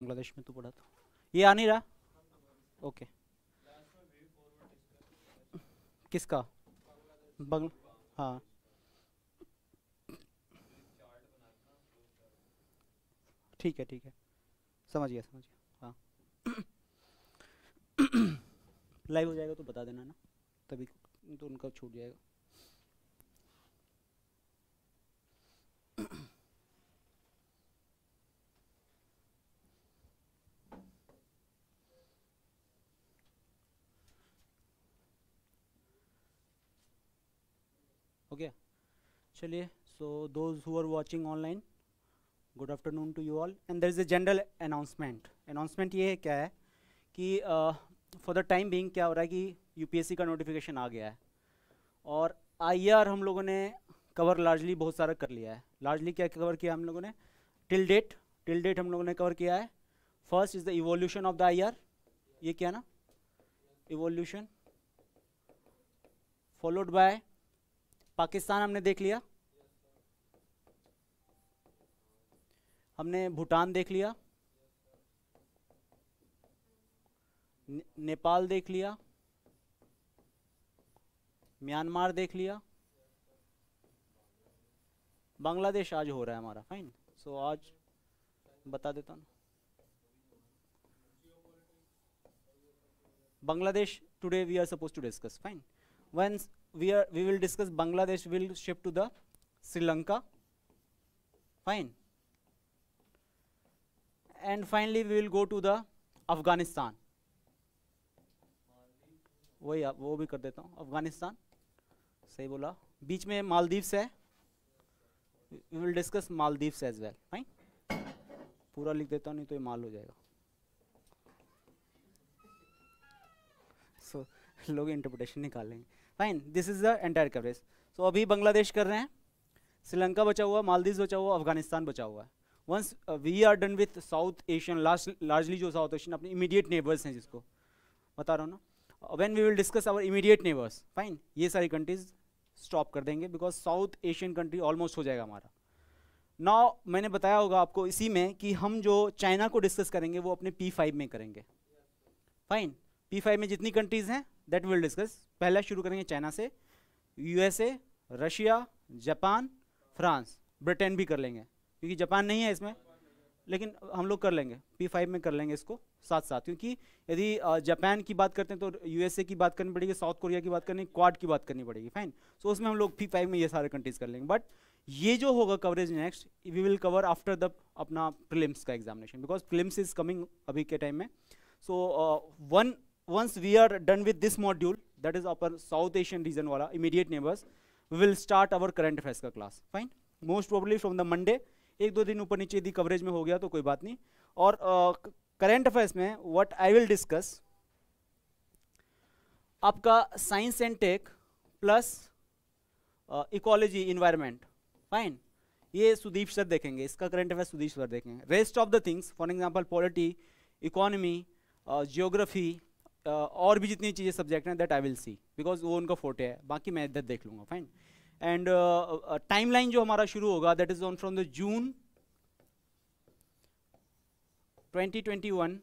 बांग्लादेश में तो पढ़ा था, ये आ नहीं रहा। ओके, किसका? बंग हाँ, ठीक है ठीक है, समझ गया समझ गया। हाँ लाइव हो जाएगा तो बता देना ना, तभी तो उनका छूट जाएगा। हो गया, चलिए। So those who are watching online, good afternoon to you all, and there is a general announcement. Announcement ये है क्या है कि फॉर द टाइम बीइंग क्या हो रहा है कि यूपीएससी का नोटिफिकेशन आ गया है, और आईआर हम लोगों ने कवर लार्जली बहुत सारा कर लिया है। लार्जली क्या कवर किया हम लोगों ने? टिल डेट हम लोगों ने कवर किया है। First is the evolution of the IR, ये क्या ना, इवोल्यूशन, फॉलोड बाय पाकिस्तान हमने देख लिया, हमने भूटान देख लिया, नेपाल देख लिया, म्यांमार देख लिया, बांग्लादेश आज हो रहा है हमारा। फाइन, सो आज बता देता हूँ। Bangladesh today we are supposed to discuss. Fine. Once we will discuss Bangladesh, we will shift to the Sri Lanka. Fine. And finally we will go to the Afghanistan. वही वो भी कर देता हूँ, अफगानिस्तान सही बोला, बीच में मालदीव्स है, we will discuss Maldives as well. Fine. पूरा लिख देता हूँ नहीं तो ये माल हो जाएगा, सो लोग इंटरप्रिटेशन निकाल लेंगे। Fine, this is the entire coverage. So अभी बांग्लादेश कर रहे हैं, श्रीलंका बचा हुआ, मालदीव्स बचा हुआ, अफगानिस्तान बचा हुआ है। Once we are done with South Asian, largely जो साउथ एशियन अपने इमीडिएट नेबर्स हैं, जिसको बता रहा हूँ ना, when we will discuss our immediate neighbours, fine, ये सारी कंट्रीज स्टॉप कर देंगे because South Asian country almost हो जाएगा हमारा। नाउ मैंने बताया होगा आपको इसी में कि हम जो चाइना को डिस्कस करेंगे वो अपने P5 में करेंगे। फाइन, P5 में जितनी कंट्रीज हैं दैट विल डिस्कस। पहला शुरू करेंगे चाइना से, USA, Russia, Japan, France, Britain भी कर लेंगे क्योंकि जापान नहीं है इसमें, लेकिन हम लोग कर लेंगे P5 में कर लेंगे इसको साथ साथ, क्योंकि यदि जापान की बात करते हैं तो यूएसए की बात करनी पड़ेगी, साउथ कोरिया की बात करनी, क्वाड की बात करनी पड़ेगी। फाइन, सो उसमें हम लोग P5 में ये सारे कंट्रीज कर लेंगे। बट ये जो होगा coverage next we will cover after the अपना प्रीलिम्स का examination, because prelims is coming अभी के टाइम में। सो once we are done with this module, that is our South Asian region wala immediate neighbors, we will start our current affairs का class. Fine, most probably from the Monday, एक दो दिन ऊपर नीचे यदि कवरेज में हो गया तो कोई बात नहीं। और करंट अफेयर्स में what I will discuss, आपका science and tech plus ecology environment. Fine, ये सुदीप सर देखेंगे, इसका करंट अफेयर्स सुदीप सर देखेंगे। Rest of the things for example polity, economy, geography, और भी जितनी चीज़ें सब्जेक्ट हैं that I will see, because वो उनका फोटे है, बाकी मैं इधर देख लूँगा। फाइन, एंड टाइमलाइन जो हमारा शुरू होगा that is on from the June 2021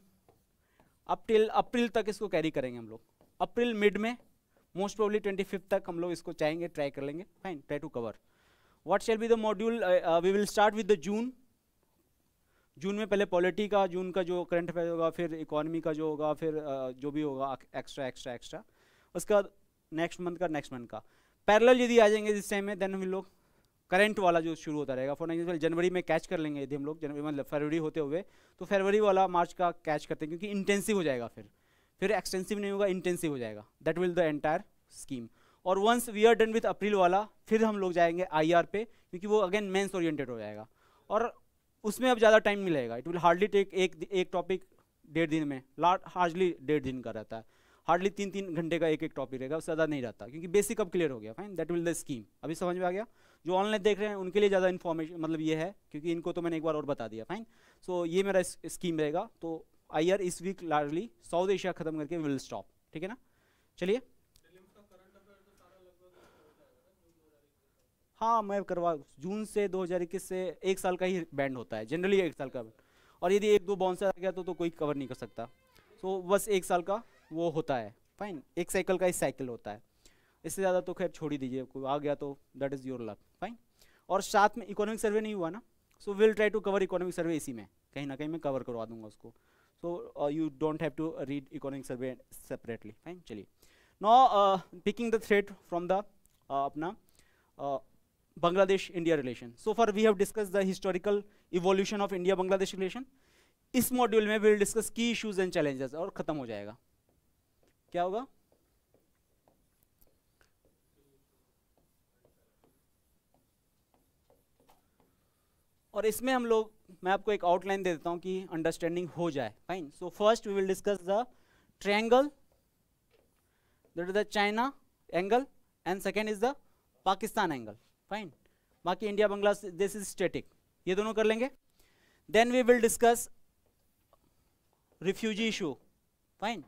up till April तक इसको कैरी करेंगे हम लोग। अप्रैल मिड में मोस्ट प्रोबेबली 25 तक हम लोग इसको चाहेंगे, ट्राई कर लेंगे। Fine, try to cover what shall be the module. We will start with the June में पहले पॉलिटी का, जून का जो करंट अफेयर होगा, फिर इकोनॉमी का जो होगा, फिर जो भी होगा एक्स्ट्रा, उसका नेक्स्ट मंथ का पैरेलल यदि आ जाएंगे जिस टाइम में, देन हम लोग करंट वाला जो शुरू होता रहेगा। फॉर एग्जाम्पल जनवरी में कैच कर लेंगे यदि हम लोग, जनवरी मतलब फरवरी होते हुए, तो फरवरी वाला मार्च का कैच करते हैं, क्योंकि इंटेंसिव हो जाएगा, फिर एक्सटेंसिव नहीं होगा, इंटेंसिव हो जाएगा। That will the entire scheme. और once we are done with April वाला, फिर हम लोग जाएंगे आईआर पे, क्योंकि वो अगेन मेंस ओरिएंटेड हो जाएगा, और उसमें अब ज़्यादा टाइम मिलेगा। इट विल हार्डली टेक एक टॉपिक 1.5 दिन में, हार्डली 1.5 दिन का रहता है, हार्डली 3 घंटे का एक टॉपिक रहेगा, उससे ज़्यादा नहीं रहता, क्योंकि बेसिक अब क्लियर हो गया। Fine, that will the scheme. अभी समझ में आ गया? जो ऑनलाइन देख रहे हैं उनके लिए ज़्यादा इन्फॉर्मेशन मतलब ये है, क्योंकि इनको तो मैंने एक बार और बता दिया। फाइन, सो ये मेरा स्कीम रहेगा। तो आईआर इस वीक लार्जली साउथ एशिया खत्म करके विल स्टॉप, ठीक है ना? चलिए, हाँ मैं करवा, जून से 2021 से 1 साल का ही बैंड होता है जनरली, 1 साल का। और यदि 1-2 बाउंसर आ गया तो कोई कवर नहीं कर सकता। सो बस 1 साल का वो होता है, फाइन, एक साइकिल का साइकिल होता है, इससे ज़्यादा तो खैर छोड़ ही दीजिए, कोई आ गया तो that is your luck, fine. और साथ में इकोनॉमिक सर्वे नहीं हुआ ना, so will try to cover economic survey इसी में, कहीं ना कहीं मैं कवर करवा दूंगा उसको, so you don't have to read economic survey separately, fine. चलिए, now picking the thread from the अपना Bangladesh India relation. So for we have discuss the historical evolution of India Bangladesh relation. इस मॉड्यूल में will discuss key issues and challenges, और खत्म हो जाएगा। क्या होगा? और इसमें हम लोग, मैं आपको एक आउटलाइन दे देता हूं कि अंडरस्टैंडिंग हो जाए, fine. So first we will discuss the triangle, that is the China angle, and second is the Pakistan angle, fine. बाकी इंडिया बांग्लादेश इज स्टैटिक, ये दोनों कर लेंगे। Then we will discuss refugee issue, fine.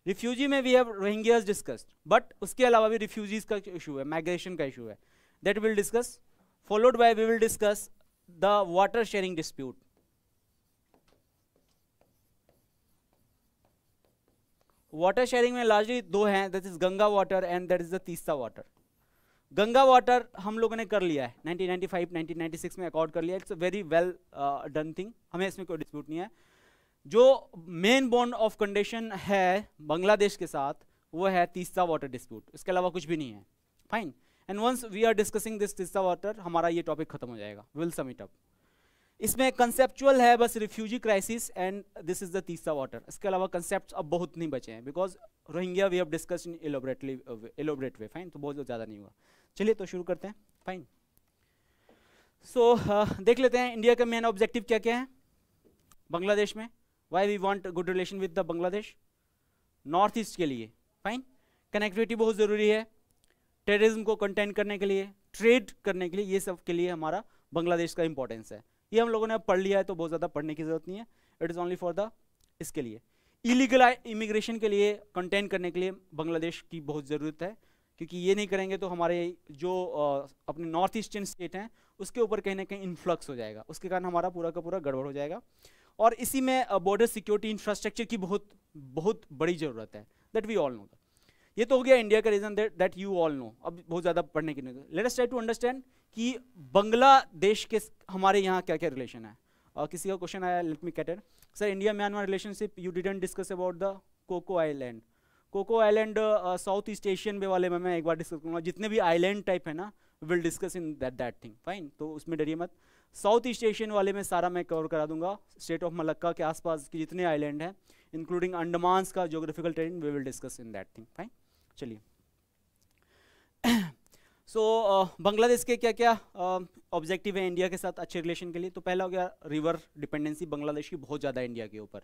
Refugee में we have Rohingyas discussed, but उसके अलावा भी refugees का इशू है, माइग्रेशन का इशू है, that we will discuss, followed by we will discuss the water sharing dispute. Water sharing में largely 2 हैं, that is Ganga water and that is the Teesta water. Ganga water हम लोगों ने कर लिया है 1995 1996 में अकॉर्ड कर लिया, it's a very well done thing, हमें इसमें कोई डिस्प्यूट नहीं है। जो मेन बॉन्ड ऑफ कंडीशन है बांग्लादेश के साथ वो है तीस्ता वाटर डिस्प्यूट, इसके अलावा कुछ भी नहीं है, fine. And once we are discussing this Teesta water, हमारा ये टॉपिक खत्म हो जाएगा, विल सम इट अप। इसमें कंसेप्चुअल है बस refugee crisis and this is the Teesta water, इसके अलावा कंसेप्ट्स अब बहुत नहीं बचे हैं, because Rohingya we have discussed in elaborate way, fine, तो बहुत ज़्यादा नहीं हुआ। चलिए तो शुरू करते हैं, फाइन। सो देख लेते हैं इंडिया का मेन ऑब्जेक्टिव क्या क्या है बांग्लादेश में, why we want good relation with the Bangladesh. North east के लिए, फाइन, कनेक्टिविटी बहुत ज़रूरी है, टेररिज्म को कंटेन करने के लिए, ट्रेड करने के लिए, ये सब के लिए हमारा बांग्लादेश का इंपॉर्टेंस है। ये हम लोगों ने अब पढ़ लिया है तो बहुत ज़्यादा पढ़ने की जरूरत नहीं है, it is only for the इसके लिए। इलीगल इमिग्रेशन के लिए कंटेन करने के लिए बांग्लादेश की बहुत ज़रूरत है, क्योंकि ये नहीं करेंगे तो हमारे जो अपने नॉर्थ ईस्टर्न स्टेट हैं उसके ऊपर कहीं ना कहीं इन्फ्लक्स हो जाएगा, उसके कारण हमारा पूरा का पूरा गड़बड़ हो जाएगा। और इसी में बॉर्डर सिक्योरिटी इंफ्रास्ट्रक्चर की बहुत बहुत बड़ी ज़रूरत है, दैट वी ऑल नो। ये तो हो गया इंडिया का reason, that you all know, अब बहुत ज़्यादा पढ़ने की नहीं। Let us try to understand कि बांग्लादेश के हमारे यहाँ क्या क्या रिलेशन है। किसी का क्वेश्चन आया, let me cater, sir India Myanmar relationship you didn't discuss about the Coco Island. Coco Island South east Asian वाले में मैं एक बार डिस्कस करूँगा, जितने भी आइलैंड टाइप है ना will discuss in that thing, fine, तो उसमें डरिए मत। साउथ ईस्ट एशियन वाले में सारा मैं कवर करा दूंगा, स्टेट ऑफ मलक्का के आसपास के जितने आइलैंड हैं इंक्लूडिंग अंडमान्स का geographical terrain, we will discuss in that thing, fine. चलिए, सो बांग्लादेश के क्या क्या ऑब्जेक्टिव है इंडिया के साथ अच्छे रिलेशन के लिए। तो पहला हो गया रिवर डिपेंडेंसी बांग्लादेश की बहुत ज़्यादा इंडिया के ऊपर,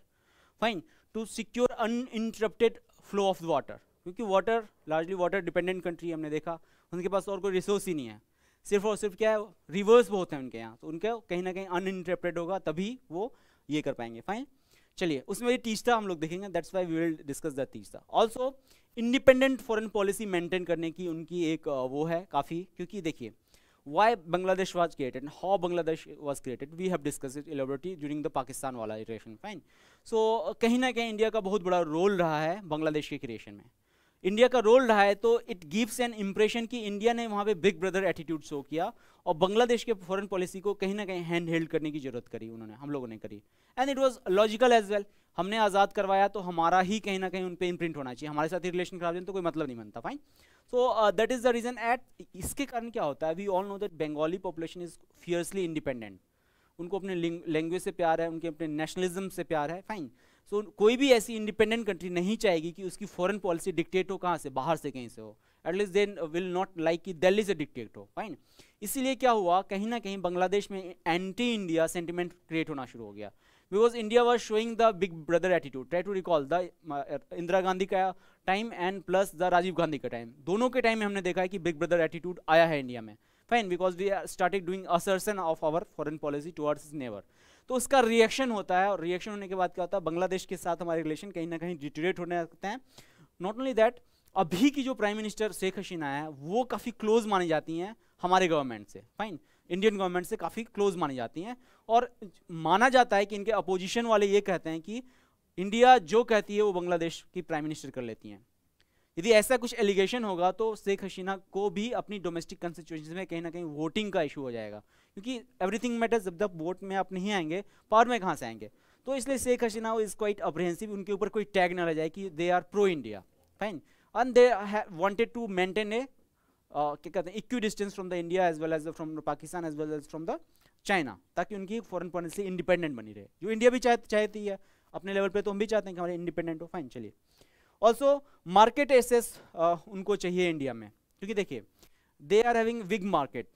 fine, to secure uninterrupted flow of water, क्योंकि water largely water dependent country हमने देखा, उनके पास और कोई रिसोर्स ही नहीं है, सिर्फ और सिर्फ क्या है, रिवर्स बहुत हैं उनके यहाँ, तो उनका कहीं ना कहीं अनइंटरप्टेड होगा तभी वो ये कर पाएंगे, फाइन। चलिए, उसमें ये तीसरा हम लोग देखेंगे, that's why we will discuss the तीसरा। Also independent foreign policy maintain करने की उनकी एक वो है काफ़ी, क्योंकि देखिए why Bangladesh was created and how Bangladesh was created, we have discuss it elaborately during the Pakistan वाला इटरेशन, फाइन। सो कहीं ना कहीं इंडिया का बहुत बड़ा रोल रहा है बांग्लादेश के क्रिएशन में, इंडिया का रोल रहा है, तो इट गिव्स एन इम्प्रेशन कि इंडिया ने वहाँ पे बिग ब्रदर एटीट्यूड शो किया और बांग्लादेश के फॉरेन पॉलिसी को कहीं ना कहीं हैंड हेल्ड करने की जरूरत करी उन्होंने, हम लोगों ने करी, and it was logical as well. हमने आज़ाद करवाया तो हमारा ही कहीं ना कहीं उन पे इम्प्रिंट होना चाहिए, हमारे साथ ही रिलेशन खराब तो कोई मतलब नहीं बनता, fine. So that is the reason at, इसके कारण क्या होता है, we all know that Bengali population is fiercely independent, उनको अपने लैंग्वेज से प्यार है, उनके अपने नेशनलिज्म से प्यार है, फाइन। सो कोई भी ऐसी इंडिपेंडेंट कंट्री नहीं चाहेगी कि उसकी फॉरेन पॉलिसी डिक्टेट हो कहाँ से, बाहर से कहीं से हो, at least they will not like कि दिल्ली से डिक्टेट हो, फाइन। इसीलिए क्या हुआ, कहीं ना कहीं बांग्लादेश में एंटी इंडिया सेंटिमेंट क्रिएट होना शुरू हो गया, because India was showing the big brother attitude. Try to recall the Indira Gandhi का time and plus the Rajiv Gandhi का टाइम, दोनों के टाइम में हमने देखा है कि बिग ब्रदर एटीट्यूड आया है इंडिया में, fine, because we started doing assertion of our foreign policy towards neighbour, तो उसका रिएक्शन होता है, और रिएक्शन होने के बाद क्या होता है, बांग्लादेश के साथ हमारे रिलेशन कहीं ना कहीं डिटेरियोरेट होने लगते हैं। नॉट ओनली दैट, अभी की जो प्राइम मिनिस्टर शेख हसीना है वो काफ़ी क्लोज मानी जाती हैं हमारे गवर्नमेंट से, फाइन, इंडियन गवर्नमेंट से काफ़ी क्लोज मानी जाती हैं, और माना जाता है कि इनके अपोजिशन वाले ये कहते हैं कि इंडिया जो कहती है वो बांग्लादेश की प्राइम मिनिस्टर कर लेती हैं। यदि ऐसा कुछ एलिगेशन होगा तो शेख हसीना को भी अपनी डोमेस्टिक कंस्टिट्यूएंसी में कहीं ना कहीं वोटिंग का इशू हो जाएगा, क्योंकि एवरीथिंग मैटर्स, जब तक वोट में आप नहीं आएंगे पावर में कहाँ से आएंगे। तो इसलिए Sheikh Hasina is quite apprehensive, उनके ऊपर कोई टैग ना लग जाए कि they are pro India, fine, and they wanted to maintain a क्या कहते हैं equidistance from the India as well as from Pakistan as well as from the China, ताकि उनकी फॉरेन पॉलिसी इंडिपेंडेंट बनी रहे, जो इंडिया भी चाहती है अपने लेवल पे, तो हम भी चाहते हैं कि हमारे इंडिपेंडेंट हो, फाइन। चलिए, ऑल्सो मार्केट एक्सेस उनको चाहिए इंडिया में, क्योंकि देखिए they are having big market,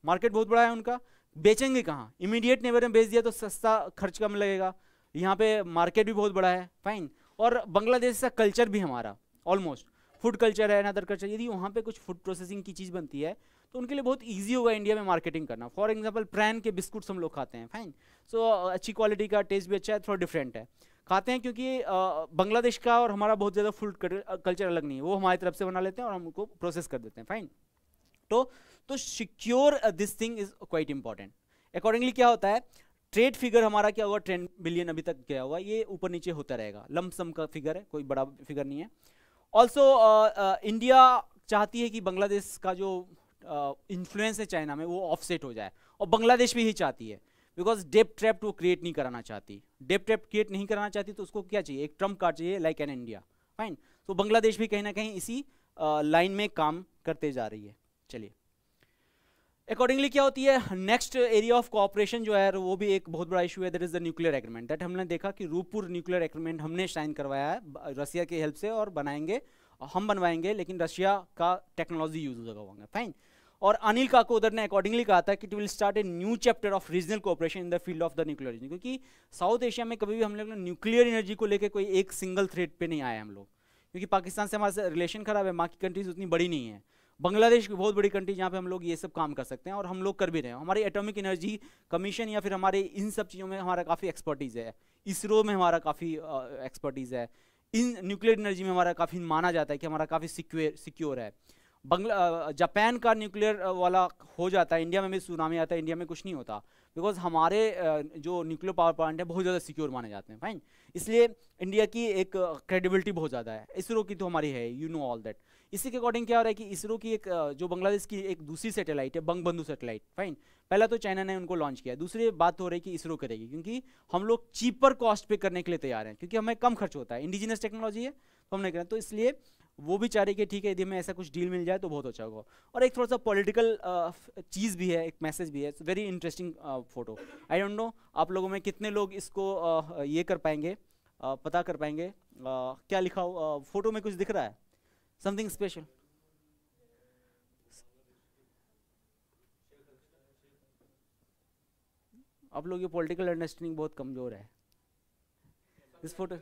market बहुत बड़ा है उनका, बेचेंगे कहाँ, इमीडिएट नेबर में बेच दिया तो सस्ता, खर्च कम लगेगा, यहाँ पे मार्केट भी बहुत बड़ा है, फाइन। और बांग्लादेश का कल्चर भी हमारा ऑलमोस्ट फूड कल्चर है, अदर कल्चर, यदि वहाँ पे कुछ फूड प्रोसेसिंग की चीज़ बनती है तो उनके लिए बहुत ईजी होगा इंडिया में मार्केटिंग करना। फॉर एग्जाम्पल प्रैन के बिस्कुट्स हम लोग खाते हैं, फाइन, सो अच्छी क्वालिटी का, टेस्ट भी अच्छा है, थोड़ा डिफरेंट है, खाते हैं, क्योंकि बांग्लादेश का और हमारा बहुत ज़्यादा फूड कल्चर अलग नहीं है, वो हमारी तरफ से बना लेते हैं और हम उनको प्रोसेस कर देते हैं, फाइन। तो secure this thing is quite important. Accordingly क्या होता है, ट्रेड फिगर हमारा क्या होगा, 10 बिलियन अभी तक गया हुआ, ये ऊपर नीचे होता रहेगा, लमसम का फिगर है, कोई बड़ा फिगर नहीं है। ऑल्सो इंडिया चाहती है कि बांग्लादेश का जो इन्फ्लुएंस है चाइना में वो ऑफसेट हो जाए, और बांग्लादेश भी ही चाहती है, बिकॉज डेप ट्रैप वो क्रिएट नहीं कराना चाहती, डेप ट्रैप क्रिएट नहीं कराना चाहती, तो उसको क्या चाहिए, एक ट्रम्प कार्ड चाहिए लाइक एन इंडिया, फाइन। तो बांग्लादेश भी कहीं ना कहीं इसी लाइन में काम करते जा रही है। चलिए, अकॉर्डिंगली क्या होती है, नेक्स्ट एरिया ऑफ कोऑपरेशन जो है वो भी एक बहुत बड़ा इशू है, that is the nuclear agreement. That हमने देखा कि रूपपुर न्यूक्लियर एग्रीमेंट हमने साइन करवाया है रशिया की हेल्प से, और बनाएंगे, हम बनवाएंगे, लेकिन रशिया का टेक्नोलॉजी यूज होगा, फाइन। और अनिल काकोदर ने अकॉर्डिंगली कहा था कि it will start a new chapter of regional cooperation in the field of the nuclear energy, क्योंकि साउथ एशिया में कभी भी हम लोग न्यूक्लियर एनर्जी को लेकर कोई एक सिंगल थ्रेड पे नहीं आए हम लोग, क्योंकि पाकिस्तान से हमारा रिलेशन खराब है, बाकी कंट्रीज उतनी बड़ी नहीं है, बांग्लादेश की बहुत बड़ी कंट्री जहाँ पे हम लोग ये सब काम कर सकते हैं, और हम लोग कर भी रहे हैं। हमारी एटॉमिक एनर्जी कमीशन या फिर हमारे इन सब चीज़ों में हमारा काफ़ी एक्सपर्टीज़ है, इसरो में हमारा काफ़ी एक्सपर्टीज़ है, इन न्यूक्लियर एनर्जी में हमारा काफ़ी माना जाता है कि हमारा काफ़ी सिक्योर है। जापान का न्यूक्लियर वाला हो जाता है, इंडिया में भी सुनामी आता है, इंडिया में कुछ नहीं होता, बिकॉज हमारे जो न्यूक्लियर पावर प्लांट है बहुत ज़्यादा सिक्योर माने जाते हैं, फाइन। इसलिए इंडिया की एक क्रेडिबिलिटी बहुत ज़्यादा है, इसरो की तो हमारी है, यू नो ऑल दैट। इसी के अकॉर्डिंग क्या हो रहा है कि इसरो की एक जो बांग्लादेश की एक दूसरी सैटेलाइट है, बंगबंधु सैटेलाइट, फाइन, पहला तो चाइना ने उनको लॉन्च किया, दूसरी बात हो रही है कि इसरो करेगी, क्योंकि हम लोग चीपर कॉस्ट पे करने के लिए तैयार हैं, क्योंकि हमें कम खर्च होता है, इंडिजिनस टेक्नोलॉजी है तो हमने करें, तो इसलिए वो भी चाह रही कि ठीक है यदि हमें ऐसा कुछ डील मिल जाए तो बहुत अच्छा होगा। और एक थोड़ा सा पॉलिटिकल चीज़ भी है, एक मैसेज भी है, very interesting photo. I don't know आप लोगों में कितने लोग इसको ये कर पाएंगे, पता कर पाएंगे क्या लिखा हो फोटो में, कुछ दिख रहा है, समथिंग स्पेशल? आप लोग ये पॉलिटिकल अंडरस्टैंडिंग बहुत कमज़ोर है। इस फोटो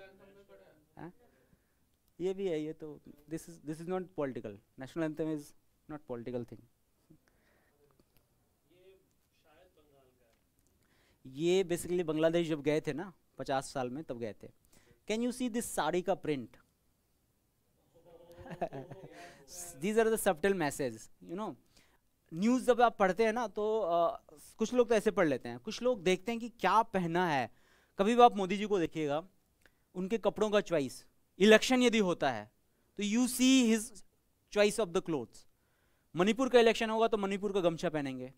ये भी है, ये तो this is not political, national anthem is not political thing. ये बेसिकली बांग्लादेश जब गए थे ना 50 साल में, तब गए थे। Can you see this sari का print? These are the subtle message, you know. News जब आप पढ़ते हैं ना तो कुछ लोग तो ऐसे पढ़ लेते हैं, कुछ लोग देखते हैं कि क्या पहना है। कभी भी आप मोदी जी को देखिएगा, उनके कपड़ों का चॉइस, इलेक्शन यदि होता है तो you see his choice of the clothes. Manipur का इलेक्शन होगा तो मणिपुर का गमछा पहनेंगे,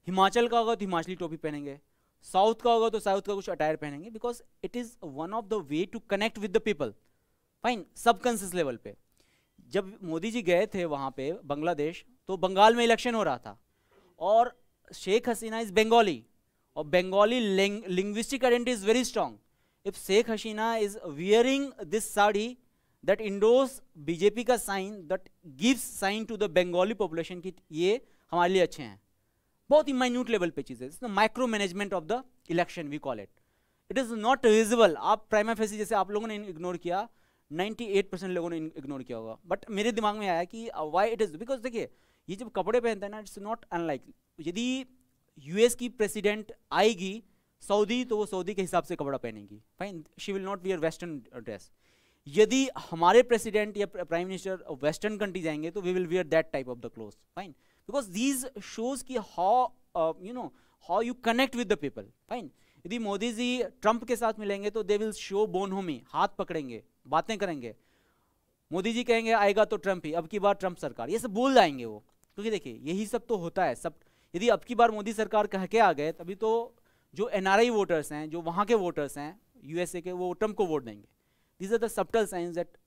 हिमाचल का होगा तो हिमाचली टोपी पहनेंगे, साउथ का होगा तो साउथ का कुछ अटायर पहनेंगे, because it is one of the way to connect with the people, fine, subconscious level पे। जब मोदी जी गए थे वहाँ पे बांग्लादेश, तो बंगाल में इलेक्शन हो रहा था, और शेख हसीना इज बंगाली, और Bengali linguistic identity is very strong. If Sheikh Hasina is wearing this sari that endorse BJP का sign, that gives sign to the Bengali population कि ये हमारे लिए अच्छे हैं। बहुत ही माइन्यूट लेवल पे चीज़ें, micro management of the election we call it. It is not visible. आप प्राइमा फेसी जैसे आप लोगों ने इग्नोर किया, 98% लोगों ने इग्नोर किया होगा, बट मेरे दिमाग में आया कि वाई इट इज़, बिकॉज देखिए ये जब कपड़े पहनते हैं ना, इट्स नॉट अनलाइक, यदि यूएस की प्रेसिडेंट आएगी सऊदी तो वो सऊदी के हिसाब से कपड़ा पहनेगी, fine, she will not wear western dress. यदि हमारे प्रेसिडेंट या प्राइम मिनिस्टर वेस्टर्न कंट्री जाएंगे तो we will wear that type of the cloth, fine, because these shows की how you know how you connect with the people, fine. यदि मोदी जी Trump के साथ मिलेंगे तो दे विल शो बोनहोमी, हाथ पकड़ेंगे, बातें करेंगे। मोदी जी कहेंगे आएगा तो ट्रंप ही, अब की बार ट्रंप सरकार, ये सब बोल जाएंगे वो, क्योंकि देखिए यही सब तो होता है सब। यदि अब की बार मोदी सरकार कह के आ गए, तभी तो जो एनआरआई वोटर्स हैं, जो वहाँ के वोटर्स हैं यूएसए के, वो ट्रंप को वोट देंगे। These are the subtle science that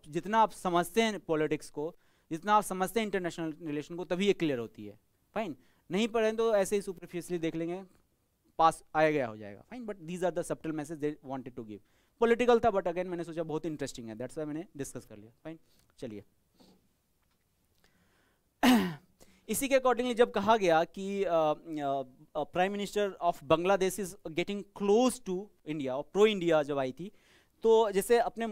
जितना आप समझते हैं पॉलिटिक्स को, जितना आप समझते हैं इंटरनेशनल रिलेशन को, तभी ये क्लियर होती है, फाइन। नहीं पढ़ें तो ऐसे ही सुपरफिशियली देख लेंगे, पास आया गया हो जाएगा, fine. But these are the subtle message they wanted to give. Political था, बट अगेन मैंने सोचा बहुत इंटरेस्टिंग है, दैट्स व्हाई मैंने डिस्कस कर लिया, फाइन। चलिए इसी के अकॉर्डिंगली जब कहा गया कि prime minister of Bangladesh is getting close to India, और प्रो इंडिया जब आई थी, तो जैसे अपने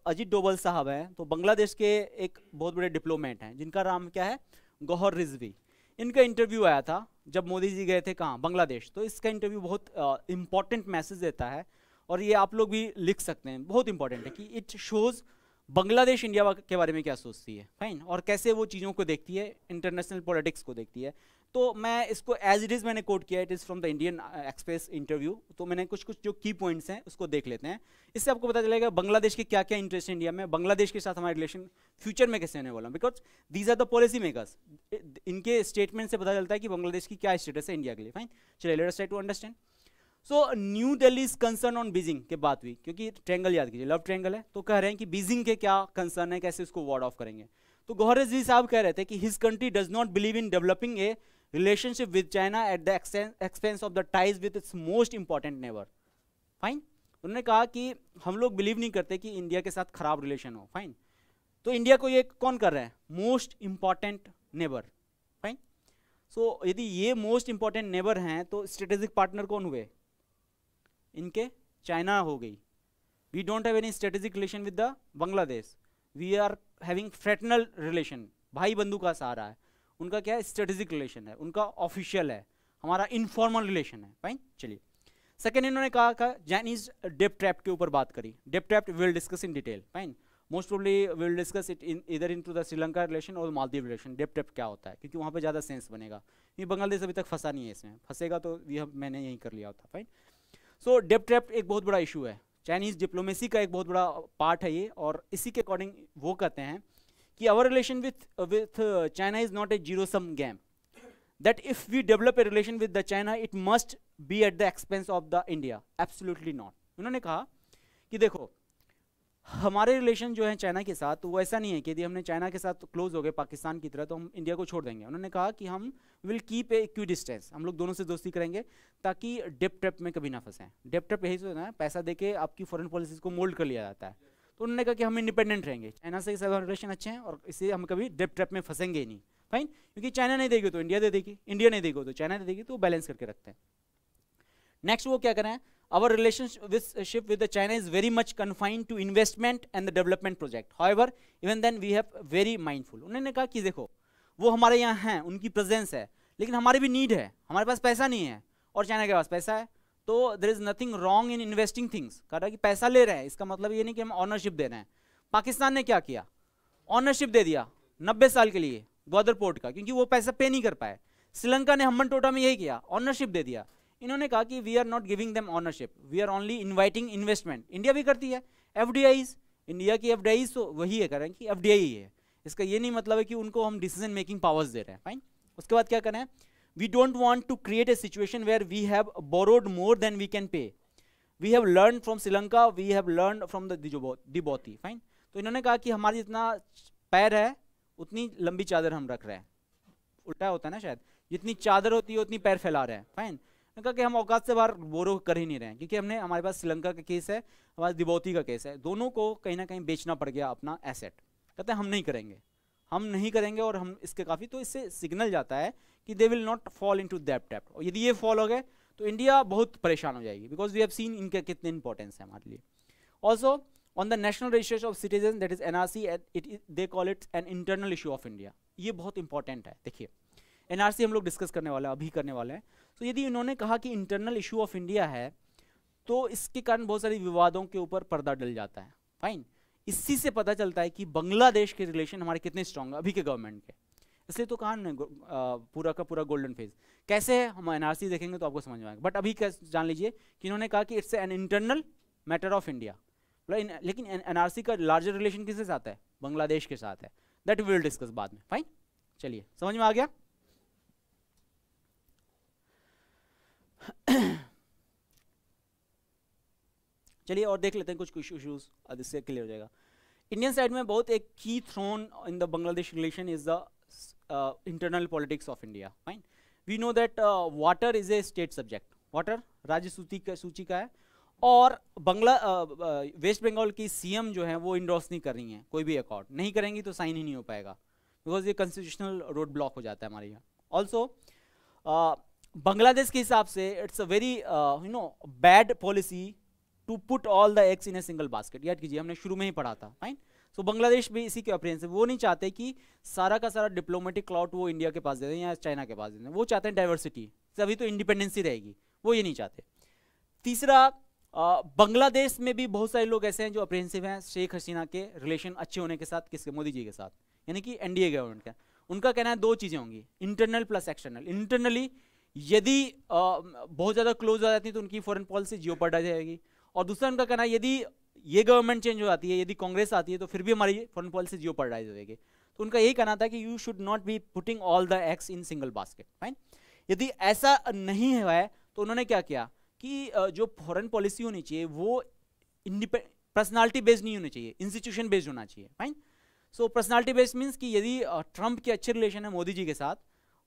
अजीत डोभाल साहब हैं, तो बांग्लादेश के एक बहुत बड़े डिप्लोमेट हैं जिनका नाम क्या है, गौहर रिजवी। इनका इंटरव्यू आया था जब मोदी जी गए थे कहाँ, बांग्लादेश। तो इसका इंटरव्यू बहुत इंपॉर्टेंट मैसेज देता है, और ये आप लोग भी लिख सकते हैं, बहुत इंपॉर्टेंट है कि इट शोज बांग्लादेश इंडिया के बारे में क्या सोचती है, फाइन, और कैसे वो चीज़ों को देखती है, इंटरनेशनल पॉलिटिक्स को देखती है। तो मैं इसको एज इट इज़ मैंने कोट किया, it is from the Indian express interview. तो मैंने कुछ जो की पॉइंट्स हैं उसको देख लेते हैं, इससे आपको पता चलेगा बांग्लादेश के क्या क्या इंटरेस्ट है इंडिया में, बांग्लादेश के साथ हमारा रिलेशन फ्यूचर में कैसे होने वाला, because these are the policy makers. इनके स्टेटमेंट से पता चलता है कि बांग्लादेश की क्या स्टेटस है इंडिया के लिए, फाइन। चलिए let us try to understand. So New Delhi is concern on Beijing के बात हुई, क्योंकि ट्रायंगल याद कीजिए, लव ट्रायंगल है, तो कह रहे हैं कि बीजिंग के क्या कंसर्न है, कैसे उसको वार्ड ऑफ करेंगे। तो गौहर रिजवी साहब कह रहे थे कि his country does not believe in developing a relationship with China eight the expense of the ties with its most important neighbour, fine. उन्होंने कहा कि हम लोग बिलीव नहीं करते कि इंडिया के साथ खराब रिलेशन हो, फाइन। तो इंडिया को ये कौन कर रहा है, most important neighbour, fine. So यदि ये मोस्ट इंपॉर्टेंट नेबर हैं, तो स्ट्रेटेजिक पार्टनर कौन हुए इनके, चाइना हो गई। We don't have any strategic relation with the Bangladesh, we are having fraternal relation, भाई बंधु का सहारा है। उनका क्या है, स्ट्रेटेजिक रिलेशन है, उनका ऑफिशियल है, हमारा इनफॉर्मल रिलेशन है, फाइन। चलिए सेकेंड इन्होंने कहा चाइनीज डेप ट्रैप के ऊपर बात करी। Debt trap will discuss in detail, fine. Most probably will discuss it in इधर इनटू द श्रीलंका रिलेशन और मालदीव रिलेशन। डेप ट्रैप क्या होता है, क्योंकि वहाँ पे ज़्यादा सेंस बनेगा, ये बांग्लादेश अभी तक फंसा नहीं है इसमें, फंसेगा तो ये मैंने यही कर लिया होता, फाइन। सो डेप ट्रैप एक बहुत बड़ा इशू है, चाइनीज डिप्लोमेसी का एक बहुत बड़ा पार्ट है ये, और इसी के अकॉर्डिंग वो कहते हैं कि our relation with China is not a zero sum game, that if we develop a relation with the China it must be at the expense of the India, absolutely not. उन्होंने कहा कि देखो हमारे relation जो है China के साथ, तो वो ऐसा नहीं है कि यदि हमने चाइना के साथ क्लोज हो गए पाकिस्तान की तरह तो हम इंडिया को छोड़ देंगे। उन्होंने कहा कि हम will keep a equi distance, हम लोग दोनों से दोस्ती करेंगे ताकि डेप ट्रैप में कभी ना फंसें। डेप ट्रैप यही होता है, पैसा देके आपकी फॉरेन पॉलिसीज को मोल्ड कर लिया जाता है। तो उन्होंने कहा कि हम इंडिपेंडेंट रहेंगे, चाइना से हमारे रिलेशन अच्छे हैं और इससे हम कभी डेप ट्रैप में फंसेंगे ही नहीं, फाइन। क्योंकि चाइना नहीं देगी तो इंडिया दे देगी, इंडिया नहीं देगी तो चाइना दे देगी, तो बैलेंस करके रखते हैं। नेक्स्ट वो क्या करें, our relationship with the China is very much confined to investment and the development project. However, even then we have very mindful. उन्होंने कहा कि देखो वो हमारे यहाँ हैं, उनकी प्रेजेंस है, लेकिन हमारी भी नीड है, हमारे पास पैसा नहीं है और चाइना के पास पैसा है, तो there is nothing wrong in investing things। कह रहा है कि पैसा ले रहे हैं, इसका मतलब ये नहीं कि हम ऑनरशिप दे रहे हैं। पाकिस्तान ने क्या किया, ऑनरशिप दे दिया 90 साल के लिए ग्वादर पोर्ट का, क्योंकि वो पैसा पे नहीं कर पाए। श्रीलंका ने हम्बन टोटा में यही किया, ऑनरशिप दे दिया। इन्होंने कहा कि we are not giving them ownership, we are only inviting investment. India भी करती है एफडीआईज, इंडिया की एफडीआईज तो वही है, कह रहे हैं कि एफडीआई है, इसका ये नहीं मतलब है कि उनको हम डिसीजन मेकिंग पावर्स दे रहे हैं, फाइन। उसके बाद क्या करें, we don't want to create a situation where we have borrowed more than we can pay, we have learn from Sri Lanka, we have learn from the Djibouti, fine. तो इन्होंने कहा कि हमारी जितना पैर है उतनी लंबी चादर हम रख रहे हैं, उल्टा होता है ना शायद, जितनी चादर होती है उतनी पैर फैला रहे हैं, फाइन। कहा कि हम औकात से बाहर बोरो कर ही नहीं रहे हैं, क्योंकि हमने हमारे पास श्रीलंका का केस है, हमारे दिबोती का केस है, दोनों को कहीं ना कहीं बेचना पड़ गया अपना एसेट। कहते हैं हम नहीं करेंगे, हम नहीं करेंगे, और हम इसके काफ़ी, तो इससे सिग्नल जाता है कि they will not fall into that trap. और यदि ये फॉल हो गए तो इंडिया बहुत परेशान हो जाएगी, बिकॉज वी हैव सीन इनके कितने इंपॉर्टेंस है हमारे लिए। Also on the national registration of citizen, that is NRC, they call it an internal issue of India. ये बहुत इंपॉर्टेंट है, देखिए एनआरसी हम लोग डिस्कस करने वाले हैं, अभी करने वाले हैं। तो यदि इन्होंने कहा कि इंटरनल इशू ऑफ इंडिया है, तो इसके कारण बहुत सारी विवादों के ऊपर पर्दा डल जाता है, फाइन। इसी से पता चलता है कि बांग्लादेश के रिलेशन हमारे कितने स्ट्रांग है अभी के गवर्नमेंट के। इसलिए तो कहा ना पूरा का पूरा गोल्डन फेज। कैसे है हम एनआरसी देखेंगे तो आपको समझ में आएगा, बट अभी कैसे जान लीजिए कि इन्होंने कहा कि it's an internal matter of India, लेकिन एनआरसी का लार्जर रिलेशन किसके साथ है, बांग्लादेश के साथ है, दैट वी विल डिस्कस बाद में। फाइन, चलिए समझ में आ गया। चलिए और देख लेते हैं कुछ इश्यूज, इससे क्लियर हो जाएगा। इंडियन साइड में बहुत एक की thorn in the Bangladesh relation is the internal politics of India. Fine, we know that water is a state subject, water राज्य सूची का है, और वेस्ट बंगाल की सीएम जो है वो इंडोर्स नहीं कर रही हैं कोई भी अकॉर्ड, नहीं करेंगी तो साइन ही नहीं हो पाएगा, बिकॉज ये कॉन्स्टिट्यूशनल रोड ब्लॉक हो जाता है हमारे यहाँ। ऑल्सो बांग्लादेश के हिसाब से it's a very bad policy to put all the eggs in a single basket. याद कीजिए, हमने शुरू में ही पढ़ा था। फाइन, सो बांग्लादेश भी इसी के अप्रेंस है, वो नहीं चाहते कि सारा का सारा डिप्लोमेटिक क्लाउड वो इंडिया के पास दे दें या चाइना के पास दे दें, वो चाहते हैं डाइवर्सिटी, अभी तो इंडिपेंडेंसी रहेगी, वो ये नहीं चाहते। तीसरा, बांग्लादेश में भी बहुत सारे लोग ऐसे हैं जो अप्रेंसिव हैं शेख हसीना के रिलेशन अच्छे होने के साथ, किसके, मोदी जी के साथ, यानी कि एनडीए गवर्नमेंट का। उनका कहना है दो चीज़ें होंगी, इंटरनल प्लस एक्सटर्नल। इंटरनली यदि बहुत ज़्यादा क्लोज हो जाती है तो उनकी फॉरेन पॉलिसी जियोपर्डाइज जाएगी, और दूसरा उनका कहना है यदि ये गवर्नमेंट चेंज हो जाती है, यदि कांग्रेस आती है तो फिर भी हमारी फॉरेन पॉलिसी जियोपर्डाइज हो जाएगी। तो उनका यही कहना था कि you should not be putting all the eggs in single basket. Fine, यदि ऐसा नहीं हुआ है तो उन्होंने क्या किया कि जो फॉरेन पॉलिसी होनी चाहिए वो पर्सनालिटी बेस्ड नहीं होनी चाहिए, इंस्टीट्यूशन बेस्ड होना चाहिए। फाइन, सो पर्सनालिटी बेस्ड मीन्स कि यदि ट्रंप के अच्छे रिलेशन है मोदी जी के साथ,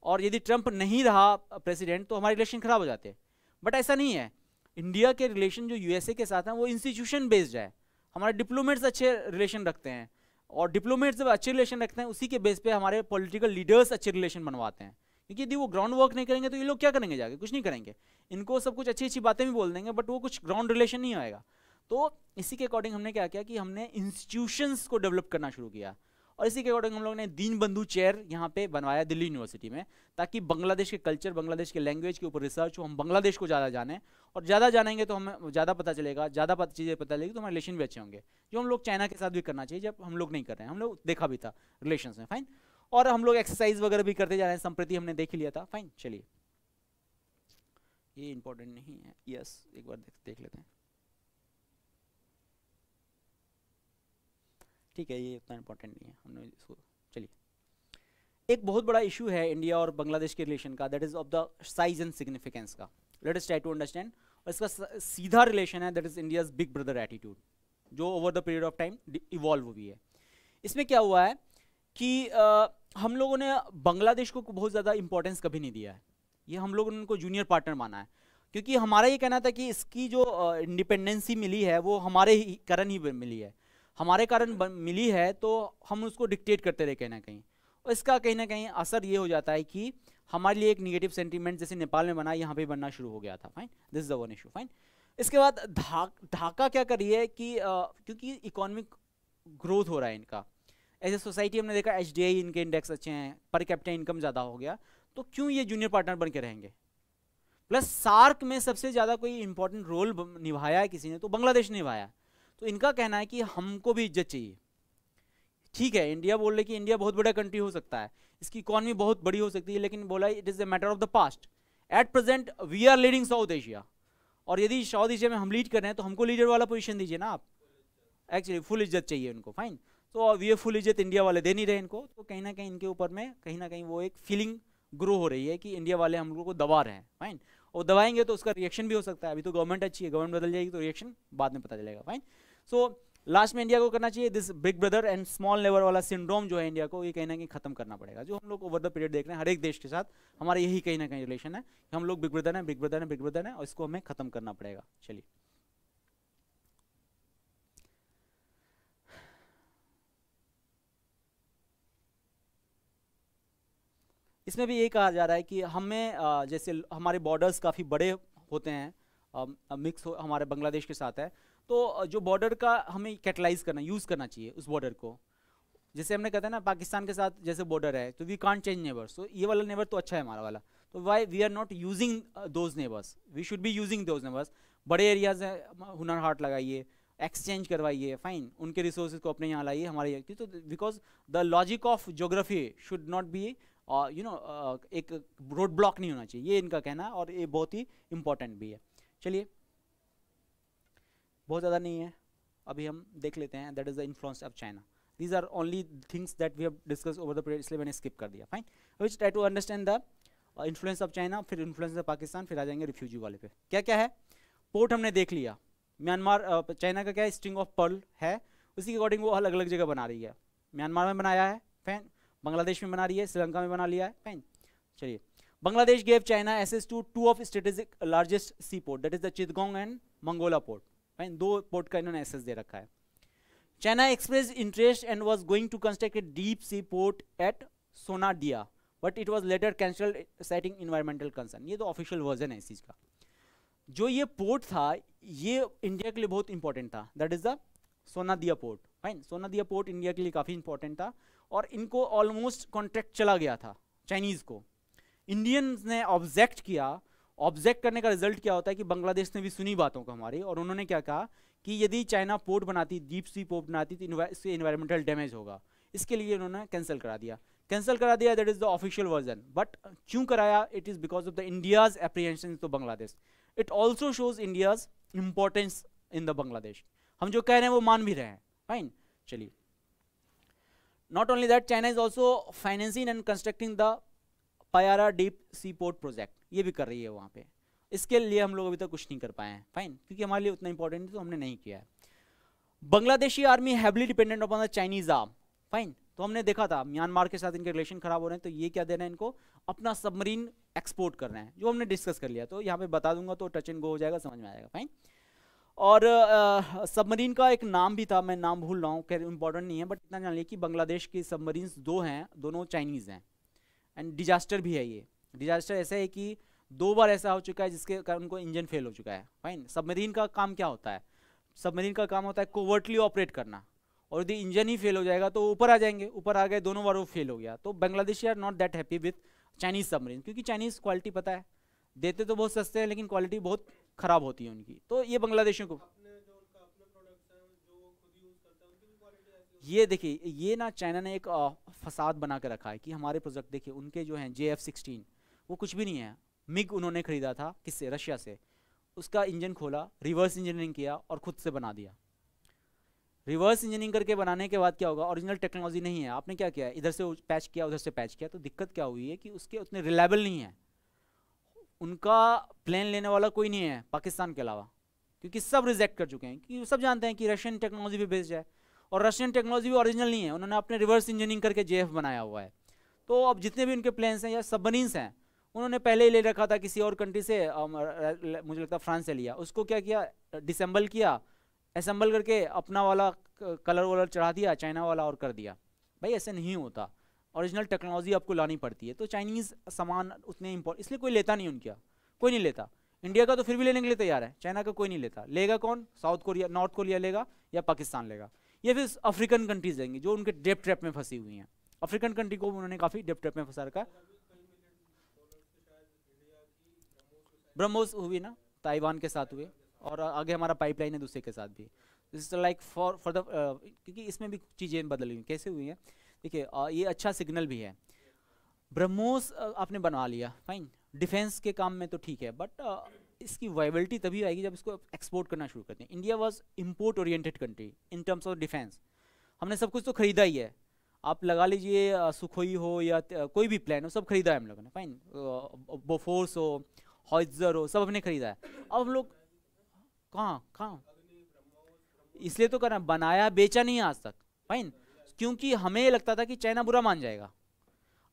और यदि ट्रंप नहीं रहा प्रेसिडेंट तो हमारे रिलेशन खराब हो जाते हैं, बट ऐसा नहीं है। इंडिया के रिलेशन जो यूएसए के साथ हैं वो इंस्टीट्यूशन बेस्ड है, हमारे डिप्लोमेट्स अच्छे रिलेशन रखते हैं, और डिप्लोमेट्स जब अच्छे रिलेशन रखते हैं उसी के बेस पे हमारे पॉलिटिकल लीडर्स अच्छे रिलेशन बनवाते हैं, क्योंकि यदि वो ग्राउंड वर्क नहीं करेंगे तो ये लोग क्या करेंगे, जाके कुछ नहीं करेंगे। इनको सब कुछ अच्छी अच्छी बातें भी बोल देंगे बट वो कुछ ग्राउंड रिलेशन नहीं आएगा। तो इसी के अकॉर्डिंग हमने क्या किया कि हमने इंस्टीट्यूशंस को डेवलप करना शुरू किया, और इसी के अकॉर्डिंग हम लोगों ने दीन बंधु चेयर यहाँ पे बनवाया दिल्ली यूनिवर्सिटी में, ताकि बांग्लादेश के कल्चर, बांग्लादेश के लैंग्वेज के ऊपर रिसर्च हो, हम बांग्लादेश को ज़्यादा जानें, और ज़्यादा जानेंगे तो हमें ज़्यादा पता चलेगा, ज़्यादा चीज़ें पता चलेगी तो हमारे रिलेशन भी अच्छे होंगे, जो हम लोग चाइना के साथ भी करना चाहिए, जब हम लोग नहीं कर रहे हैं, हम लोग देखा भी था रिलेशन में। फाइन, और हम लोग एक्सरसाइज वगैरह भी करते जा रहे हैं, संप्रति हमने देख लिया था। फाइन, चलिए ये इंपॉर्टेंट नहीं है, यस एक बार देख लेते हैं। ठीक है, ये उतना इंपॉर्टेंट नहीं है, हमने इसको, चलिए। एक बहुत बड़ा इशू है इंडिया और बांग्लादेश के रिलेशन का, that is of the size and significance का। Let us try to understand, और इसका सीधा रिलेशन है that is India's big brother attitude, जो over the period of time evolve हुई है। इसमें क्या हुआ है कि हम लोगों ने बांग्लादेश को बहुत ज़्यादा इंपॉर्टेंस कभी नहीं दिया है, ये हम लोगों ने उनको जूनियर पार्टनर माना है, क्योंकि हमारा ये कहना था कि इसकी जो इंडिपेंडेंसी मिली है वो हमारे ही कारण ही मिली है, हमारे कारण मिली है, तो हम उसको डिक्टेट करते रहे कहीं ना कहीं, और इसका कहीं ना कहीं असर ये हो जाता है कि हमारे लिए एक निगेटिव सेंटीमेंट जैसे नेपाल में बना, यहाँ पे बनना शुरू हो गया था। Fine, this is the one issue. Fine, इसके बाद ढाका क्या कर रही है कि क्योंकि इकोनॉमिक ग्रोथ हो रहा है इनका, एज ए सोसाइटी हमने देखा HDI इनके इंडेक्स अच्छे हैं, पर कैपिटा इनकम ज़्यादा हो गया, तो क्यों ये जूनियर पार्टनर बन के रहेंगे। प्लस सार्क में सबसे ज़्यादा कोई इंपॉर्टेंट रोल निभाया है किसी ने तो बांग्लादेश ने निभाया, तो इनका कहना है कि हमको भी इज्जत चाहिए। ठीक है, इंडिया बोल रहे कि इंडिया बहुत बड़ा कंट्री हो सकता है, इसकी इकॉनमी बहुत बड़ी हो सकती है, लेकिन बोला it is a matter of the past, at present we are leading South Asia, और यदि साउथ एशिया में हम लीड कर रहे हैं तो हमको लीडर वाला पोजीशन दीजिए ना आप, एक्चुअली फुल इज्जत चाहिए उनको। फाइन, तो अब ये फुल इज्जत इंडिया वाले दे नहीं रहे इनको, तो कहीं ना कहीं इनके ऊपर में कहीं ना कहीं वो एक फीलिंग ग्रो हो रही है कि इंडिया वाले हम लोगों को दबा रहे हैं। फाइन, और दबाएंगे तो उसका रिएक्शन भी हो सकता है, अभी तो गवर्नमेंट अच्छी है, गवर्नमेंट बदल जाएगी तो रिएक्शन बाद में पता चलेगा। फाइन, सो लास्ट में इंडिया को करना चाहिए this big brother and small neighbour वाला सिंड्रोम जो है इंडिया को, ये कहीं ना कहीं खत्म करना पड़ेगा, जो हम लोग ओवर द पीरियड देख रहे हैं हर एक देश के साथ, हमारा यही कहीं ना कहीं रिलेशन है, हम लोग बिग ब्रदर हैं, बिग ब्रदर हैं, बिग ब्रदर हैं, और इसको हमें खत्म करना पड़ेगा। चलिए, इसमें भी ये कहा जा रहा है कि हमें जैसे हमारे बॉर्डर्स काफ़ी बड़े होते हैं, मिक्स हमारे बांग्लादेश के साथ है, तो जो बॉर्डर का हमें कैटलाइज करना, यूज़ करना चाहिए उस बॉर्डर को, जैसे हमने कहते हैं ना पाकिस्तान के साथ जैसे बॉर्डर है तो वी कांट चेंज नेबर्स, तो ये वाला नेबर तो अच्छा है हमारा वाला, तो why we are not using those neighbours, we should be using those neighbours. बड़े एरियाज हैं, हुनर हाट लगाइए, एक्सचेंज करवाइए, फाइन, उनके रिसोर्सेज को अपने यहाँ लाइए, हमारे यहाँ, तो because the logic of geography should not B एक रोड ब्लॉक नहीं होना चाहिए, ये इनका कहना है, और ये बहुत ही इंपॉर्टेंट भी है। चलिए, बहुत ज़्यादा नहीं है, अभी हम देख लेते हैं, that is the influence of China. These are only things that we have discuss over the period, इसलिए मैंने स्किप कर दिया, fine. Which try to understand the influence of China, फिर इन्फ्लुएंस ऑफ पाकिस्तान, फिर आ जाएंगे रिफ्यूजी वाले पे। क्या क्या है, पोर्ट हमने देख लिया, म्यांमार चाइना का क्या है, स्ट्रिंग ऑफ पर्ल है, उसी के अकॉर्डिंग वो अलग अलग जगह बना रही है, म्यांमार में बनाया है, फैन, बांग्लादेश में बना रही है, श्रीलंका में बना लिया है, फैन। चलिए, Bangladesh gave China access to two of strategic largest sea port, that is the Chittagong and Mongla port, fine, दो पोर्ट का इन्होंने एसेस दे रखा है। China express interest and was going to construct a deep sea port at Sonadia, but it was later cancelled citing environmental concern. ये तो official version है इस चीज का। जो ये पोर्ट था ये इंडिया के लिए बहुत इंपॉर्टेंट था, that is the Sonadia port, fine. Sonadia port India के लिए काफी इंपॉर्टेंट था, और इनको ऑलमोस्ट कॉन्ट्रैक्ट चला गया था चाइनीज को। इंडियंस ने ऑब्जेक्ट किया, ऑब्जेक्ट करने का रिजल्ट क्या होता है कि बांग्लादेश ने भी सुनी बातों को हमारी, और उन्होंने क्या कहा कि यदि चाइना पोर्ट बनाती, डीप सी पोर्ट बनाती, तो इससे एनवायरमेंटल डैमेज होगा, इसके लिए उन्होंने कैंसिल करा दिया, that is the official version. But क्यों कराया, it is because of the India's apprehension to Bangladesh. It also shows India's importance in the Bangladesh. हम जो कह रहे हैं वो मान भी रहे हैं, फाइन। चलिए, not only that, China is also financing and constructing the Payra deep sea port project, ये भी कर रही है वहाँ पे। इसके लिए हम लोग अभी तक कुछ नहीं कर पाए हैं, फाइन, क्योंकि हमारे लिए उतना इंपॉर्टेंट तो हमने नहीं किया है। Bangladeshi army heavily dependent upon the Chinese arm, fine. तो हमने देखा था म्यांमार के साथ इनके रिलेशन खराब हो रहे हैं, तो ये क्या दे रहे हैं इनको, अपना सबमरीन एक्सपोर्ट कर रहे हैं, जो हमने डिस्कस कर लिया, तो यहाँ पे बता दूंगा तो टच एंड गो हो जाएगा, समझ में आएगा, फाइन। और सबमरीन का एक नाम भी था, मैं नाम भूल रहा हूँ, खैर इंपॉर्टेंट नहीं है, बट इतना जान लिया कि बांग्लादेश की सबमरीन दो हैं, दोनों चाइनीज हैं, एंड डिजास्टर भी है। ये डिजास्टर ऐसा है कि 2 बार ऐसा हो चुका है जिसके कारण उनको इंजन फेल हो चुका है, फाइन। सबमरीन का काम क्या होता है, सबमरीन का काम होता है कोवर्टली ऑपरेट करना, और यदि इंजन ही फेल हो जाएगा तो ऊपर आ जाएंगे, ऊपर आ गए, दोनों बार वो फेल हो गया। तो Bangladeshi are not that happy with Chinese submarine, क्योंकि चाइनीज क्वालिटी पता है, देते तो बहुत सस्ते हैं लेकिन क्वालिटी बहुत खराब होती है उनकी। तो ये बांग्लादेशियों को, ये देखिए, ये ना चाइना ने एक फसाद बना के रखा है कि हमारे प्रोजेक्ट देखिए, उनके जो हैं JF-16 वो कुछ भी नहीं है। मिग उन्होंने खरीदा था किससे, रशिया से, उसका इंजन खोला, रिवर्स इंजीनियरिंग किया और खुद से बना दिया। रिवर्स इंजीनियरिंग करके बनाने के बाद क्या होगा, ओरिजिनल टेक्नोलॉजी नहीं है, आपने क्या किया, इधर से पैच किया, उधर से पैच किया, तो दिक्कत क्या हुई है कि उसके उतने रिलायबल नहीं है, उनका प्लेन लेने वाला कोई नहीं है पाकिस्तान के अलावा, क्योंकि सब रिजेक्ट कर चुके हैं, क्योंकि सब जानते हैं कि रशियन टेक्नोलॉजी पे बेस्ड है, और रशियन टेक्नोलॉजी भी ओरिजिनल नहीं है, उन्होंने अपने रिवर्स इंजीनियरिंग करके JF बनाया हुआ है। तो अब जितने भी उनके प्लेन्स हैं या सबमरीन्स हैं, उन्होंने पहले ही ले रखा था किसी और कंट्री से, मुझे लगता है फ्रांस से लिया, उसको क्या किया, डिसेंबल किया, असेंबल करके अपना वाला कलर वलर चढ़ा दिया, चाइना वाला और कर दिया। भाई ऐसे नहीं होता, ओरिजिनल टेक्नोलॉजी आपको लानी पड़ती है। तो चाइनीज़ सामान उतने इम्पोर्टेंट, इसलिए कोई लेता नहीं उनका, कोई नहीं लेता। इंडिया का तो फिर भी लेने के लिए तैयार है, चाइना का कोई नहीं लेता। लेगा कौन, साउथ कोरिया, नॉर्थ कोरिया लेगा या पाकिस्तान लेगा, या फिर अफ्रीकन कंट्रीज लेंगी जो उनके डेप ट्रैप में फंसी हुई हैं। अफ्रीकन कंट्री को उन्होंने काफ़ी डेप ट्रैप में फंसा रखा है। ब्रह्मोस हुई ना, ताइवान के साथ हुए, और आगे हमारा पाइपलाइन है दूसरे के साथ भी। This is like for the, क्योंकि इसमें भी चीज़ें बदल हुई, कैसे हुई हैं देखिए, ये अच्छा सिग्नल भी है। ब्रह्मोस आपने बनवा लिया, फाइन, डिफेंस के काम में तो ठीक है, बट इसकी वायबिलिटी तभी आएगी जब इसको एक्सपोर्ट करना शुरू करते हैं। India was import oriented country in terms of defence, हमने सब कुछ तो खरीदा ही है, आप लगा लीजिए सुखोई हो या कोई भी प्लान हो, सब खरीदा है हम लोगों ने, फाइन, बोफोर्स हो, हॉइजर हो, सब हमने खरीदा है। अब हम लोग कहाँ इसलिए तो करना, बनाया बेचा नहीं आज तक, फाइन, क्योंकि हमें लगता था कि चाइना बुरा मान जाएगा।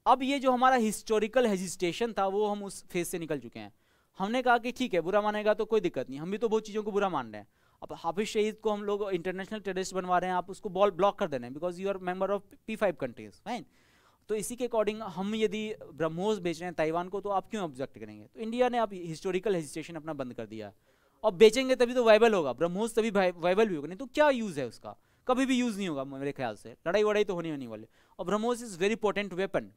अब ये जो हमारा हिस्टोरिकल हेजिटेशन था वो हम उस फेज से निकल चुके हैं। हमने कहा कि ठीक है, बुरा मानेगा तो कोई दिक्कत नहीं, हम भी तो बहुत चीज़ों को बुरा मान रहे हैं। अब हाफिज सईद को हम लोग इंटरनेशनल टेररिस्ट बनवा रहे हैं, आप उसको ब्लॉक कर देना है because you are member of P5 countries, fine. तो इसी के अकॉर्डिंग हम यदि ब्रह्मोस बेच रहे हैं ताइवान को, तो आप क्यों ऑब्जेक्ट करेंगे। तो इंडिया ने अब हिस्टोरिकल हेजिटेशन अपना बंद कर दिया, और बेचेंगे तभी तो वाइबल होगा, ब्रह्मोस तभी वाइबल भी होगा, नहीं तो क्या यूज़ है उसका, कभी भी यूज़ नहीं होगा मेरे ख्याल से, लड़ाई वड़ाई तो होने वाले। और BrahMos is very potent weapon,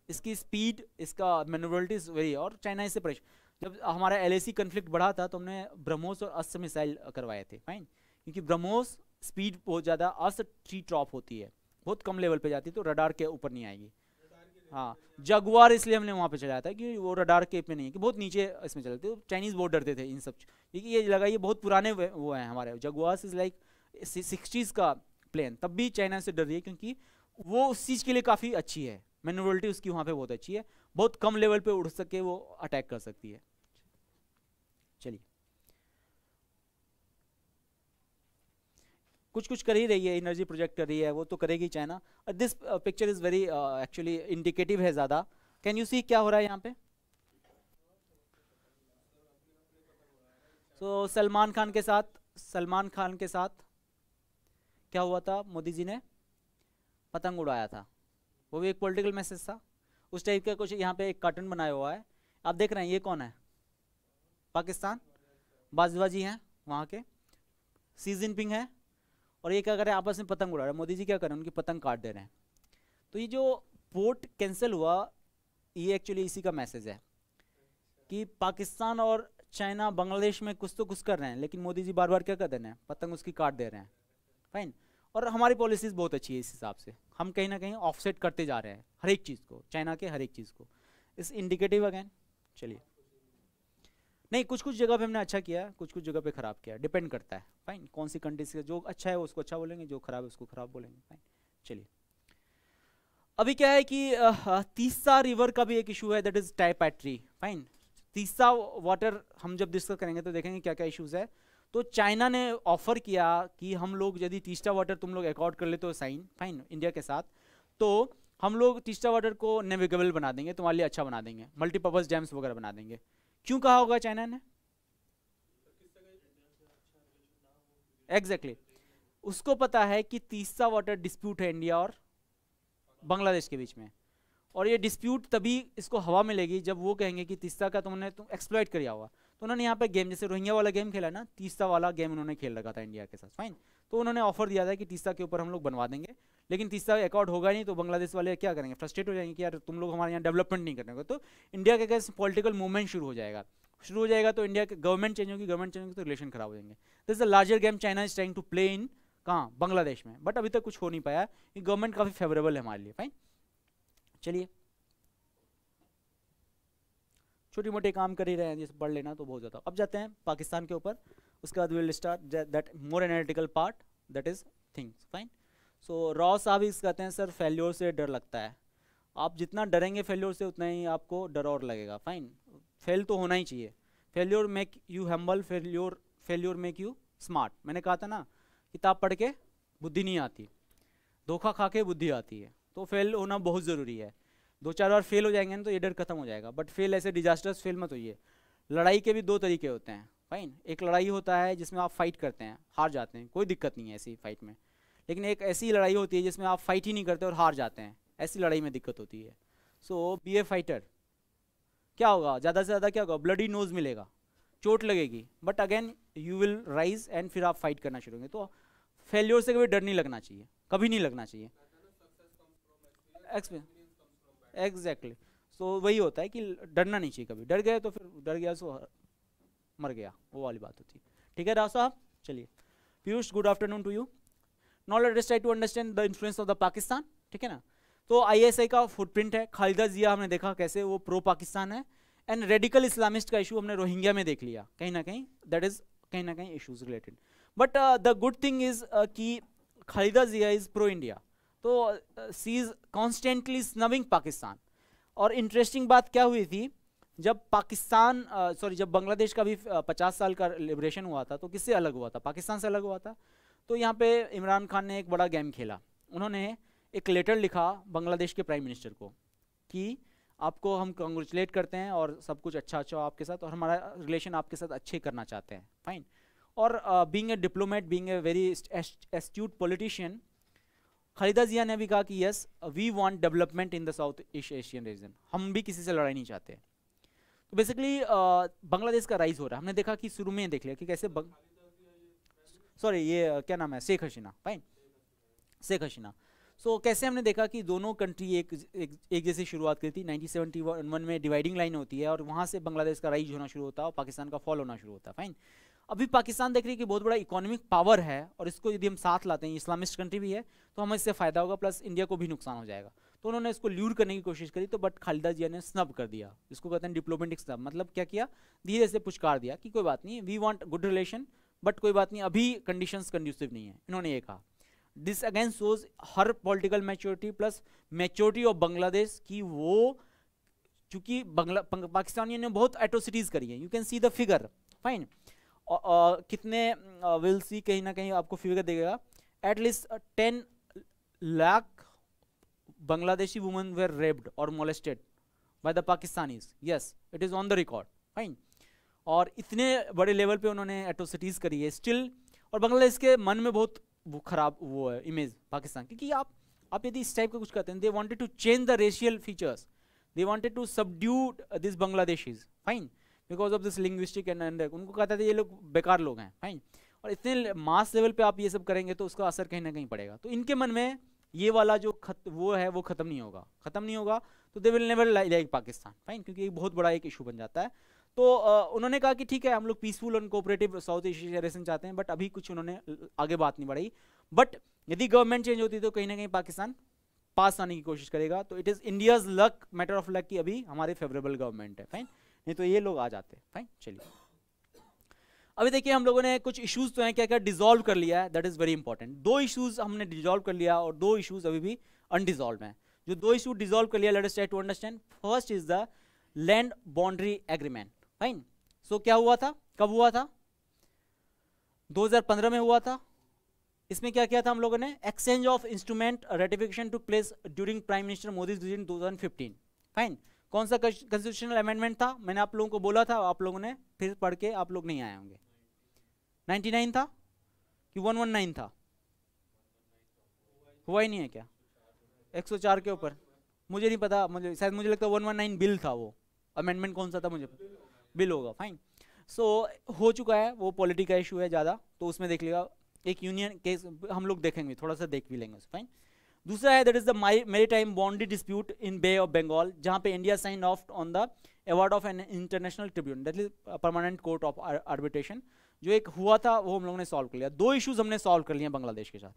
इसकी स्पीड, इसका मैन्युवरबिलिटी इज़ वेरी, और चाइना इससे परेशान। जब हमारा LAC कन्फ्लिक्ट बढ़ा था तो हमने ब्रह्मोस और अस्त्र मिसाइल करवाए थे, फाइन, क्योंकि ब्रह्मोस स्पीड बहुत ज़्यादा अर्थ ट्री टॉप होती है, बहुत कम लेवल पे जाती है, तो रडार के ऊपर नहीं आएगी। हाँ, जगुआर इसलिए हमने वहाँ पे चलाया था कि वो रडार के पे नहीं है, कि बहुत नीचे इसमें चलते, तो चाइनीज़ बहुत डरते थे इन सब, क्योंकि ये लगा ये बहुत पुराने वो हैं हमारे, जगुआर इज लाइक 60s का प्लेन, तब भी चाइना से डर रही है, क्योंकि वो उस चीज़ के लिए काफ़ी अच्छी है, मैन्युअलिटी उसकी वहाँ पे बहुत अच्छी है, बहुत कम लेवल पे उड़ सके वो अटैक कर सकती है। चलिए, कुछ कुछ कर ही रही है, एनर्जी प्रोजेक्ट कर रही है, वो तो करेगी China. This picture is very actually indicative है ज़्यादा। कैन यू सी क्या हो रहा है यहाँ पे? तो सलमान खान के साथ क्या हुआ था, मोदी जी ने पतंग उड़ाया था, वो भी एक पॉलिटिकल मैसेज था उस टाइप का कुछ। यहाँ पे एक कार्टून बनाया हुआ है, आप देख रहे हैं, ये कौन है? पाकिस्तान, बाजवाजी हैं वहाँ के, सी जिनपिंग है, और ये क्या कर रहे हैं, आपस में पतंग उड़ा रहे हैं। मोदी जी क्या कर रहे हैं, उनकी पतंग काट दे रहे हैं। तो ये जो पोर्ट कैंसिल हुआ, ये एक्चुअली इसी का मैसेज है कि पाकिस्तान और चाइना बांग्लादेश में कुछ तो कुछ कर रहे हैं, लेकिन मोदी जी बार बार क्या कर रहे हैं, पतंग उसकी काट दे रहे हैं। फाइन, और हमारी पॉलिसीज बहुत अच्छी है इस हिसाब से, हम कहीं ना कहीं ऑफसेट करते जा रहे हैं हर एक चीज़ को, चाइना के हर एक चीज़ को, इस इंडिकेटिव अगेन। चलिए, नहीं, कुछ कुछ जगह पे हमने अच्छा किया, कुछ कुछ जगह पे खराब किया, डिपेंड करता है। फाइन, कौन सी कंट्री से जो अच्छा है उसको अच्छा बोलेंगे, जो खराब है उसको खराब बोलेंगे। फाइन, चलिए, अभी क्या है कि तीस्ता रिवर का भी एक इशू है, दैट इज टाइपैट्री। फाइन, तीस्ता वाटर हम जब डिस्कस करेंगे तो देखेंगे क्या क्या इश्यूज है। तो चाइना ने ऑफर किया कि हम लोग यदि तीस्ता वाटर तुम लोग अकॉर्ड कर लेते हो साइन, फाइन, इंडिया के साथ, तो हम लोग तीस्ता वाटर को नेविगेबल बना देंगे, तुम्हारे लिए अच्छा बना देंगे, मल्टीपर्पज डैम्स वगैरह बना देंगे। क्यों कहा होगा चाइना ने? एग्जैक्टली उसको पता है कि तीस्ता वाटर डिस्प्यूट है इंडिया और बांग्लादेश के बीच में, और ये डिस्प्यूट तभी इसको हवा मिलेगी जब वो कहेंगे कि तीस्ता का तुम एक्सप्लॉइट किया हुआ। तो उन्होंने यहाँ पे गेम, जैसे रोहिंग्या वाला गेम खेला ना, तीस्ता वाला गेम उन्होंने खेल रखा था इंडिया के साथ। फाइन, तो उन्होंने ऑफर दिया था कि तीस्ता के ऊपर हम लोग बनवा देंगे, लेकिन तीस्ता अकॉर्ड होगा नहीं, तो बांग्लादेश वाले क्या करेंगे, फ्रस्ट्रेट हो जाएंगे कि यार तुम लोग हमारे यहाँ डेवलपमेंट नहीं करने को। तो इंडिया के कैसे पॉलिटिकल मूवमेंट शुरू हो जाएगा, तो इंडिया की गवर्नमेंट चेंज होगी, तो रिलेशन खराब हो जाएंगे। This is the larger game China is trying to play in, कहाँ, बांग्लादेश में, बट अभी तक कुछ हो नहीं पाया, ये गवर्नमेंट काफ़ी फेवरेबल है हमारे लिए। फाइन, चलिए, छोटी मोटे काम कर ही रहे हैं, जैसे पढ़ लेना तो बहुत ज़्यादा। अब जाते हैं पाकिस्तान के ऊपर, उसके बाद will start that more analytical part, that is things. Fine, so raw साहब इस कहते हैं सर फेल्योर से डर लगता है, आप जितना डरेंगे फेल्योर से उतना ही आपको डर और लगेगा। फाइन, फेल तो होना ही चाहिए, failure make you humble, failure make you smart. मैंने कहा था ना, किताब पढ़ के बुद्धि नहीं आती, धोखा खा के बुद्धि आती है, तो फेल होना बहुत ज़रूरी है। 2-4 बार फेल हो जाएंगे ना तो ये डर खत्म हो जाएगा, बट फेल ऐसे डिजास्टर्स फेल मत होइए। लड़ाई के भी 2 तरीके होते हैं। फाइन, एक लड़ाई होता है जिसमें आप फाइट करते हैं, हार जाते हैं, कोई दिक्कत नहीं है ऐसी फाइट में, लेकिन एक ऐसी लड़ाई होती है जिसमें आप फाइट ही नहीं करते और हार जाते हैं, ऐसी लड़ाई में दिक्कत होती है। सो बी ए फाइटर। क्या होगा, ज़्यादा से ज़्यादा क्या होगा, ब्लडी नोज मिलेगा, चोट लगेगी, but again you will rise and फिर आप फाइट करना शुरू होंगे। तो फेल्योर से कभी डर नहीं लगना चाहिए, कभी नहीं लगना चाहिए। एग्जैक्टली, सो वही होता है कि डरना नहीं चाहिए कभी, डर गए तो फिर डर गया सो मर गया, वो वाली बात होती है। ठीक है राव साहब, चलिए। Piyush, good afternoon to you. Now let us try to understand the influence of the Pakistan. ठीक है ना, तो आईएसआई का फुटप्रिंट है, खालिदा जिया हमने देखा कैसे वो प्रो पाकिस्तान है, एंड रेडिकल इस्लामिस्ट का इशू हमने रोहिंग्या में देख लिया, कहीं ना कहीं दैट इज कहीं ना कहीं issues related. But the good thing is कि खालिदा जिया इज प्रो इंडिया, तो सी इज कॉन्स्टेंटली स्नबिंग पाकिस्तान। और इंटरेस्टिंग बात क्या हुई थी, जब पाकिस्तान जब बांग्लादेश का भी 50 साल का लिबरेशन हुआ था, तो किससे अलग हुआ था, पाकिस्तान से अलग हुआ था। तो यहाँ पे इमरान खान ने एक बड़ा गेम खेला, उन्होंने एक लेटर लिखा बांग्लादेश के प्राइम मिनिस्टर को कि आपको हम कॉन्ग्रेचुलेट करते हैं और सब कुछ अच्छा अच्छा हो आपके साथ, और हमारा रिलेशन आपके साथ अच्छे करना चाहते हैं। फाइन, और being a diplomat, being a very astute politician, Khaleda Zia ने भी कहा कि yes we want development in the south east Asian region, हम भी किसी से लड़ाई नहीं चाहते। तो बेसिकली बांग्लादेश का राइज हो रहा है, हमने देखा कि शुरू में देख लिया कि कैसे ये क्या नाम है, शेख हसीना। फाइन, शेख हसीना। सो कैसे हमने देखा कि दोनों कंट्री एक जैसी शुरुआत की थी, 1971 में डिवाइडिंग लाइन होती है और वहाँ से बांग्लादेश का राइज होना शुरू होता है और पाकिस्तान का फॉल होना शुरू होता है। फाइन, अभी पाकिस्तान देख रही है कि बहुत बड़ा इकोनॉमिक पावर है और इसको यदि हम साथ लाते हैं, इस्लामिस्ट कंट्री भी है, तो हमें इससे फायदा होगा, प्लस इंडिया को भी नुकसान हो जाएगा। तो उन्होंने इसको ल्यूर करने की कोशिश करी, तो बट खालिदा जिया ने स्नब कर दिया, इसको कहते हैं डिप्लोमेटिक स्नब। मतलब क्या किया, धीरे से पुचकार दिया कि कोई बात नहीं, we want good relation, but कोई बात नहीं, अभी कंडीशंस कंड्यूसिव नहीं है, इन्होंने ये कहा। This again shows her political maturity plus maturity of Bangladesh की, वो चूंकि पाकिस्तानियों ने बहुत एट्रोसिटीज करी है, you can see the figure, fine. कितने विल सी, कहीं ना कहीं आपको फिगर देगा, at least 10 lakh Bangladeshi women were raped और molested by the Pakistanis, yes it is on the record, fine. और इतने बड़े लेवल पे उन्होंने एट्रोसिटीज करी है स्टिल, और बांग्लादेश के मन में बहुत वो खराब वो है इमेज पाकिस्तान, क्योंकि आप यदि इस टाइप का कुछ करते हैं, they wanted to change the racial features, they wanted to subdue these Bangladeshis, fine, because of this linguistic and उनको कहता था ये लोग बेकार लोग हैं, fine। और इतने मास लेवल पे आप ये सब करेंगे तो उसका असर कहीं ना कहीं पड़ेगा। तो इनके मन में ये वाला जो वो है वो खत्म नहीं होगा, तो they will never like Pakistan, fine, क्योंकि एक बहुत बड़ा एक इशू बन जाता है। तो उन्होंने कहा कि ठीक है, हम लोग पीसफुल और कोऑपरेटिव साउथ एशिया रिलेशन चाहते हैं, बट अभी कुछ उन्होंने आगे बात नहीं बढ़ाई। बट यदि गवर्नमेंट चेंज होती तो कहीं ना कहीं पाकिस्तान पास आने की कोशिश करेगा। तो it is India's luck, matter of luck, कि अभी हमारे फेवरेबल गवर्नमेंट है, फाइन, नहीं तो ये लोग आ जाते, फाइन। चलिए अभी देखिए, हम लोगों ने कुछ इश्यूज तो हैं क्या क्या डिसॉल्व कर लिया है, that is very important. 2 issues हमने डिसॉल्व कर लिया और 2 इश्यूज अभी भी अनडिसॉल्व हैं। जो 2 इशू डिसॉल्व कर लिया, let us try to understand. First is the land boundary agreement, fine. So क्या हुआ था, कब हुआ था, 2015 में हुआ था। इसमें क्या किया था हम लोगों ने, exchange of instrument ratification took place during prime minister Modi's visit 2015, fine. कौन सा कॉन्स्टिट्यूशनल अमेंडमेंट था, मैंने आप लोगों को बोला था, आप लोगों ने फिर पढ़ के आप लोग नहीं आए होंगे। 99 था कि 119 था, हुआ ही नहीं है क्या, 104 के ऊपर, मुझे नहीं पता, मुझे शायद मुझे लगता है 119 बिल था, वो अमेंडमेंट कौन सा था मुझे, बिल होगा, फाइन। सो हो चुका है, वो पॉलिटी का इशू है ज़्यादा, तो उसमें देख लेगा। एक यूनियन केस हम लोग देखेंगे, थोड़ा सा देख भी लेंगे, फाइन। दूसरा है that is the maritime boundary dispute in Bay of Bengal, जहां पे India sign off on the award of an international tribunal, that is permanent court of arbitration, जो एक हुआ था वो हम लोगों ने सॉल्व कर लिया। 2 इश्यूज हमने सॉल्व कर लिए बांग्लादेश के साथ।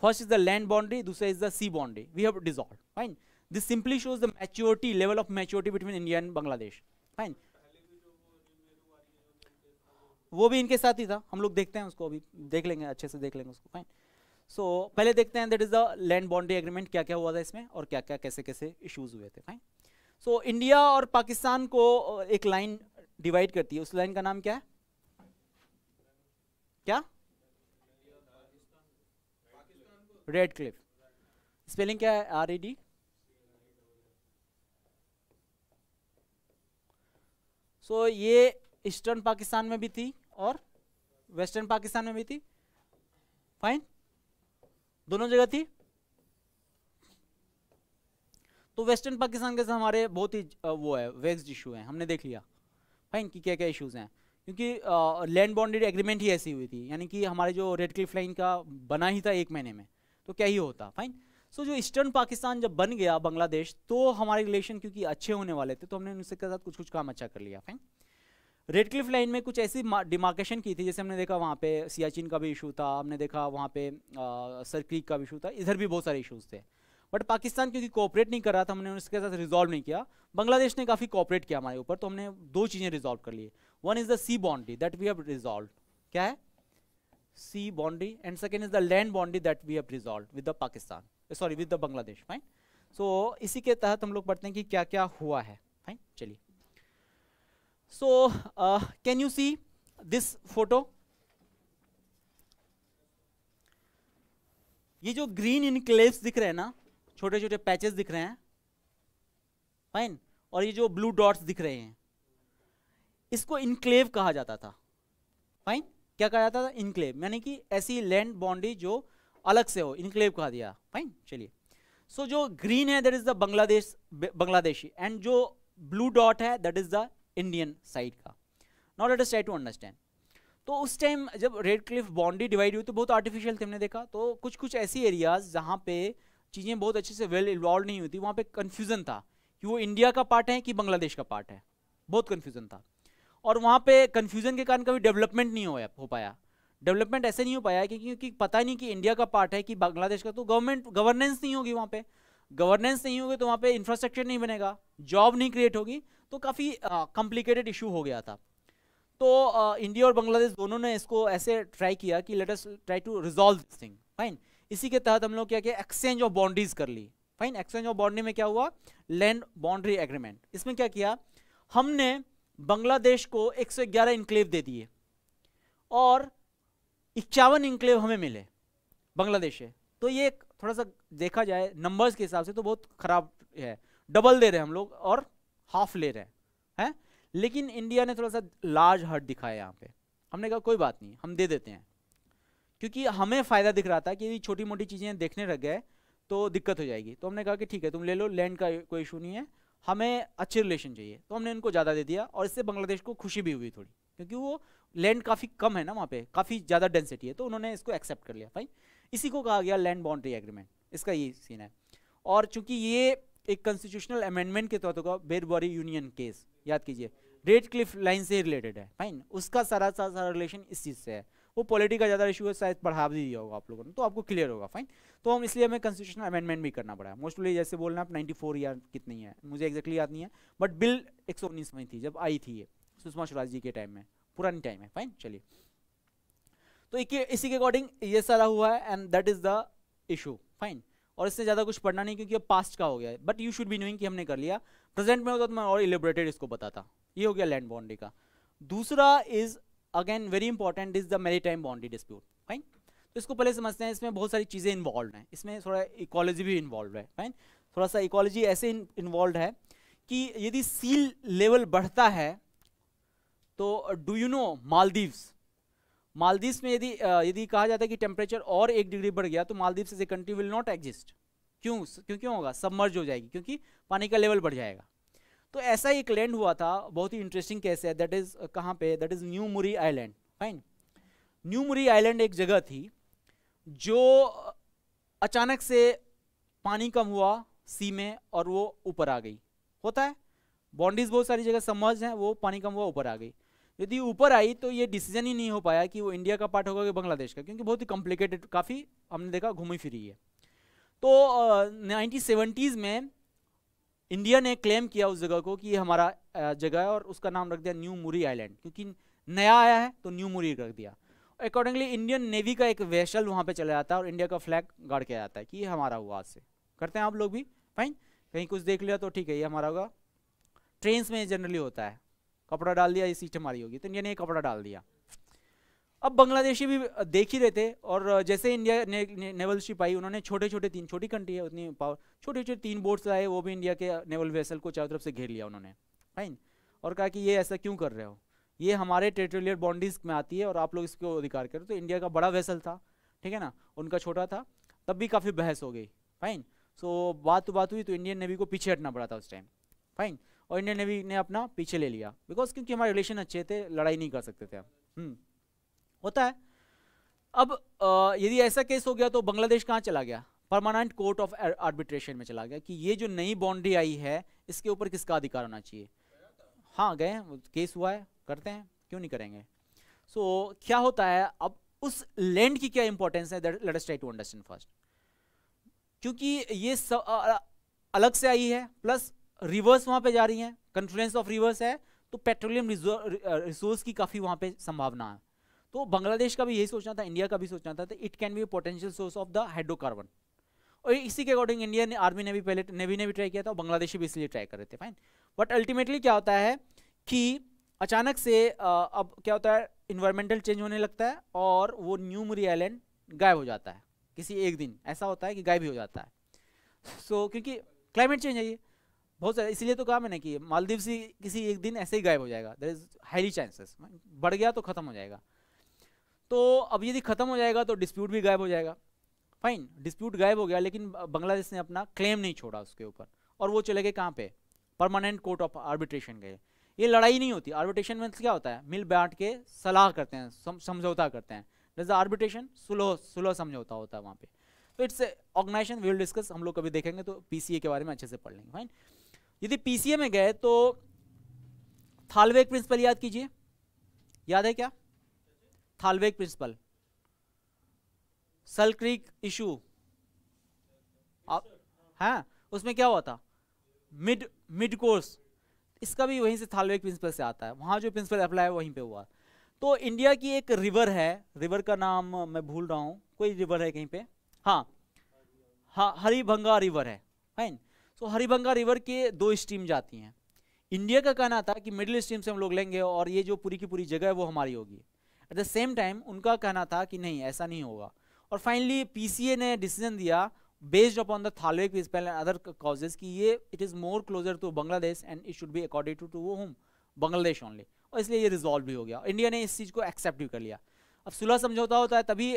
First is the land boundary, दूसरा is the sea boundary, we have dissolve, fine. This simply shows the maturity, level of maturity between India and Bangladesh, fine. वो भी इनके साथ ही था, हम लोग देखते हैं उसको, अभी देख लेंगे, अच्छे से देख लेंगे उसको, फाइन। सो पहले देखते हैं that is the land boundary agreement, क्या क्या हुआ था इसमें और क्या क्या कैसे कैसे इश्यूज हुए थे, फाइन। सो इंडिया और पाकिस्तान को एक लाइन डिवाइड करती है, उस लाइन का नाम क्या है, क्या, रेड क्लिफ, स्पेलिंग क्या है, RED। सो ये ईस्टर्न पाकिस्तान में भी थी और वेस्टर्न पाकिस्तान में भी थी, फाइन, दोनों जगह थी। तो वेस्टर्न पाकिस्तान के साथ हमारे बहुत ही वो है, वेक्स्ड इशू है, हमने देख लिया, फाइन, कि क्या क्या इश्यूज हैं, क्योंकि लैंड बाउंड्री एग्रीमेंट ही ऐसी हुई थी, यानी कि हमारे जो रेड क्लिफ लाइन का बना ही था 1 महीने में, तो क्या ही होता, फाइन। सो जो ईस्टर्न पाकिस्तान जब बन गया बांग्लादेश, तो हमारे रिलेशन क्योंकि अच्छे होने वाले थे, तो हमने उनसे के साथ कुछ कुछ काम अच्छा कर लिया, फाइन। रेड क्लिफ लाइन में कुछ ऐसी डिमार्केशन की थी, जैसे हमने देखा वहाँ पे सियाचिन का भी इशू था, हमने देखा वहाँ पे सर क्रीक का भी इशू था, इधर भी बहुत सारे इशूज थे। बट पाकिस्तान क्योंकि कोऑपरेट नहीं कर रहा था, हमने उसके साथ रिजॉल्व नहीं किया। बांग्लादेश ने काफ़ी कोऑपरेट किया हमारे ऊपर, तो हमने 2 चीज़ें रिजॉल्व कर ली। One is the sea boundary that we have resolve, क्या है, sea boundary, and second is the land boundary that we have resolve with the Pakistan, sorry with the Bangladesh, fine. So इसी के तहत हम लोग पढ़ते हैं कि क्या क्या हुआ है, फाइन। चलिए, so can you see this photo, ये जो ग्रीन इनक्लेव्स दिख रहे हैं ना, छोटे छोटे पैचेस दिख रहे हैं, फाइन, और ये जो ब्लू डॉट्स दिख रहे हैं, इसको इनक्लेव कहा जाता था, फाइन। क्या कहा जाता था, इनक्लेव, यानी कि ऐसी लैंड बाउंड्री जो अलग से हो, इनक्लेव कहा दिया, फाइन। चलिए, सो जो ग्रीन है that is the Bangladeshi, and जो ब्लू डॉट है that is the Indian side का। Now let us try to understand. तो उस टाइम जब रेड क्लिफ बाउंड्री डिवाइड हुई तो बहुत आर्टिफिशियल थे, हमने देखा। तो कुछ कुछ ऐसी एरियाज जहाँ पे चीज़ें बहुत अच्छे से वेल इन्वॉल्व नहीं हुई थी, वहाँ पे कन्फ्यूजन था कि वो इंडिया का पार्ट है कि बांग्लादेश का पार्ट है, बहुत कन्फ्यूजन था। और वहाँ पे कंफ्यूजन के कारण कभी डेवलपमेंट नहीं हो पाया। डेवलपमेंट ऐसे नहीं हो पाया क्योंकि पता नहीं कि इंडिया का पार्ट है कि बांग्लादेश का, तो गवर्नेंस नहीं होगी वहाँ पे, गवर्नेंस नहीं होगी तो वहाँ पे इंफ्रास्ट्रक्चर नहीं बनेगा, जॉब नहीं क्रिएट होगी, तो काफ़ी कॉम्प्लिकेटेड इशू हो गया था। तो इंडिया और बांग्लादेश दोनों ने इसको ऐसे ट्राई किया कि let us try to resolve this thing, fine. इसी के तहत हम लोग क्या किया, एक्सचेंज ऑफ बाउंड्रीज कर ली, फाइन। एक्सचेंज ऑफ बाउंड्री में क्या हुआ, लैंड बाउंड्री एग्रीमेंट। इसमें क्या किया, हमने बांग्लादेश को 111 इंक्लेव दे दिए और 51 इंक्लेव हमें मिले बांग्लादेश से। तो ये थोड़ा सा देखा जाए नंबर्स के हिसाब से तो बहुत खराब है, डबल दे रहे हैं हम लोग और हाफ ले रहे हैं। लेकिन इंडिया ने थोड़ा सा लार्ज हार्ट दिखाया यहाँ पे। हमने कहा कोई बात नहीं, हम दे देते हैं, क्योंकि हमें फायदा दिख रहा था कि यदि छोटी मोटी चीजें देखने लग गए तो दिक्कत हो जाएगी। तो हमने कहा कि ठीक है तुम ले लो, लैंड का कोई इशू नहीं है, हमें अच्छे रिलेशन चाहिए। तो हमने इनको ज़्यादा दे दिया और इससे बांग्लादेश को खुशी भी हुई थोड़ी, क्योंकि वो लैंड काफ़ी कम है ना वहाँ पे, काफ़ी ज़्यादा डेंसिटी है, तो उन्होंने इसको एक्सेप्ट कर लिया, फाइन। इसी को कहा गया लैंड बाउंड्री एग्रीमेंट, इसका ये सीन है। और चूंकि ये एक कॉन्स्टिट्यूशनल अमेंडमेंट के तहत होगा, बेरबरी यूनियन केस याद कीजिए, रेड क्लिफ लाइन से रिलेटेड है, फाइन। उसका सारा रिलेशन इस चीज़ से है। वो पॉलिटी का ज़्यादा इशू है, शायद बढ़ा भी दिया होगा आप लोगों ने, तो आपको क्लियर होगा, फाइन। तो हम इसलिए हमें कॉन्स्टिट्यूशनल अमेंडमेंट भी करना पड़ा। मोस्टली जैसे बोलना आप 94 या कितनी है, मुझे एक्जैक्टली याद नहीं है, बट बिल 119 में थी जब आई थी ये, सुषमा स्वराज जी के टाइम में, पुरानी टाइम है, फाइन। चलिए, तो इसी के अकॉर्डिंग ये सारा हुआ है and that is the issue, fine. और इससे ज़्यादा कुछ पढ़ना नहीं क्योंकि अब पास्ट का हो गया है, but you should be knowing कि हमने कर लिया। प्रेजेंट में होता तो मैं और इलेबोरेटेड इसको बताता। ये हो गया लैंड बाउंड्री का। दूसरा is again very important is the maritime boundary dispute, fine. तो इसको पहले समझते हैं, इसमें बहुत सारी चीज़ें इन्वॉल्व हैं, इसमें थोड़ा इकोलॉजी भी इन्वॉल्व है, फाइन। थोड़ा सा इकोलॉजी ऐसे इन्वॉल्व है कि यदि सी लेवल बढ़ता है तो डू यू नो मालदीव्स में यदि कहा जाता है कि टेम्परेचर और 1 डिग्री बढ़ गया तो Maldives as a country will not exist. क्यों होगा, सबमर्ज हो जाएगी, क्योंकि पानी का लेवल बढ़ जाएगा। तो ऐसा एक लैंड हुआ था, बहुत ही इंटरेस्टिंग केस है, दैट इज कहाँ पे, that is new Muri island, fine. New Muri island एक जगह थी जो अचानक से पानी कम हुआ सी में और वो ऊपर आ गई। होता है, बाउंड्रीज बहुत सारी जगह सबमर्ज हैं, वो पानी कम हुआ ऊपर आ गई। यदि ऊपर आई तो ये डिसीजन ही नहीं हो पाया कि वो इंडिया का पार्ट होगा कि बांग्लादेश का, क्योंकि बहुत ही कॉम्प्लिकेटेड, काफ़ी हमने देखा घूमी फिरी है। तो 1970s में इंडिया ने क्लेम किया उस जगह को कि ये हमारा जगह है और उसका नाम रख दिया न्यू मुरी आइलैंड, क्योंकि नया आया है तो न्यू मुरी रख दिया। अकॉर्डिंगली इंडियन नेवी का एक वेसल वहाँ पे चला जाता है और इंडिया का फ्लैग गाड़ के आता है कि ये हमारा हुआ। आज से करते हैं आप लोग भी, फाइन। कहीं कुछ देख लिया तो ठीक है ये हमारा होगा। ट्रेन्स में जनरली होता है, कपड़ा डाल दिया ये सीट हमारी होगी, तो इंडिया ने कपड़ा डाल दिया। अब बांग्लादेशी भी देख ही रहे थे और जैसे इंडिया नेवल शिप आई, उन्होंने छोटी कंट्री है उतनी पावर, छोटे 3 बोट्स आए, वो भी इंडिया के नेवल वेसल को चारों तरफ से घेर लिया उन्होंने, फाइन। और कहा कि ये ऐसा क्यों कर रहे हो, ये हमारे टेरिटोरियल बाउंड्रीज में आती है और आप लोग इसको अधिकार करो। तो इंडिया का बड़ा वेसल था, ठीक है ना, उनका छोटा था, तब भी काफ़ी बहस हो गई, फाइन। सो बात हुई तो इंडियन नेवी को पीछे हटना पड़ा था उस टाइम, फाइन। और इंडियन नेवी ने अपना पीछे ले लिया, बिकॉज क्योंकि हमारे रिलेशन अच्छे थे, लड़ाई नहीं कर सकते थे हम। होता है। अब यदि ऐसा केस हो गया तो बांग्लादेश कहाँ चला गया, परमानेंट कोर्ट ऑफ आर्बिट्रेशन में चला गया कि ये जो नई बाउंड्री आई है इसके ऊपर किसका अधिकार होना चाहिए। हाँ गए, केस हुआ है, करते हैं, क्यों नहीं करेंगे। सो क्या होता है, अब उस लैंड की क्या इंपॉर्टेंस है, let us try to understand first. क्योंकि ये अलग से आई है, प्लस रिवर्स वहां पे जा रही हैं, कन्फ्लुएंस ऑफ रिवर्स है, तो पेट्रोलियम रिसोर्स की काफी वहां पे संभावना है। तो बांग्लादेश का भी यही सोचना था, इंडिया का भी सोचना था, it can be potential source of the hydrocarbon. और इसी के अकॉर्डिंग इंडियन आर्मी ने भी पहले, नेवी ने भी ट्राई किया था, और बांग्लादेशी भी इसलिए ट्राई कर रहे थे, फाइन। बट अल्टीमेटली क्या होता है कि अचानक से अब क्या होता है, इन्वायरमेंटल चेंज होने लगता है और वो न्यू मुरी आइलैंड गायब हो जाता है। किसी एक दिन ऐसा होता है कि गायब ही हो जाता है। सो क्योंकि क्लाइमेट चेंज है ये बहुत सारा, इसलिए तो कहा मैंने कि मालदीव से किसी एक दिन ऐसे ही गायब हो जाएगा, देयर इज हाईली चांसेस, बढ़ गया तो खत्म हो जाएगा। तो अब यदि खत्म हो जाएगा तो डिस्प्यूट भी गायब हो जाएगा, फाइन। डिस्प्यूट गायब हो गया, लेकिन बांग्लादेश ने अपना क्लेम नहीं छोड़ा उसके ऊपर, और वो चले गए कहाँ पे, परमानेंट कोर्ट ऑफ आर्बिट्रेशन गए। ये लड़ाई नहीं होती, आर्बिट्रेशन में क्या होता है, मिल बैठ के सलाह करते हैं, समझौता करते हैं। जैसे आर्बिट्रेशन सुलह समझौता होता है वहाँ पे। तो it's organisation, we will discuss, हम लोग कभी देखेंगे तो पीसीए के बारे में अच्छे से पढ़ लेंगे, फाइन। यदि पीसीए में गए तो थालवेक प्रिंसिपल याद कीजिए, याद है क्या? थालवेग प्रिंसिपल, सल क्रीक इशू, हाँ उसमें क्या हुआ था? मिड कोर्स, इसका भी वहीं से थालवेग प्रिंसिपल से आता है, वहां जो प्रिंसिपल अप्लाई है वहीं पे हुआ। तो इंडिया की एक रिवर है, रिवर का नाम मैं भूल रहा हूँ, कोई रिवर है कहीं पे, हाँ हाँ हरिभंगा रिवर है, फाइन। सो हरिभंगा रिवर के 2 स्ट्रीम जाती हैं। इंडिया का कहना था कि मिडिल स्ट्रीम से हम लोग लेंगे और ये जो पूरी की पूरी जगह है वो हमारी होगी। एट द सेम टाइम उनका कहना था कि नहीं ऐसा नहीं होगा, और फाइनली पीसीए ने डिसीजन दिया based upon the thalweg principle and other causes कि ये it is more closer to Bangladesh and it should be according to home Bangladesh only, और इसलिए ये रिजॉल्व भी हो गया। इंडिया ने इस चीज़ को एक्सेप्ट भी कर लिया। अब सुलह समझौता होता है तभी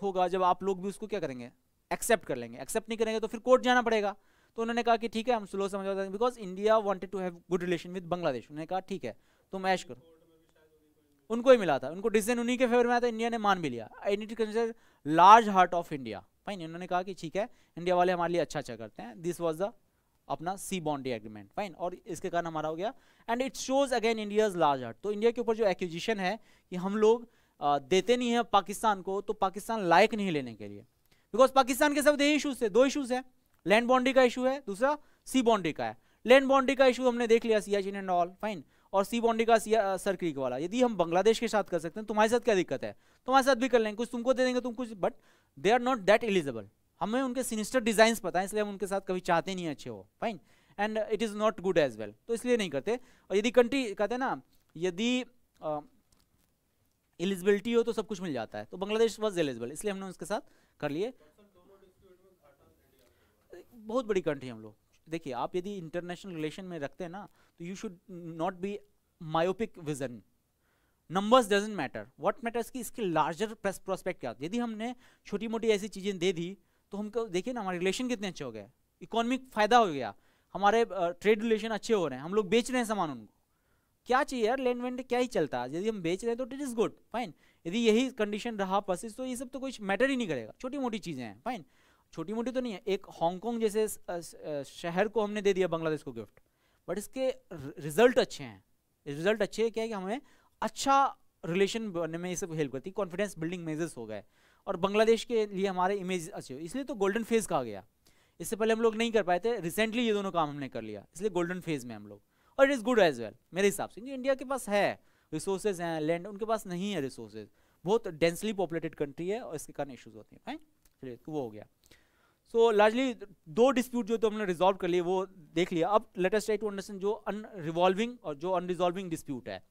होगा जब आप लोग भी उसको क्या करेंगे, एक्सेप्ट कर लेंगे। एक्सेप्ट नहीं करेंगे तो फिर कोर्ट जाना पड़ेगा। तो उन्होंने कहा कि ठीक है हम सुलह समझौता, because India wanted to have good relation with Bangladesh, उन्होंने कहा ठीक है तुम ऐश करो। उनको ही मिला था, उनको डिसीजन उन्हीं के फेवर में आया था, इंडिया ने मान भी लिया। I need to consider large heart of India, fine. उन्होंने कहा कि ठीक है इंडिया वाले हमारे लिए अच्छा करते हैं। दिस वाज द अपना सी बॉन्डी एग्रीमेंट, फाइन, और इसके कारण हमारा हो गया। And it shows again India's large heart. तो इंडिया के ऊपर जो एक्यूजिशन है कि हम लोग देते नहीं है पाकिस्तान को, तो पाकिस्तान लायक नहीं लेने के लिए, बिकॉज पाकिस्तान के सब इशूज थे, 2 इशूज है, लैंड बाउंड्री का इशू है, दूसरा सी बाउंड्री का है। लैंड बाउंड्री का इशू हमने देख लिया, सियाचिन एंड ऑल, फाइन, और सी बाउंड्री का सर क्रीक वाला। यदि हम बांग्लादेश के साथ कर सकते हैं, तुम्हारे साथ क्या दिक्कत है? तुम्हारे साथ भी कर लेंगे, कुछ तुमको दे देंगे, तुम कुछ, but they are not that eligible. हमें उनके सिनिस्टर डिजाइन पता है, इसलिए हम उनके साथ कभी चाहते नहीं अच्छे हो, fine, and it is not good as well, तो इसलिए नहीं करते। और यदि कंट्री कहते हैं ना, यदि एलिजिबिलिटी हो तो सब कुछ मिल जाता है, तो बांग्लादेश वॉज एलिजिबल, इसलिए हमने उसके साथ कर लिए। बहुत बड़ी कंट्री हम लोग। देखिए आप यदि इंटरनेशनल रिलेशन में रखते हैं ना, तो you should not B myopic vision. Numbers doesn't matter, what matters कि इसके लार्जर प्रोस्पेक्ट क्या। यदि हमने छोटी मोटी ऐसी चीजें दे दी तो हमको देखिए ना हमारे रिलेशन कितने अच्छे हो गए, इकोनॉमिक फायदा हो गया, हमारे ट्रेड रिलेशन अच्छे हो रहे हैं, हम लोग बेच रहे हैं सामान उनको। क्या चाहिए यार, लैंड वेंड क्या ही चलता है, यदि हम बेच रहे हैं तो इट इज गुड, फाइन। यदि यही कंडीशन रहा परसिस्ट तो ये सब तो कुछ मैटर ही नहीं करेगा, छोटी मोटी चीजें हैं, फाइन। छोटी मोटी तो नहीं है, एक हांगकांग जैसे शहर को हमने दे दिया बांग्लादेश को गिफ्ट, बट इसके रिजल्ट अच्छे हैं। रिजल्ट अच्छे है क्या है कि हमें अच्छा रिलेशन बनने में ये सब हेल्प करती है, कॉन्फिडेंस बिल्डिंग मेजर्स हो गए, और बांग्लादेश के लिए हमारे इमेज अच्छे हो, इसलिए तो गोल्डन फेज कहा गया। इससे पहले हम लोग नहीं कर पाए थे, रिसेंटली ये दोनों काम हमने कर लिया, इसलिए गोल्डन फेज में हम लोग, और it is good as well मेरे हिसाब से। इंडिया के पास है रिसोर्सेज हैं, लैंड, उनके पास नहीं है रिसोर्सेज, बहुत डेंसली पॉपुलेटेड कंट्री है और इसके कारण इश्यूज होते हैं, फाइन, चलिए तो वो हो गया। सो लार्जली 2 डिस्प्यूट जो तो हमने रिजॉल्व कर लिए वो देख लिया। अब let us try to understand जो अनरिवॉल्विंग और जो अनरिजॉल्विंग डिस्प्यूट है।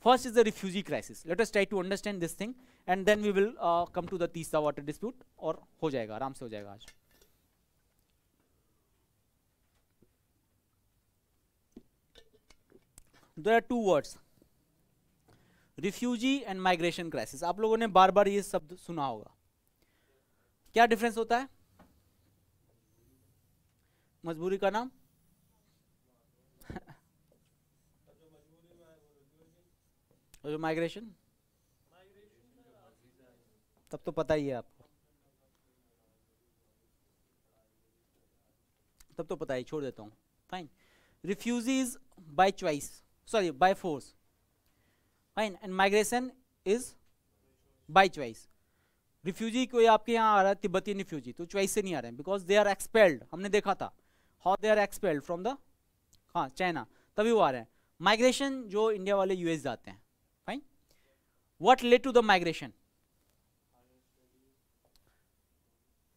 First is the refugee crisis, let us try to understand this thing and then we will come to the तीसरा वाटर डिस्प्यूट, और हो जाएगा, आराम से हो जाएगा आज। There are 2 words, refugee and migration crisis. आप लोगों ने बार बार ये शब्द सुना होगा। क्या डिफरेंस होता है? मजबूरी का नाम और जो माइग्रेशन, तब तो पता ही है आपको, तब तो पता ही, छोड़ देता हूं, fine. Refugee is by choice, sorry by force, fine, and migration is by choice. Refugee कोई आपके यहाँ आ रहा है, तिब्बतियन रिफ्यूजी, तो चॉइस से नहीं आ रहे हैं, बिकॉज दे आर एक्सपेल्ड, हमने देखा था how they are expelled from the China, तभी वो आ रहे हैं। माइग्रेशन जो इंडिया वाले यूएस जाते हैं, fine. What led to the migration?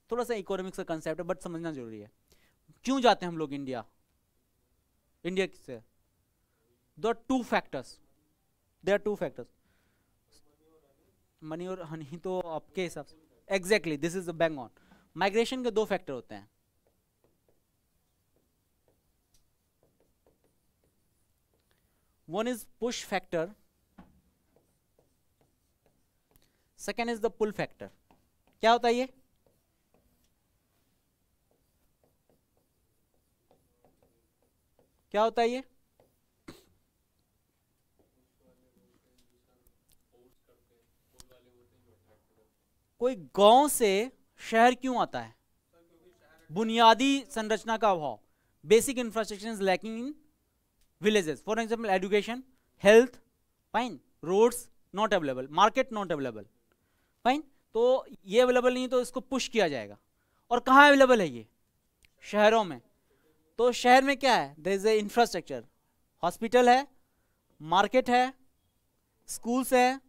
थोड़ा सा इकोनॉमिक्स का कंसेप्ट है बट समझना जरूरी है। क्यों जाते हैं हम लोग इंडिया से? There are 2 factors. There are 2 factors. Money और हनी, तो आपके हिसाब से exactly this is the bang on. Migration के 2 फैक्टर होते हैं, one is push factor, second is the pull factor. क्या होता है ये? क्या होता है ये? कोई गांव से शहर क्यों आता है? बुनियादी संरचना का अभाव, basic infrastructure is lacking in villages, for example education, health, fine, roads not available, market not available, fine. तो ये अवेलेबल नहीं तो इसको पुश किया जाएगा। और कहाँ अवेलेबल है ये? शहरों में। तो शहर में क्या है? There is a infrastructure, hospital है, मार्केट है, स्कूल्स है,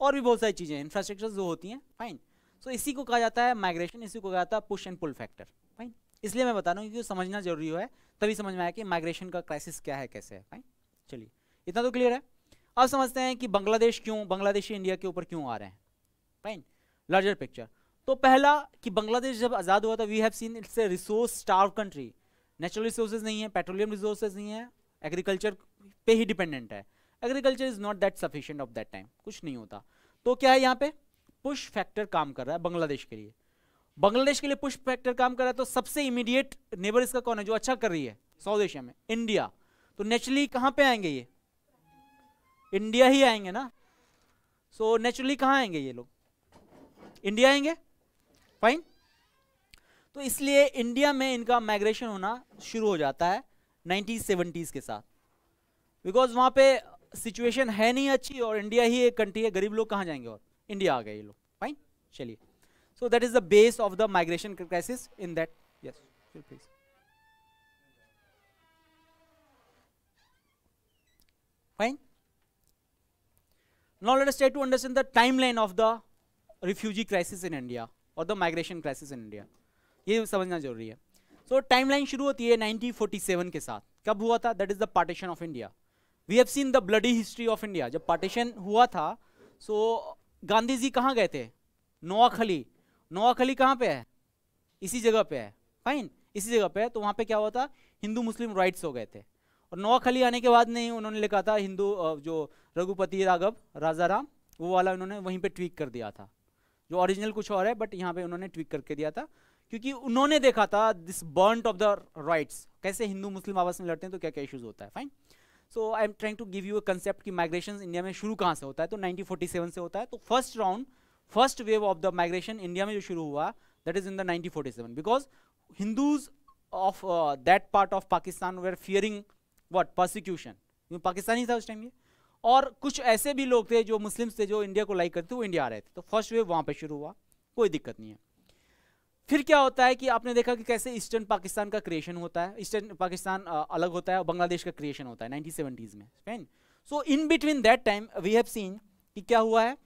और भी बहुत सारी चीजें इंफ्रास्ट्रक्चर जो होती हैं, फाइन। सो इसी को कहा जाता है माइग्रेशन, इसी को कहा जाता है push and pull factor, fine. इसलिए मैं बता रहा हूँ कि समझना जरूरी है, तभी समझ में आया कि माइग्रेशन का क्राइसिस क्या है, कैसे है, फाइन। चलिए इतना तो क्लियर है। अब समझते हैं कि बांग्लादेश क्यों, बांग्लादेशी इंडिया के ऊपर क्यों आ रहे हैं, फाइन। Larger picture. तो पहला कि बांग्लादेश जब आज़ाद हुआ था, we have seen it's a resource starve country, natural resources नहीं है, पेट्रोलियम रिसोर्सेज नहीं है, एग्रीकल्चर पे ही डिपेंडेंट है। Agriculture is not that sufficient of that time, कुछ नहीं होता। तो क्या है यहाँ पे? पुश फैक्टर काम कर रहा है बांग्लादेश के लिए। बांग्लादेश के लिए पुश फैक्टर काम कर रहा है, तो सबसे इमीडिएट नेबर इसका कौन है जो अच्छा कर रही है साउथ एशिया में? इंडिया। तो नेचुरली कहाँ पे आएंगे ये? इंडिया ही आएंगे ना। सो नेचुरली कहाँ आएंगे ये लोग? इंडिया आएंगे, फाइन। तो इसलिए इंडिया में इनका माइग्रेशन होना शुरू हो जाता है 1970s के साथ, बिकॉज वहां पे सिचुएशन है नहीं अच्छी, और इंडिया ही एक कंट्री है, गरीब लोग कहाँ जाएंगे, और इंडिया आ गए ये लोग, फाइन। चलिए, so that is the base of the migration crisis in that. Yes please. Fine. Now let us try to understand the timeline of the refugee crisis in India और the migration crisis in India, ये समझना जरूरी है। सो timeline शुरू होती है 1947 के साथ। कब हुआ था? That is the partition of India. We have seen the bloody history of India. जब पार्टीशन हुआ था, सो गांधी जी कहाँ गए थे? नोआखली। नोआखली कहाँ पे है? इसी जगह पे है, फाइन, इसी जगह पे है। तो वहाँ पे क्या हुआ था? हिंदू मुस्लिम राइट्स हो गए थे। और नोआखली आने के बाद नहीं उन्होंने लिखा था हिंदू, जो रघुपति राघव राजाराम, वो वाला उन्होंने वहीं पे ट्वीक कर दिया था। जो ओरिजिनल कुछ और है, बट यहाँ पे उन्होंने ट्वीक करके दिया था, क्योंकि उन्होंने देखा था this burnt of the rights, कैसे हिंदू मुस्लिम आपस में लड़ते हैं तो क्या क्या इश्यूज होता है, fine. So I am trying to give you a concept कि माइग्रेशन इंडिया में शुरू कहाँ से होता है। तो 1947 से होता है। तो first round, first wave of the migration India में जो शुरू हुआ, that is in the 1947, because Hindus of that part of Pakistan were fearing what? Persecution. Pakistani था उस टाइम ये, और कुछ ऐसे भी लोग थे जो मुस्लिम्स थे जो इंडिया को लाइक करते थे, वो इंडिया आ रहे थे। तो फर्स्ट वेव वहाँ पे शुरू हुआ, कोई दिक्कत नहीं है। फिर क्या होता है कि आपने देखा कि कैसे ईस्टर्न पाकिस्तान का क्रिएशन होता है, ईस्टर्न पाकिस्तान अलग होता है और बांग्लादेश का क्रिएशन होता है 1970s में, fine. So in between that time we have seen कि क्या हुआ है,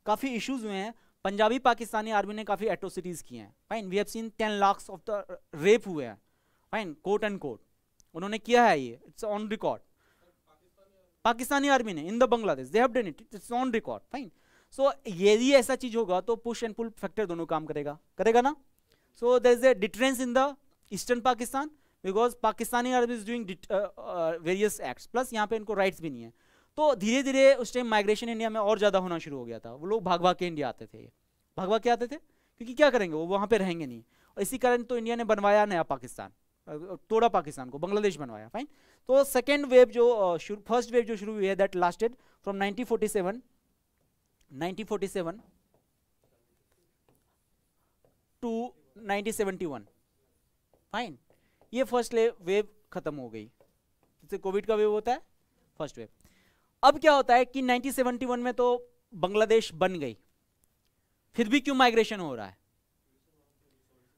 काफ़ी इश्यूज हुए हैं। पंजाबी पाकिस्तानी आर्मी ने काफ़ी एट्रोसिटीज़ की हैं, fine. We have seen 10 lakh of the rape हुए हैं, फाइन, कोट एंड कोट उन्होंने किया है, ये it's on record. Pakistani army ने in the Bangladesh they have done it, it's on record, fine. So यदि ऐसा चीज होगा तो पुश एंड पुल फैक्टर दोनों काम करेगा, करेगा ना। So there is a difference in the eastern Pakistan, because Pakistani army is doing various acts, plus यहाँ पे इनको राइट्स भी नहीं है। तो धीरे धीरे उस टाइम माइग्रेशन इंडिया में और ज़्यादा होना शुरू हो गया था। वो लोग भाग भाग के इंडिया आते थे, भाग भाग के आते थे, क्योंकि क्या करेंगे, वो वहाँ पे रहेंगे नहीं। और इसी कारण तो इंडिया ने बनवाया नया पाकिस्तान, तोड़ा पाकिस्तान को, बांग्लादेश बनवाया, फाइन। तो सेकेंड वेव जो फर्स्ट वेव जो शुरू हुई है, that lasted from 1947 to 1971, fine. ये फर्स्ट वेव खत्म हो गई, जैसे कोविड का वेव होता है, फर्स्ट वेव। अब क्या होता है कि 1971 में तो बांग्लादेश बन गई, फिर भी क्यों माइग्रेशन हो रहा है?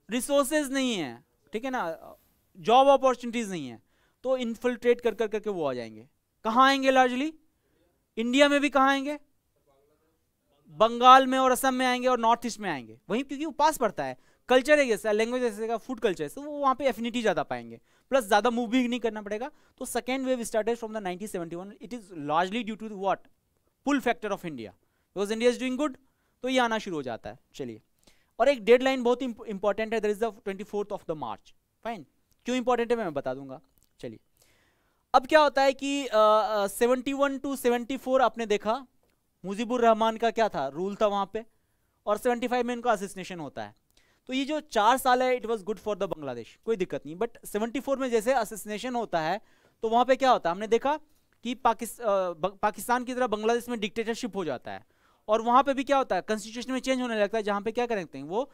रिसोर्सेज नहीं है, ठीक है ना, जॉब अपॉर्चुनिटीज नहीं है, तो इन्फिल्ट्रेट कर कर करके वो आ जाएंगे। कहाँ आएंगे? लार्जली इंडिया में भी कहाँ आएंगे? बंगाल में और असम में आएंगे और नॉर्थ ईस्ट में आएंगे, वहीं क्योंकि वो पास पड़ता है, कल्चर है जैसा, लैंग्वेज जैसे का, फूड कल्चर, तो वो वहाँ पे एफिनिटी ज़्यादा पाएंगे, प्लस ज़्यादा मूव भी नहीं करना पड़ेगा। तो second wave started from the 1971, it is largely due to what? Pull factor of India, because India is doing good, तो ये आना शुरू हो जाता है। चलिए, और एक डेडलाइन बहुत इंपॉर्टेंट है, that is the 24th of the March, fine. क्यों इंपॉर्टेंट है मैं बता दूंगा। चलिए, अब क्या होता है कि 71 टू 74 आपने देखा मुजीबुर रहमान का क्या था, रूल था वहां पे, और 75 में इनका असिस्नेशन होता है। तो ये जो 4 साल है, it was good for the Bangladesh, कोई दिक्कत नहीं। बट 74 में जैसे असिस्नेशन होता है, तो वहां पे क्या होता है, हमने देखा कि पाकिस्तान की तरह बांग्लादेश में डिक्टेटरशिप हो जाता है, और वहां पे भी क्या होता है, कॉन्स्टिट्यूशन में चेंज होने लगता है, जहां पे क्या करते हैं वो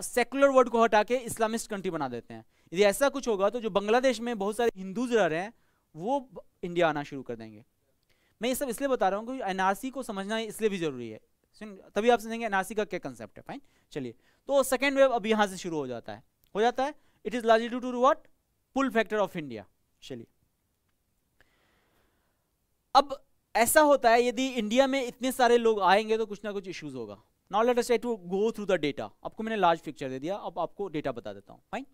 सेकुलर वर्ड को हटा के इस्लामिस्ट कंट्री बना देते हैं। यदि ऐसा कुछ होगा तो जो बांग्लादेश में बहुत सारे हिंदूज रह रहे हैं वो इंडिया आना शुरू कर देंगे, मैं ये सब इसलिए बता रहा हूँ कि एनआरसी को समझना इसलिए भी जरूरी है, तभी आप समझेंगे एनआरसी का क्या कंसेप्ट है। फाइन, चलिए, तो सेकेंड वेव अब यहाँ से शुरू हो जाता है, it is largely due to what, pull factor of India. चलिए, अब ऐसा होता है यदि इंडिया में इतने सारे लोग आएंगे तो कुछ ना कुछ इश्यूज होगा। Now let us try to go through the data. आपको मैंने लार्ज पिक्चर दे दिया, अब आपको डेटा बता देता हूँ। फाइन,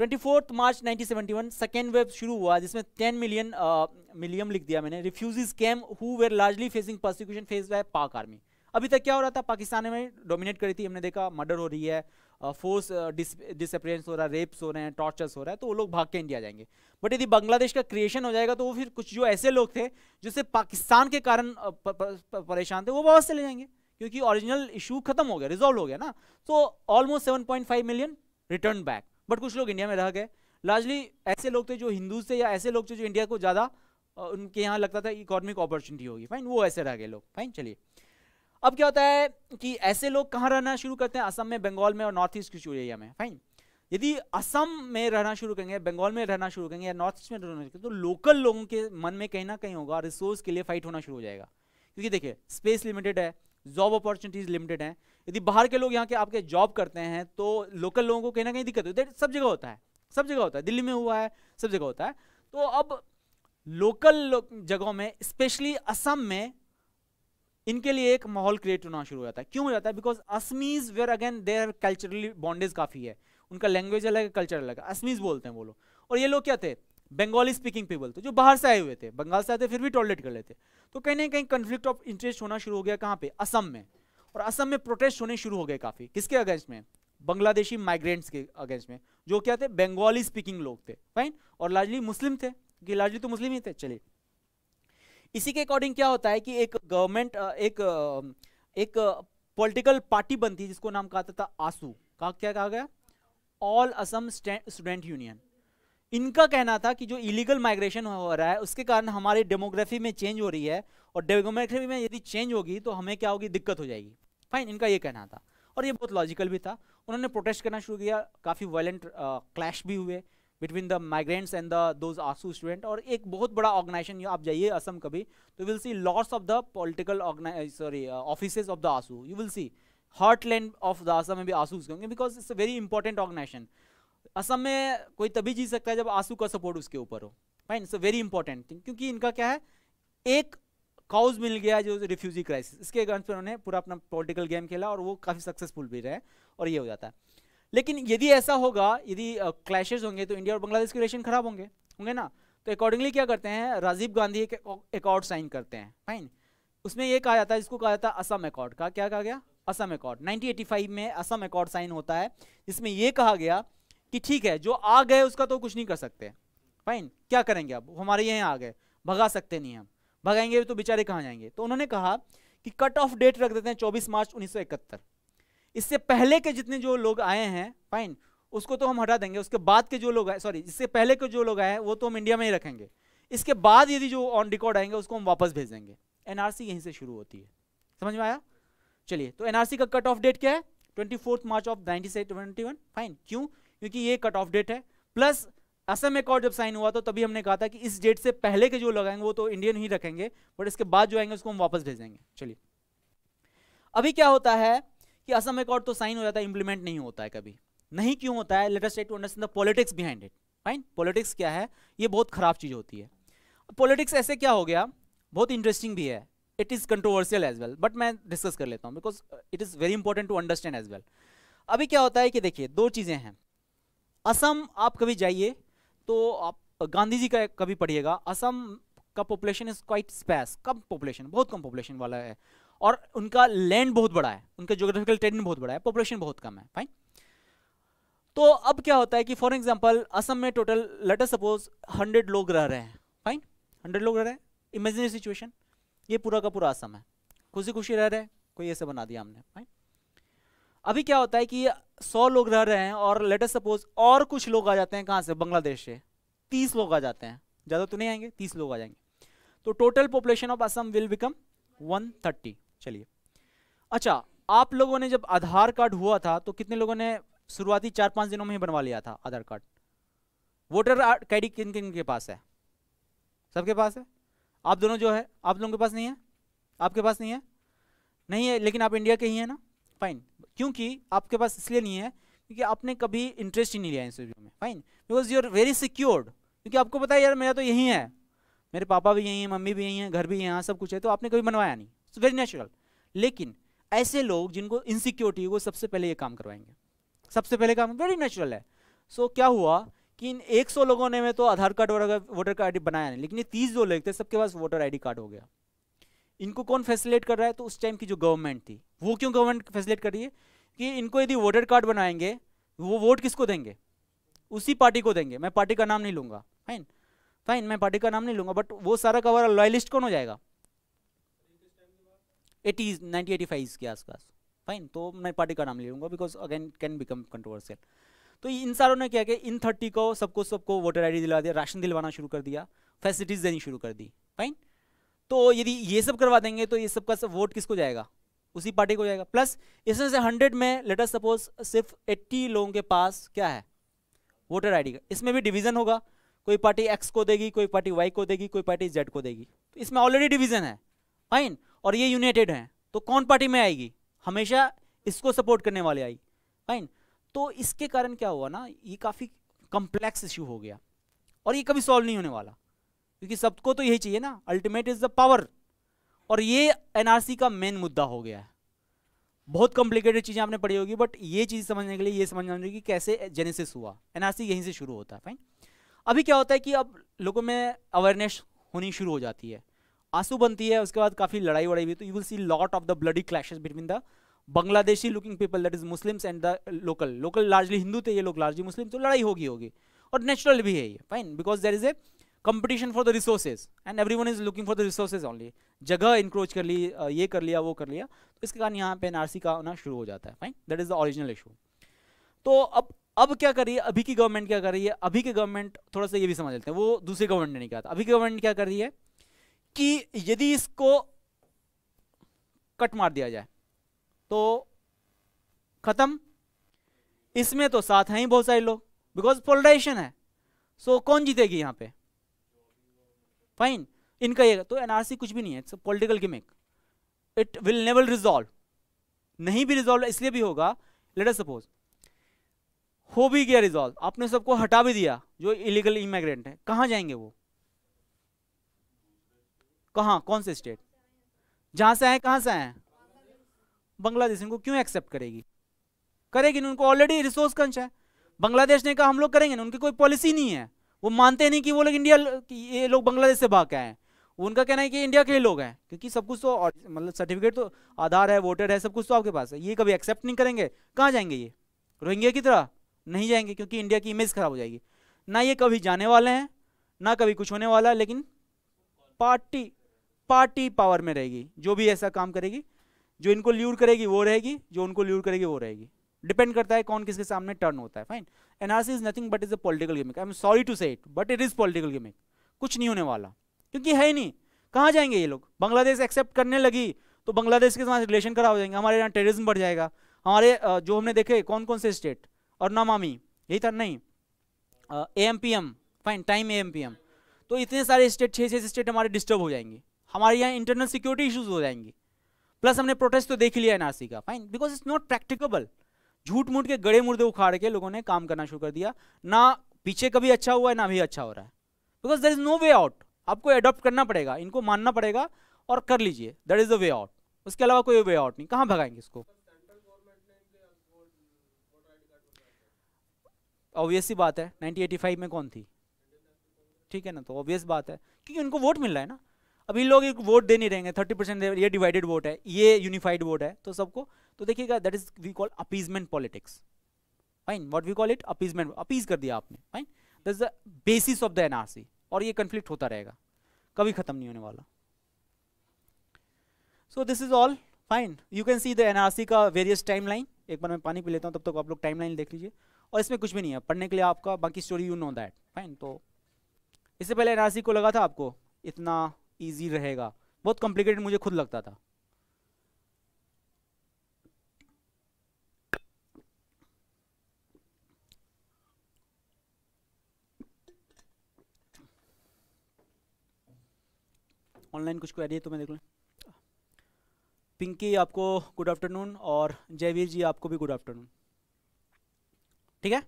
24 मार्च 1971 सेकेंड वेव शुरू हुआ जिसमें 10 मिलियन लिख दिया मैंने, refugees came who were largely facing persecution faced by पाक आर्मी। अभी तक क्या हो रहा था, पाकिस्तान में डोमिनेट करी थी, हमने देखा मर्डर हो रही है, फोर्स डिसअपीयरेंस हो रहा है, रेप्स हो रहे हैं, टॉर्चर्स हो रहा है, तो वो लोग भाग के इंडिया जाएंगे। बट यदि बांग्लादेश का क्रिएशन हो जाएगा तो वो फिर कुछ जो ऐसे लोग थे जो सिर्फ पाकिस्तान के कारण परेशान थे वो वापस चले जाएंगे, क्योंकि ओरिजिनल इशू खत्म हो गया, रिजॉल्व हो गया ना। तो almost 7.5 million return back, but कुछ लोग इंडिया में रह गए। लार्जली ऐसे लोग थे जो हिंदू थे या ऐसे लोग थे जो इंडिया को ज़्यादा उनके यहाँ लगता था इकोनॉमिक अपॉर्चुनिटी होगी। फाइन, वो ऐसे रह गए लोग। फाइन, चलिए, अब क्या होता है कि ऐसे लोग कहाँ रहना शुरू करते हैं, असम में, बंगाल में और नॉर्थ ईस्ट की एरिया में। फाइन, यदि असम में रहना शुरू करेंगे, बंगाल में रहना शुरू करेंगे या नॉर्थ ईस्ट में रहना शुरू करेंगे, तो लोकल लोगों के मन में कहीं ना कहीं होगा रिसोर्स के लिए फाइट होना शुरू हो जाएगा, क्योंकि देखिए स्पेस लिमिटेड है, जॉब अपॉर्चुनिटीज लिमिटेड है। यदि बाहर के लोग यहाँ के आपके जॉब करते हैं तो लोकल लोगों को कहीं ना कहीं दिक्कत होती है। सब जगह होता है, सब जगह होता है, दिल्ली में हुआ है, सब जगह होता है। तो अब लोकल जगहों में स्पेशली असम में इनके लिए एक माहौल क्रिएट होना शुरू हो जाता है। क्यों हो जाता है? Because Assamese were again their culturally bondage काफी है, उनका लैंग्वेज अलग है, कल्चर अलग है, असमीज बोलते हैं वो लोग। और ये लोग क्या थे? बंगाली स्पीकिंग पीपल, तो जो बाहर से आए हुए थे, बंगाल से आते फिर भी टॉलरेट कर लेते। तो कहीं ना कहीं कंफ्लिक्ट ऑफ इंटरेस्ट होना शुरू हो गया। कहाँ पे? असम में। और असम में प्रोटेस्ट होने शुरू हो गए काफी, किसके अगेंस्ट में? बांग्लादेशी माइग्रेंट्स के अगेंस्ट में, जो क्या थे? बंगाली स्पीकिंग लोग थे। फाइन, और लार्जली मुस्लिम थे, कि लार्जली तो मुस्लिम ही थे। चलिए, इसी के अकॉर्डिंग क्या होता है कि एक गवर्नमेंट एक पॉलिटिकल पार्टी बनती है जिसको नाम कहा था आसू का। क्या कहा गया? All Assam student union. इनका कहना था कि जो इलीगल माइग्रेशन हो रहा है उसके कारण हमारी डेमोग्राफी में चेंज हो रही है, और डेमोग्राफी में यदि चेंज होगी तो हमें क्या होगी? दिक्कत हो जाएगी। फाइन, इनका ये कहना था, और ये बहुत लॉजिकल भी था। उन्होंने प्रोटेस्ट करना शुरू किया, काफ़ी वायलेंट क्लैश भी हुए between the migrants and those AASU student. और एक बहुत बड़ा ऑर्गेनाइजेशन, आप जाइए असम कभी तो will see lots of the political offices of the AASU. You will see heartland of the Assam में भी आसू होंगे, because it's a very important organisation. Assam में कोई तभी जी सकता है जब आसू का सपोर्ट उसके ऊपर हो। Fine, it's a very important thing, क्योंकि इनका क्या है, एक काउज मिल गया जो रिफ्यूजी क्राइसिस, इसके अगेंस्ट पे उन्होंने पूरा अपना पॉलिटिकल गेम खेला और वो काफ़ी सक्सेसफुल भी रहे, और ये हो जाता है। लेकिन यदि ऐसा होगा, यदि क्लैशेस होंगे तो इंडिया और बांग्लादेश के रिलेशन खराब होंगे ना। तो अकॉर्डिंगली क्या करते हैं, राजीव गांधी एक अकॉर्ड साइन करते हैं। फाइन, उसमें ये कहा जाता है, जिसको कहा जाता है असम अकॉर्ड। का क्या कहा गया? असम अकॉर्ड। 1985 में असम अकॉर्ड साइन होता है, जिसमें यह कहा गया कि ठीक है, जो आ गए उसका तो कुछ नहीं कर सकते। फाइन, क्या करेंगे? अब हमारे यहाँ आ गए, भगा सकते नहीं, हम भगाएंगे तो बेचारे कहाँ जाएंगे? तो उन्होंने कहा कि कट ऑफ डेट रख देते हैं 24 मार्च 1971। इससे पहले के जितने जो लोग आए हैं, फाइन, उसको तो हम हटा देंगे। उसके बाद के जो लोग आए, सॉरी, इससे पहले के जो लोग आए हैं वो तो हम इंडिया में ही रखेंगे। इसके बाद यदि जो ऑन रिकॉर्ड आएंगे उसको हम वापस भेज देंगे। एनआरसी यहीं से शुरू होती है। समझ में आया? चलिए, तो एनआरसी का कट ऑफ डेट क्या है? 24 मार्च ऑफ 1971। फाइन, क्यों? क्योंकि ये कट ऑफ डेट है। प्लस असम अकॉर्ड जब साइन हुआ तो तभी हमने कहा था कि इस डेट से पहले के जो लोग आएंगे वो तो इंडियन ही रखेंगे, बट इसके बाद जो आएंगे उसको हम वापस भेजेंगे। चलिए, अभी क्या होता है कि असम अकॉर्ड तो साइन हो जाता है, इंप्लीमेंट नहीं होता है कभी। नहीं क्यों होता है? Let us try to understand the politics behind it. Fine, politics क्या है? ये बहुत खराब चीज होती है। पॉलिटिक्स ऐसे क्या हो गया, बहुत इंटरेस्टिंग भी है, it is controversial as well, but मैं डिस्कस कर लेता हूँ because it is very important to understand as well. अभी क्या होता है कि देखिए, दो चीजें हैं। असम आप कभी जाइए तो आप गांधी जी का कभी पढ़िएगा, असम का पॉपुलेशन इज क्वाइट स्पैस, कम पॉपुलेशन, बहुत कम पॉपुलेशन वाला है, और उनका लैंड बहुत बड़ा है, उनका ज्योग्राफिकल टेरिटरी बहुत बड़ा है, पॉपुलेशन बहुत कम है। फाइन, तो अब क्या होता है कि फॉर एग्जांपल असम में टोटल लेट अस सपोज 100 लोग रह रहे हैं। फाइन, 100 लोग रह रहे हैं, इमेजिनरी सिचुएशन, ये पूरा का पूरा असम है, खुशी खुशी रह रहे हैं, कोई ऐसे बना दिया हमने। फाइन, अभी क्या होता है कि 100 लोग रह रहे हैं और लेट अस सपोज और कुछ लोग आ जाते हैं, कहाँ से? बांग्लादेश से 30 लोग आ जाते हैं, ज़्यादा तो नहीं आएंगे, 30 लोग आ जाएंगे, तो total population of Assam will become 130। चलिए, अच्छा, आप लोगों ने जब आधार कार्ड हुआ था तो कितने लोगों ने शुरुआती 4-5 दिनों में ही बनवा लिया था आधार कार्ड? वोटर आईडी किन किन के पास है? सबके पास है। आप दोनों जो है, आप लोगों के पास नहीं है, आपके पास नहीं है, नहीं है, लेकिन आप इंडिया के ही हैं ना, फाइन। क्योंकि आपके पास इसलिए नहीं है क्योंकि आपने कभी इंटरेस्ट ही नहीं लिया इन चीज़ों में, fine, because you are very secured, क्योंकि आपको पता है यार मेरा तो यही है, मेरे पापा भी यही हैं, मम्मी भी यही हैं, घर भी यहाँ सब कुछ है, तो आपने कभी बनवाया नहीं, इट्स वेरी नेचुरल। लेकिन ऐसे लोग जिनको इनसिक्योरिटी, वो सबसे पहले ये काम करवाएंगे, सबसे पहले काम, वेरी नेचुरल है। सो क्या हुआ कि इन 100 लोगों ने में तो आधार कार्ड और वोटर कार्ड बनाया नहीं, लेकिन ये 30 जो लोग थे सबके पास वोटर आईडी कार्ड हो गया। इनको कौन फैसिलिटेट कर रहा है? तो उस टाइम की जो गवर्नमेंट थी, वो क्यों गवर्नमेंट फैसिलिटेट कर रही है कि इनको यदि वोटर कार्ड बनाएंगे, वो वोट किसको देंगे? उसी पार्टी को देंगे। मैं पार्टी का नाम नहीं लूंगा, फाइन फाइन, मैं पार्टी का नाम नहीं लूंगा, बट वो सारा कवर लॉयलिस्ट कौन हो जाएगा? 80s 1985 के आसपास, फाइन, तो मैं पार्टी का नाम ले लूंगा because again can become controversial. तो इन सारों ने क्या किया, इन 30 को सबको सबको वोटर आईडी दिला दिया, राशन दिलवाना शुरू कर दिया, फैसिलिटीज देनी शुरू कर दी, फाइन। तो यदि ये सब करवा देंगे तो ये सबका सब वोट किसको जाएगा? उसी पार्टी को जाएगा। प्लस इसमें से 100 में लेट अस सपोज सिर्फ 80 लोगों के पास क्या है? वोटर आईडी का। इसमें भी डिवीजन होगा, कोई पार्टी एक्स को देगी, कोई पार्टी वाई को देगी, कोई पार्टी जेड को देगी, तो इसमें ऑलरेडी डिवीजन है, फाइन। और ये यूनाइटेड है, तो कौन पार्टी में आएगी? हमेशा इसको सपोर्ट करने वाले आई, फाइन। तो इसके कारण क्या हुआ ना, ये काफी कॉम्प्लेक्स इश्यू हो गया और ये कभी सॉल्व नहीं होने वाला, क्योंकि सबको तो यही चाहिए ना, अल्टीमेट इज द पावर। और ये एनआरसी का मेन मुद्दा हो गया है। बहुत कॉम्प्लिकेटेड चीजें आपने पढ़ी होगी, बट ये चीज समझने के लिए ये समझना चाहिए कि कैसे जेनेसिस हुआ। एनआरसी यहीं से शुरू होता है, फाइन। अभी क्या होता है कि अब लोगों में अवेयरनेस होनी शुरू हो जाती है, आंसू बनती है, उसके बाद काफी लड़ाई वड़ाई भी, तो you will see lot of the bloody clashes between the Bangladeshi looking people, that is Muslims, and the local largely Hindu थे, ये लोग लार्जली मुस्लिम, तो लड़ाई होगी और नेचुरल भी है ये, fine, because there is a competition for the resources and everyone is looking for the resources only. जगह इंक्रोच कर ली, ये कर लिया, वो कर लिया, तो इसके कारण यहाँ पे एनआरसी का आना शुरू हो जाता है, fine, that is the original issue. तो अब क्या कर रही है अभी की गवर्नमेंट? क्या कर रही है अभी की गवर्नमेंट? थोड़ा सा ये भी समझ लेते हैं, वो दूसरी गवर्नमेंट ने नहीं कहा था। अभी की गवर्नमेंट क्या कर रही है कि यदि इसको कट मार दिया जाए तो खत्म, इसमें तो साथ हैं ही बहुत सारे लोग, बिकॉज पोलराइजेशन है। सो कौन जीतेगी यहाँ पे? फाइन, इनका ये, तो एनआरसी कुछ भी नहीं है, it's political gimmick, it will never resolve. नहीं भी रिजॉल्व इसलिए भी होगा, लेट अस सपोज हो भी गया रिजॉल्व, आपने सबको हटा भी दिया जो इलीगल इमिग्रेंट है, कहां जाएंगे वो? कहां, कौन से स्टेट? जहां से आए, कहां से आए? बांग्लादेश। इनको क्यों एक्सेप्ट करेगी? करेगी नहीं, उनको ऑलरेडी रिसोर्स कंच है। बांग्लादेश ने कहा हम लोग करेंगे ना, उनकी कोई पॉलिसी नहीं है, वो मानते नहीं कि वो लोग इंडिया, ये लोग बांग्लादेश से भाग के आए हैं। उनका कहना है कि इंडिया के ही लोग हैं, क्योंकि सब कुछ तो मतलब सर्टिफिकेट तो, आधार है, वोटर है, सब कुछ तो आपके पास है। ये कभी एक्सेप्ट नहीं करेंगे, कहाँ जाएंगे ये? रोहिंग्या की तरह नहीं जाएंगे, क्योंकि इंडिया की इमेज खराब हो जाएगी। ना ये कभी जाने वाले हैं, ना कभी कुछ होने वाला है, लेकिन पार्टी पार्टी पावर में रहेगी, जो भी ऐसा काम करेगी, जो इनको ल्यूर करेगी वो रहेगी, जो उनको ल्यूर करेगी वो रहेगी। डिपेंड करता है कौन किसके सामने टर्न होता है, fine. NRC is nothing but is a political gimmick, I am sorry to say it, but it is political gimmick. कुछ नहीं होने वाला, क्योंकि है ही नहीं। कहाँ जाएंगे ये लोग? बांग्लादेश एक्सेप्ट करने लगी तो बांग्लादेश के साथ रिलेशन खराब हो जाएंगे, हमारे यहाँ टेररिज्म बढ़ जाएगा। हमारे जो हमने देखे कौन कौन से स्टेट, और नामामी यही था, नहीं एएमपीएम, फाइन, टाइम एएमपीएम, तो इतने सारे स्टेट, 6 स्टेट हमारे डिस्टर्ब हो जाएंगे, हमारे यहाँ इंटरनल सिक्योरिटी इश्यूज हो जाएंगी। प्लस हमने प्रोटेस्ट तो देख लिया एनआरसी का, fine, because it's not practicable. झूठ मूठ के गड़े मुर्दे उखाड़ के लोगों ने काम करना शुरू कर दिया, ना पीछे कभी अच्छा हुआ है ना भी अच्छा हो रहा है, because there is no way out. आपको अडॉप्ट करना पड़ेगा, इनको मानना पड़ेगा और कर लीजिए, that is the way out. उसके अलावा कोई वे आउट नहीं, कहाँ भगाएंगे इसको? ऑब्वियस सी बात है, 1985 में कौन थी? ठीक है ना, तो ऑब्वियस बात है, क्योंकि उनको वोट मिल रहा है ना। अभी लोग एक वोट दे नहीं रहेंगे, 30% ये डिवाइडेड वोट है, ये यूनिफाइड वोट है, तो सबको तो देखिएगा, that is we call appeasement politics, fine, what we call it, appeasement, appease कर दिया आपने, fine, that is the basis of the NRC. और ये कंफ्लिक्ट होता रहेगा, कभी खत्म नहीं होने वाला। So this is all, fine, you can see the NRC का वेरियस टाइमलाइन। एक बार मैं पानी पी लेता हूँ, तब तक आप लोग टाइमलाइन देख लीजिए। और इसमें कुछ भी नहीं है पढ़ने के लिए आपका, बाकी story you know that, fine. तो इससे पहले एनआरसी को लगा था आपको इतना इजी रहेगा, बहुत कॉम्प्लिकेटेड मुझे खुद लगता था। ऑनलाइन कुछ क्वेरी है तो मैं देख लूँ। पिंकी आपको गुड आफ्टरनून, और जयवीर जी आपको भी गुड आफ्टरनून। ठीक है,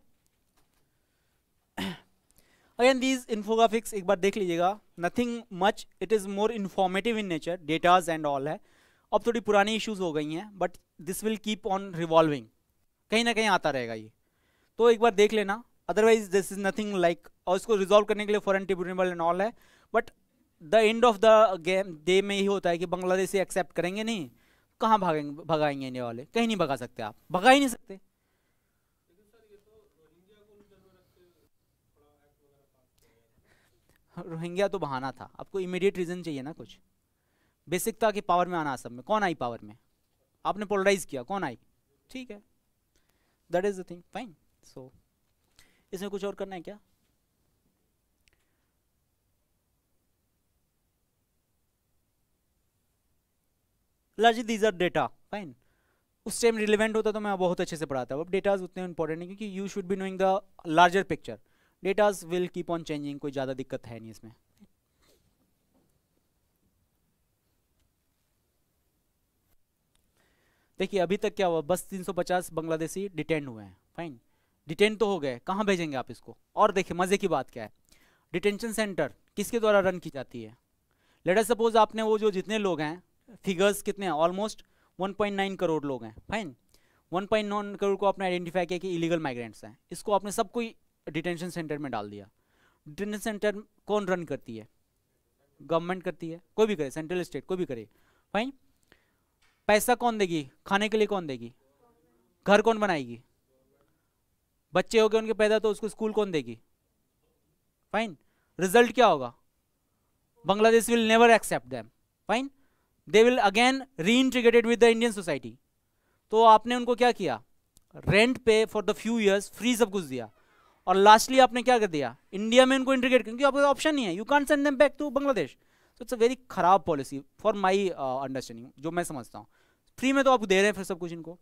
अगेन दीज इन्फोग्राफिक्स एक बार देख लीजिएगा, nothing much, it is more informative in nature, datas and all है। अब थोड़ी पुरानी इश्यूज हो गई हैं, but this will keep on revolving, कहीं ना कहीं आता रहेगा ये, तो एक बार देख लेना। Otherwise this is nothing like, और इसको रिजॉल्व करने के लिए फॉरेन ट्रिब्यूनल एंड ऑल है, but the end of the game day में यही होता है कि बांग्लादेशी एक्सेप्ट करेंगे नहीं, कहाँ भागेंगे, भगाएंगे इंडिया वाले, कहीं नहीं भगा सकते, आप भगा ही नहीं सकते। रोहिंग्या तो बहाना था, आपको इमीडिएट रीजन चाहिए ना, कुछ बेसिक था कि पावर में आना। सब में कौन आई पावर में, आपने पोलराइज किया, कौन आई, ठीक है, that is the thing, fine. So इसमें कुछ और करना है क्या? Largely these are data, fine. उस टाइम रिलेवेंट होता तो मैं बहुत अच्छे से पढ़ाता हूँ, अब डेटाज उतने इंपॉर्टेंट नहीं, क्योंकि you should be knowing the larger picture, datas will keep on changing, कोई ज़्यादा दिक्कत है नहीं इसमें। देखिए अभी तक क्या हुआ, बस 350 बांग्लादेशी डिटेन हुए हैं, फाइन, डिटेन तो हो गए, कहाँ भेजेंगे आप इसको? और देखिए मज़े की बात क्या है, डिटेंशन सेंटर किसके द्वारा रन की जाती है? लेट अस सपोज आपने वो जो जितने लोग हैं, फिगर्स कितने हैं, ऑलमोस्ट 1.9 करोड़ लोग हैं, फाइन, 1.9 करोड़ को आपने आइडेंटिफाई किया कि इलीगल माइग्रेंट्स हैं, इसको आपने सबको डिटेंशन सेंटर में डाल दिया। डिटेंशन सेंटर कौन रन करती है? गवर्नमेंट करती है, कोई भी करे, सेंट्रल स्टेट कोई भी करे, फाइन। पैसा कौन देगी, खाने के लिए कौन देगी, घर कौन बनाएगी, बच्चे हो गए उनके पैदा तो उसको स्कूल कौन देगी, फाइन। रिजल्ट क्या होगा? Bangladesh will never accept them, fine, they will again reintegrated with the Indian society. तो आपने उनको क्या किया, rent pay for the few years free सब कुछ दिया, और लास्टली आपने क्या कर दिया, इंडिया में उनको इंटीग्रेट, क्योंकि आपका ऑप्शन नहीं है, you can't send them back to Bangladesh. So it's a very खराब पॉलिसी फॉर माई अंडरस्टैंडिंग, जो मैं समझता हूँ। फ्री में तो आपको दे रहे हैं फिर सब कुछ इनको,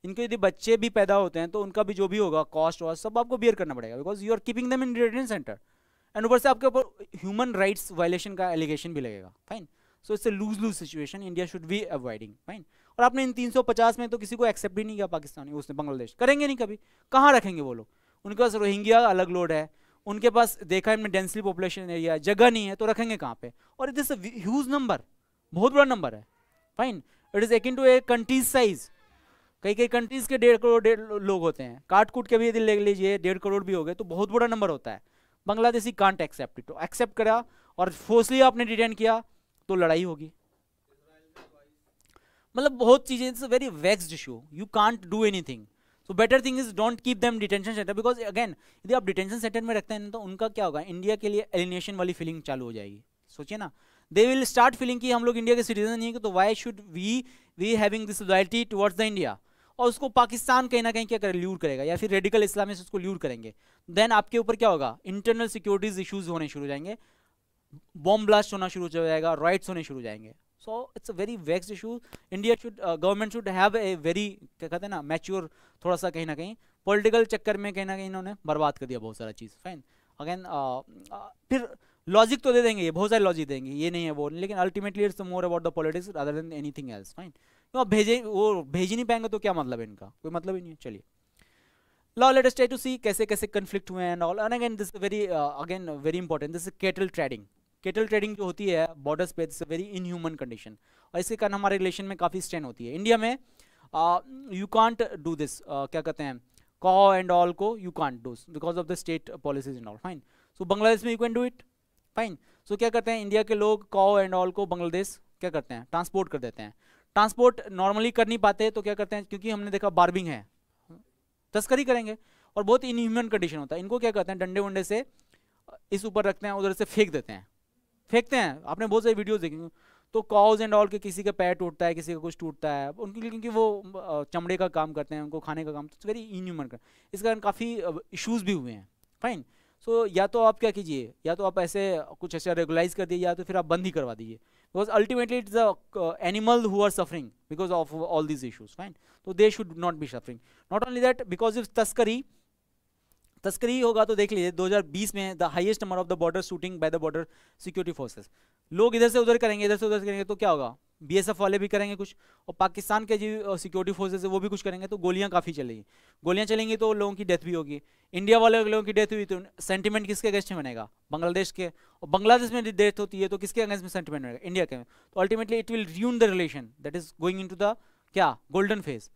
इनके यदि बच्चे भी पैदा होते हैं तो उनका भी जो भी होगा कॉस्ट वॉस्ट सब आपको बियर करना पड़ेगा, because you are keeping them in detention centre, and ऊपर से आपके ऊपर ह्यूमन राइट्स वायलेशन का एलिगेशन भी लगेगा, fine. So it's a lose lose situation, India should be avoiding, fine. और आपने इन 350 में तो किसी को एक्सेप्ट भी नहीं किया, पाकिस्तानी उसने, बांग्लादेश करेंगे नहीं कभी, कहाँ रखेंगे वो लोग, उनके पास रोहिंग्या अलग लोड है, उनके पास देखा है डेंसली पॉपुलेशन एरिया, जगह नहीं है, तो रखेंगे कहाँ पे? और it is a huge number, बहुत बड़ा नंबर है, fine. It is akin to a country's size, कई कई कंट्रीज के 1.5 करोड़ लोग होते हैं, काट कूट के भी यदि ले लीजिए 1.5 करोड़ भी हो गए तो बहुत बड़ा नंबर होता है। Bangladeshi can't accept it, accept करा और फोर्सली आपने डिटेन किया तो लड़ाई होगी, मतलब बहुत चीजें, it's a very vexed issue, you can't do anything. So better thing is don't keep them detention centre, because again यदि आप डिटेंशन सेंटर में रखते हैं तो उनका क्या होगा, इंडिया के लिए एलिनेशन वाली फीलिंग चालू हो जाएगी। सोचिए ना, दे विल स्टार्ट फीलिंग कि हम लोग इंडिया के सिटीजन नहीं है, तो why should we having this loyalty towards the India. और उसको पाकिस्तान कहीं ना कहीं क्या करे, ल्यूर करेगा, या फिर रेडिकल इस्लामिस्ट उसको ल्यूर करेंगे, देन आपके ऊपर क्या होगा, इंटरनल सिक्योरिटीज इश्यूज होने शुरू हो जाएंगे, बॉम्ब ब्लास्ट होना शुरू हो जाएगा, राइट्स होने शुरू हो जाएंगे। सो it's a very vexed issue, India should, government should have a very, क्या कहते हैं ना, मैच्योर, थोड़ा सा कहीं ना कहीं पॉलिटिकल चक्कर में कहीं ना कहीं इन्होंने बर्बाद कर दिया बहुत सारा चीज़, फाइन। अगेन फिर लॉजिक तो दे देंगे, ये बहुत सारे लॉजिक देंगे, ये नहीं है वो, लेकिन ultimately it's more about the politics other than anything else, fine. तो आप भेजे, वो भेज ही नहीं पाएंगे तो क्या मतलब है इनका, कोई मतलब ही नहीं है। चलिए, Now let us try to see कैसे कैसे conflict हुए and all, and again this is very again very important, this is cattle trading। cattle trading जो होती है borders पे, this is a very inhuman condition, और इसके कारण हमारे रिलेशन में काफ़ी स्ट्रेन होती है। इंडिया में you can't do this, क्या कहते हैं, cow and all को you can't do because of the state policies and all, fine। so Bangladesh में you can do it, fine। so क्या करते हैं इंडिया के लोग, cow and all को बांग्लादेश क्या करते हैं, ट्रांसपोर्ट कर देते हैं। ट्रांसपोर्ट नॉर्मली कर नहीं पाते तो क्या करते हैं, क्योंकि हमने देखा बार्बिंग है, तस्करी करेंगे, और बहुत इनह्यूमन कंडीशन होता है। इनको क्या करते हैं, डंडे वंडे से इस ऊपर रखते हैं, उधर से फेंक देते हैं, फेंकते हैं, आपने बहुत सारी वीडियोस देखी। तो कॉज एंड ऑल के किसी का पैर टूटता है, किसी का कुछ टूटता है उनके लिए, क्योंकि वो चमड़े का काम करते हैं, उनको खाने का काम, तो वेरी इनह्यूमन का, इस कारण काफ़ी इशूज़ भी हुए हैं, फाइन। सो या तो आप क्या कीजिए, या तो आप ऐसे कुछ ऐसा रेगुलाइज कर दीजिए, या तो फिर आप बंद ही करवा दीजिए, because ultimately it's the animal who are suffering because of all these issues, fine. तो they should not be suffering. Not only that, because if तस्करी होगा तो देख लीजिए 2020 में the highest number of the border shooting by the border security forces. लोग इधर से उधर करेंगे, इधर से उधर करेंगे तो क्या होगा, बीएसएफ वाले भी करेंगे कुछ, और पाकिस्तान के जो सिक्योरिटी फोर्सेस है वो भी कुछ करेंगे, तो गोलियां काफ़ी चलेगी। गोलियां चलेंगी तो लोगों की डेथ भी होगी। इंडिया वाले लोगों की डेथ हुई तो सेंटिमेंट किसके अगेंस्ट में बनेगा, बांग्लादेश के। और बांग्लादेश में डेथ होती है तो किसके अगेंस्ट में सेंटिमेंट बनेगा, इंडिया के। तो ultimately it will ruin the relation that is going into the क्या गोल्डन फेज।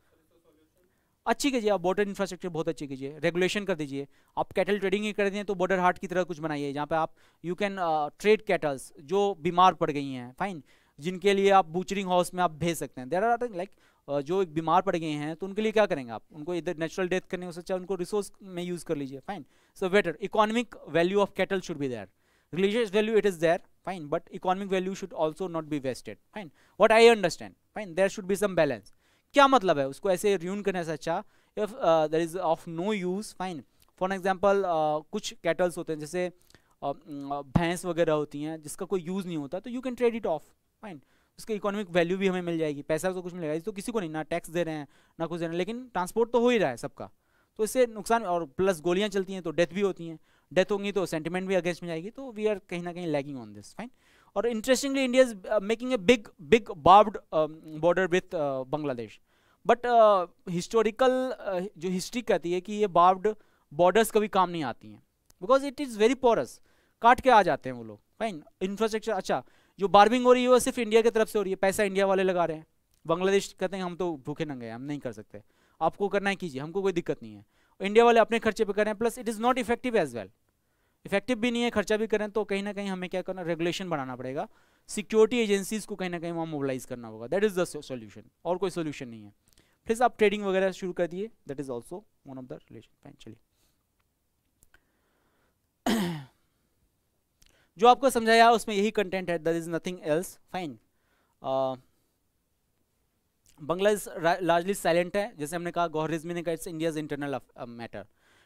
अच्छी कीजिए आप, बॉर्डर इंफ्रास्ट्रक्चर बहुत अच्छी कीजिए, रेगुलेशन कर दीजिए। आप कैटल ट्रेडिंग ही कर दिए तो बॉर्डर हाट की तरह कुछ बनाइए जहाँ पे आप यू कैन ट्रेड कैटल्स जो बीमार पड़ गई हैं, फाइन, जिनके लिए आप बूचरिंग हाउस में आप भेज सकते हैं। देयर आर लाइक जो एक बीमार पड़ गए हैं तो उनके लिए क्या करेंगे आप, उनको इधर नेचुरल डेथ करने हो सकता है, उनको रिसोर्स में यूज कर लीजिए, fine. So better economic value of cattle should be there, religious value it is there, fine, but economic value should also not be wasted, fine, what I understand, fine, there should be some balance. क्या मतलब है उसको ऐसे ruin करने से अच्छा if there is of no use, fine, for example कुछ kettles होते हैं जैसे भैंस वगैरह होती हैं जिसका कोई यूज़ नहीं होता, तो you can trade it of, fine, उसकी इकोनॉमिक वैल्यू भी हमें मिल जाएगी, पैसा तो कुछ मिलेगा, इस तो किसी को नहीं, ना टैक्स दे रहे हैं ना कुछ दे रहे हैं, लेकिन ट्रांसपोर्ट तो हो ही रहा है सबका, तो इससे नुकसान, और प्लस गोलियां चलती हैं तो डेथ भी होती हैं, डेथ होंगी तो सेंटिमेंट भी अगेंस्ट में जाएगी, तो वी आर कहीं ना कहीं लैगिंग ऑन दिस, फाइन। और interestingly India is making a big barbed border with Bangladesh, but historical जो हिस्ट्री कहती है कि ये बार्ब्ड बॉर्डर्स कभी काम नहीं आती हैं, because it is very porous, काट के आ जाते हैं वो लोग, फाइन। इंफ्रास्ट्रक्चर अच्छा, जो बार्बिंग हो रही है वो सिर्फ इंडिया की तरफ से हो रही है, पैसा इंडिया वाले लगा रहे हैं, बांग्लादेश कहते हैं हम तो भूखे नंगे हैं, हम नहीं कर सकते, आपको करना है कीजिए, हमको कोई दिक्कत नहीं है। इंडिया वाले अपने खर्चे पे कर रहे हैं, plus it is not effective as well, effective भी नहीं है, खर्चा भी करें, तो कहीं ना कहीं हमें क्या करना, रेगुलेशन बढ़ाना पड़ेगा, सिक्योरिटी एजेंसीज को कहीं ना कहीं वहाँ मोबिलाइज करना होगा, दैट इज द सोल्यूशन, और कोई सोल्यूशन नहीं है। प्लीज आप ट्रेडिंग वगैरह शुरू कर दिए, that is also one of the relation, fine. चलिए जो आपको समझाया उसमें यही कंटेंट है, that is nothing else, fine. Bangladesh largely silent है, जैसे हमने कहा, गौहर रिजवी ने कहा it's India's internal matter,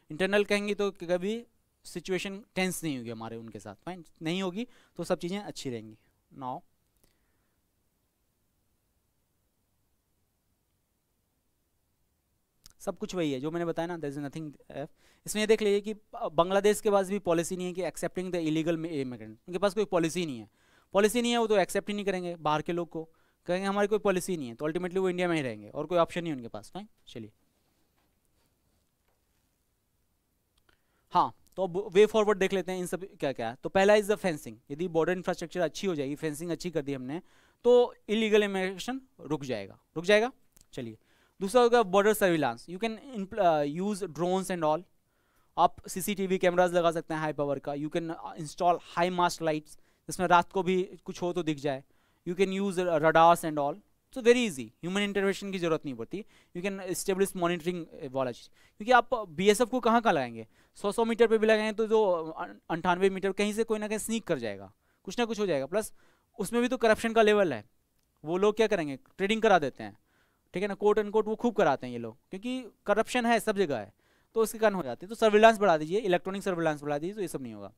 internal कहेंगे तो कभी सिचुएशन टेंस नहीं होगी हमारे उनके साथ, फाइन, नहीं होगी तो सब चीज़ें अच्छी रहेंगी। नाउ सब कुछ वही है जो मैंने बताया ना, देयर इज नथिंग। इसमें ये देख लीजिए कि बांग्लादेश के पास भी पॉलिसी नहीं है कि एक्सेप्टिंग द इलीगल इमिग्रेंट, उनके पास कोई पॉलिसी नहीं है, पॉलिसी नहीं है, वो तो एक्सेप्ट ही नहीं करेंगे, बाहर के लोग को कहेंगे हमारी कोई पॉलिसी नहीं है, तो अल्टीमेटली वो इंडिया में ही रहेंगे और कोई ऑप्शन नहीं है उनके पास, फाइन। चलिए हाँ, तो वे फॉरवर्ड देख लेते हैं इन सब क्या क्या है। तो पहला इज द फेंसिंग, यदि बॉर्डर इंफ्रास्ट्रक्चर अच्छी हो जाएगी, फेंसिंग अच्छी कर दी हमने, तो इलीगल इमिग्रेशन रुक जाएगा। चलिए दूसरा होगा border surveillance, you can use drones and all, आप सीसीटीवी कैमराज लगा सकते हैं हाई पावर का, you can install high mast lights जिसमें रात को भी कुछ हो तो दिख जाए, you can use radars and all, so very easy, human intervention की जरूरत नहीं पड़ती, यू कैन एस्टेब्लिश मॉनिटरिंग वाला चीज़, क्योंकि आप बीएसएफ को कहाँ लगाएंगे, 100 मीटर पे भी लगाएंगे तो जो 98 मीटर कहीं से कोई ना कहीं स्नीक कर जाएगा, कुछ ना कुछ हो जाएगा, प्लस उसमें भी तो करप्शन का लेवल है, वो लोग क्या करेंगे, ट्रेडिंग करा देते हैं, ठीक है ना, कोट एंड कोट वो खूब कराते हैं ये लोग, क्योंकि करप्शन है सब जगह है, तो उसके कारण हो जाती है। तो सर्विलांस बढ़ा दीजिए, इलेक्ट्रॉनिक सर्विलांस बढ़ा दीजिए, तो ये सब नहीं होगा।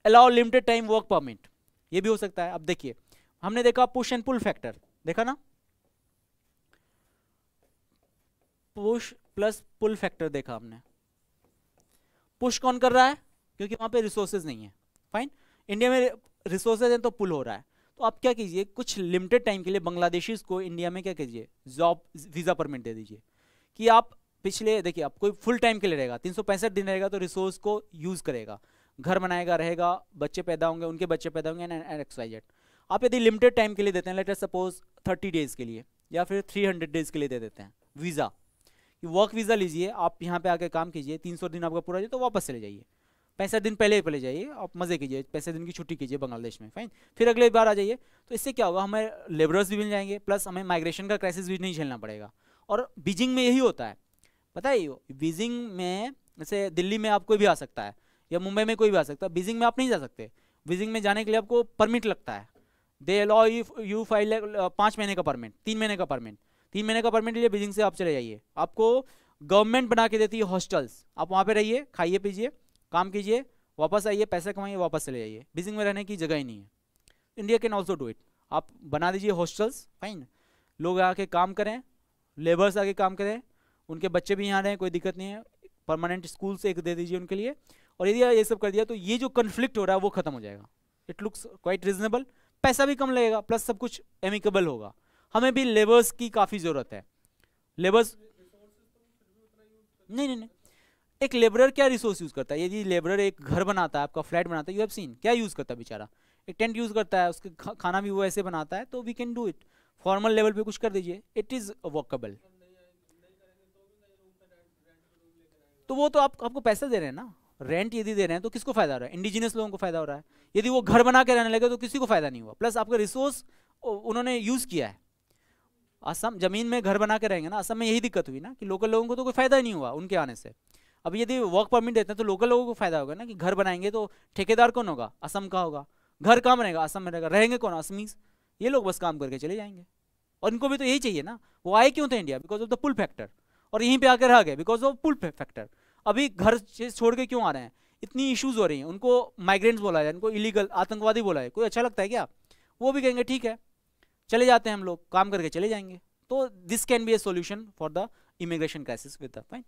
Allow limited time work permit, ये भी हो सकता है। अब देखिए हमने देखा पुश एंड पुल फैक्टर, देखा ना, पुश प्लस पुल फैक्टर देखा हमने। पुश कौन कर रहा है, क्योंकि वहां पे रिसोर्सेज नहीं है, फाइन, इंडिया में रिसोर्सेज है तो पुल हो रहा है, तो आप क्या कीजिए, कुछ लिमिटेड टाइम के लिए बांग्लादेशीज को इंडिया में क्या कीजिए, जॉब वीज़ा परमिट दे दीजिए, कि आप पिछले देखिए आप कोई फुल टाइम के लिए रहेगा, 365 दिन रहेगा, तो रिसोर्स को यूज़ करेगा, घर बनाएगा, रहेगा, बच्चे पैदा होंगे, उनके बच्चे पैदा होंगे, एंड XYZ। आप यदि लिमिटेड टाइम के लिए देते हैं, लेट अस सपोज 30 डेज़ के लिए या फिर 300 डेज़ के लिए दे देते हैं वीज़ा, कि वर्क वीज़ा लीजिए, आप यहाँ पे आके काम कीजिए, 300 दिन आपका पूरा हो जाए तो वापस चले जाइए, 65 दिन पहले चले जाइए, आप मज़े कीजिए, 65 दिन की छुट्टी कीजिए बांग्लादेश में, फाइन, फिर अगले बार आ जाइए। तो इससे क्या होगा, हमें लेबरर्स भी मिल जाएंगे, प्लस हमें माइग्रेशन का क्राइसिस भी नहीं झेलना पड़ेगा। और बीजिंग में यही होता है, पता है, बीजिंग में जैसे दिल्ली में आप कोई भी आ सकता है या मुंबई में कोई भी आ सकता है, बीजिंग में आप नहीं जा सकते, बीजिंग में जाने के लिए आपको परमिट लगता है, दे अलाउ यू फाइल 5 महीने का परमिट, 3 महीने का परमिट, 3 महीने का परमिट लिए बीजिंग से आप चले जाइए, आपको गवर्नमेंट बना के देती है हॉस्टल्स, आप वहाँ पे रहिए, खाइए पीजिए, काम कीजिए, वापस आइए, पैसे कमाइए, वापस चले जाइए, बीजिंग में रहने की जगह ही नहीं है। India can also do it, आप बना दीजिए हॉस्टल्स, फाइन, लोग आके काम करें, लेबर्स आके काम करें, उनके बच्चे भी यहाँ रहें, कोई दिक्कत नहीं है, परमानेंट स्कूल्स एक दे दीजिए उनके लिए, और यदि ये सब कर दिया तो ये जो कन्फ्लिक्ट हो रहा है वो खत्म हो जाएगा. इट लुक्स क्वाइट रिजनेबल, पैसा भी कम लगेगा, प्लस सब कुछ एमिकेबल होगा. हमें भी लेबर्स की काफ़ी ज़रूरत है. लेबर्स नहीं नहीं नहीं, एक लेबरर क्या रिसोर्स यूज़ करता है? यदि लेबरर एक घर बनाता है, आपका फ्लैट बनाता है, यू हैव सीन क्या यूज़ करता है बेचारा? एक टेंट यूज़ करता है, उसके खाना भी वो ऐसे बनाता है. तो we can do it. Formal level पे कुछ कर दीजिए, इट इज़ वर्कएबल. तो वो तो आपको पैसा दे रहे हैं ना, रेंट यदि दे रहे हैं तो किसको फायदा हो रहा है? इंडिजिनस लोगों को फायदा हो रहा है. यदि वो घर बना के रहने लगे तो किसी को फायदा नहीं हुआ, प्लस आपका रिसोर्स उन्होंने यूज़ किया है. असम जमीन में घर बना के रहेंगे ना, असम में यही दिक्कत हुई ना कि लोकल लोगों को तो कोई फायदा ही नहीं हुआ उनके आने से. अब यदि वर्क परमिट देते हैं तो लोकल लोगों को फायदा होगा ना, कि घर बनाएंगे तो ठेकेदार कौन होगा? असम का होगा. घर कहाँ बनेगा? असम में रहेगा. रहेंगे कौन? असमीज. ये लोग बस काम करके चले जाएंगे. और इनको भी तो यही चाहिए ना. वो आए क्यों थे India? Because of the pull factor. और यहीं पे आकर रह गए बिकॉज ऑफ पुल फैक्टर. अभी घर छोड़ के क्यों आ रहे हैं? इतनी इश्यूज हो रही हैं. उनको माइग्रेंट्स बोला जाए, उनको इलीगल आतंकवादी बोला है. कोई अच्छा लगता है क्या? वो भी कहेंगे ठीक है चले जाते हैं हम लोग, काम करके चले जाएंगे. तो this can be a solution for the immigration crisis with the fine.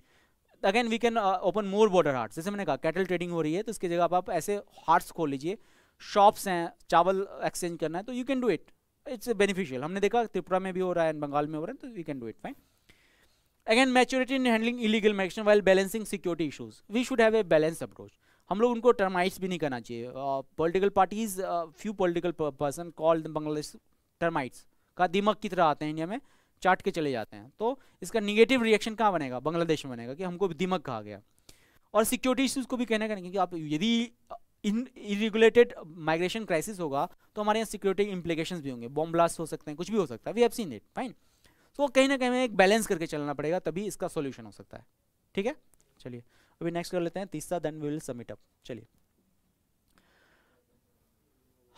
Again we can open more border hearts. जैसे मैंने कहा कैटल ट्रेडिंग हो रही है, तो इसकी जगह आप ऐसे हार्ट्स खोल लीजिए. शॉप्स हैं, चावल एक्सचेंज करना है तो you can do it. It's beneficial. हमने देखा त्रिपुरा में भी हो रहा है, बंगाल में हो रहा है, तो we can do it. Fine. Again maturity in handling illegal migration while balancing security issues. We should have a balance approach. हम लोग उनको टर्माइट्स भी नहीं करना चाहिए. Political parties, few political person called Bangladesh termites का दिमाग की तरह आते हैं इंडिया में, चाट के चले जाते हैं. तो इसका निगेटिव रिएक्शन कहाँ बनेगा? बांग्लादेश में बनेगा कि हमको दिमाग कहा गया. और सिक्योरिटी इश्यूज को भी कहने का नहीं, क्योंकि आप यदि इरेगुलेटेड माइग्रेशन क्राइसिस होगा तो हमारे यहाँ सिक्योरिटी इंप्लीकेशंस भी होंगे. बॉम्ब ब्लास्ट हो सकते हैं, कुछ भी हो सकता है. We have seen it. Fine. तो कहीं ना कहीं हमें एक बैलेंस करके चलना पड़ेगा, तभी इसका सॉल्यूशन हो सकता है. ठीक है, चलिए अभी नेक्स्ट कर लेते हैं तीसरा, then we will submit up. चलिए.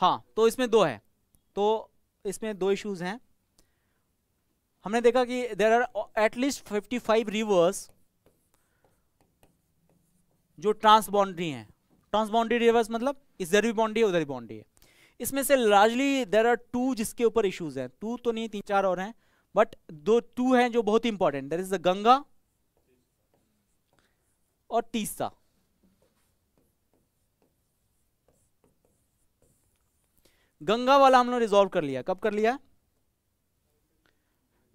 हाँ, तो इसमें दो है. तो इसमें दो इश्यूज हैं. हमने देखा कि देयर आर एटलीस्ट 55 रिवर्स जो ट्रांसबाउंड्री हैं. ट्रांसबाउंड्री रिवर्स मतलब इधर भी बाउंड्री है, उधर भी बाउंड्री है. इसमें से लार्जली देयर आर 2 जिसके ऊपर इश्यूज हैं. 2 तो नहीं, 3-4 और हैं, बट 2 हैं जो बहुत important. There is the Ganga और तीस्ता. गंगा वाला हम लोग रिजॉल्व कर लिया. कब कर लिया?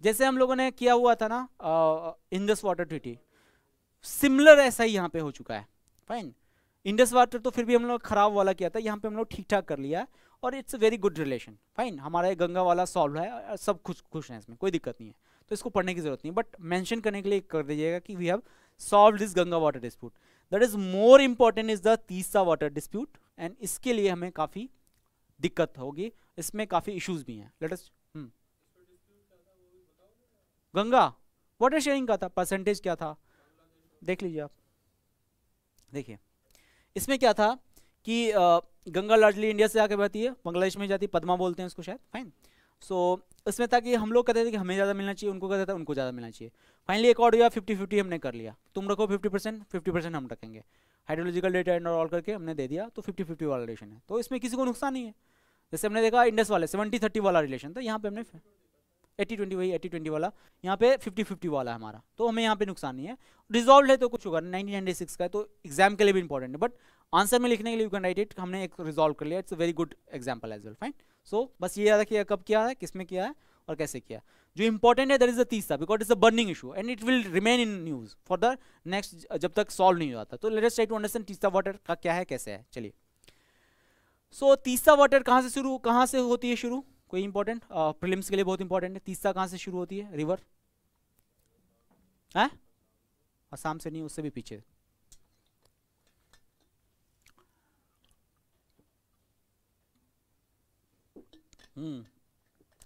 जैसे हम लोगों ने किया हुआ था ना इंडस वाटर ट्रीटी, सिमिलर ऐसा ही यहाँ पे हो चुका है. फाइन. इंडस वाटर तो फिर भी हम लोग खराब वाला किया था, यहाँ पे हम लोग ठीक ठाक कर लिया है और it's a very good relation. Fine. हमारा गंगा वाला सॉल्व है, सब खुश हैं, इसमें कोई दिक्कत नहीं है. तो इसको पढ़ने की जरूरत नहीं, बट मेंशन करने के लिए कर दीजिएगा कि we have solve this Ganga water dispute. That is more important is the Teesta water dispute, and इसके लिए हमें काफी दिक्कत होगी. इसमें काफी इश्यूज भी हैं. Let us Ganga water sharing का था, परसेंटेज क्या था देख लीजिए आप. देखिए इसमें क्या था कि गंगा लार्जली इंडिया से आके बहती है, बांग्लादेश में जाती है, पद्मा बोलते हैं उसको शायद. फाइन. सो इसमें था कि हम लोग कहते थे कि हमें ज़्यादा मिलना चाहिए, उनको कहते थे उनको ज़्यादा मिलना चाहिए. फाइनली एक और हुआ 50-50 हमने कर लिया. तुम रखो 50%, 50% हम रखेंगे. हाइड्रोलॉजिकल डेटा एंड ऑल करके हमने दे दिया, तो 50-50 वाला रिलेशन है. तो इसमें किसी को नुकसान नहीं है. जैसे हमने देखा इंडस वाले 70-30 वाला रिलेशन था, यहाँ पे हमने 80-20 वही 80-20 वाला, यहाँ पे 50-50 वाला है हमारा. तो हमें यहाँ पे नुकसान नहीं है. रिजॉल्व है तो कुछ होगा. 1996 का है तो एग्जाम के लिए भी इंपॉर्टेंट है, बट आंसर में लिखने के लिए यू कैन राइट इट. हमने एक रिजॉल्व कर लिया. It's a very good example as well. Fine. So बस ये याद रखिए कब किया है, किसमें किया है और कैसे किया. जो इंपॉर्टेंट है that is the Teesta, because it's a burning issue and it will remain in news for the next जब तक सॉल्व नहीं हो जाता. तो let us try to understand Teesta water का क्या है, कैसे है. चलिए. सो तीसरा वाटर कहाँ से होती है शुरू? कोई इंपॉर्टेंट प्रीलिम्स के लिए बहुत इंपॉर्टेंट है. तीसरा कहाँ से शुरू होती है रिवर? है असम से नहीं, उससे भी पीछे.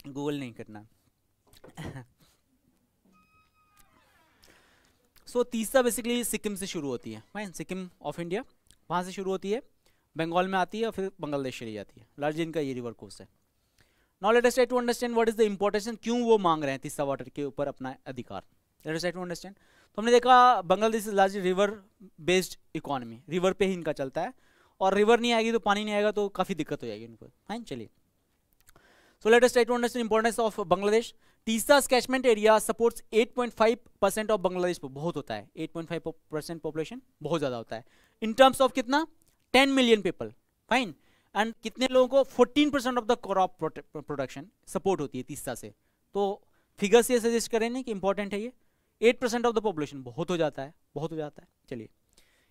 गूगल नहीं करना. सो तीसरा बेसिकली सिक्किम से शुरू होती है. फाइन. सिक्किम ऑफ इंडिया, वहाँ से शुरू होती है, बंगाल में आती है और फिर बांग्लादेश चली जाती है. लार्जली इनका ये रिवर कोर्स है. Now let us try to understand what is the importance, क्यों वो मांग रहे हैं तीसरा वाटर के ऊपर अपना अधिकार. Let us try to understand. तो हमने देखा Bangladesh is largely river based economy, river पे ही इनका चलता है, और रिवर नहीं आएगी तो पानी नहीं आएगा तो काफ़ी दिक्कत हो जाएगी इनको. फाइन. चलिए. So let us try to understand importance of Bangladesh. तीसरा catchment area supports 8.5% of Bangladesh पर, बहुत होता है 8.5% पॉपुलेशन, बहुत ज़्यादा होता है इन टर्म्स ऑफ कितना 10 मिलियन पीपल, फाइन। एंड कितने लोगों को 14% of the crop production support होती है तीसरा से। तो फिगर्स ये सजेस्ट करें ना कि इंपॉर्टेंट है ये, 8% ऑफ द पॉपुलेशन बहुत हो जाता है, बहुत हो जाता है। चलिए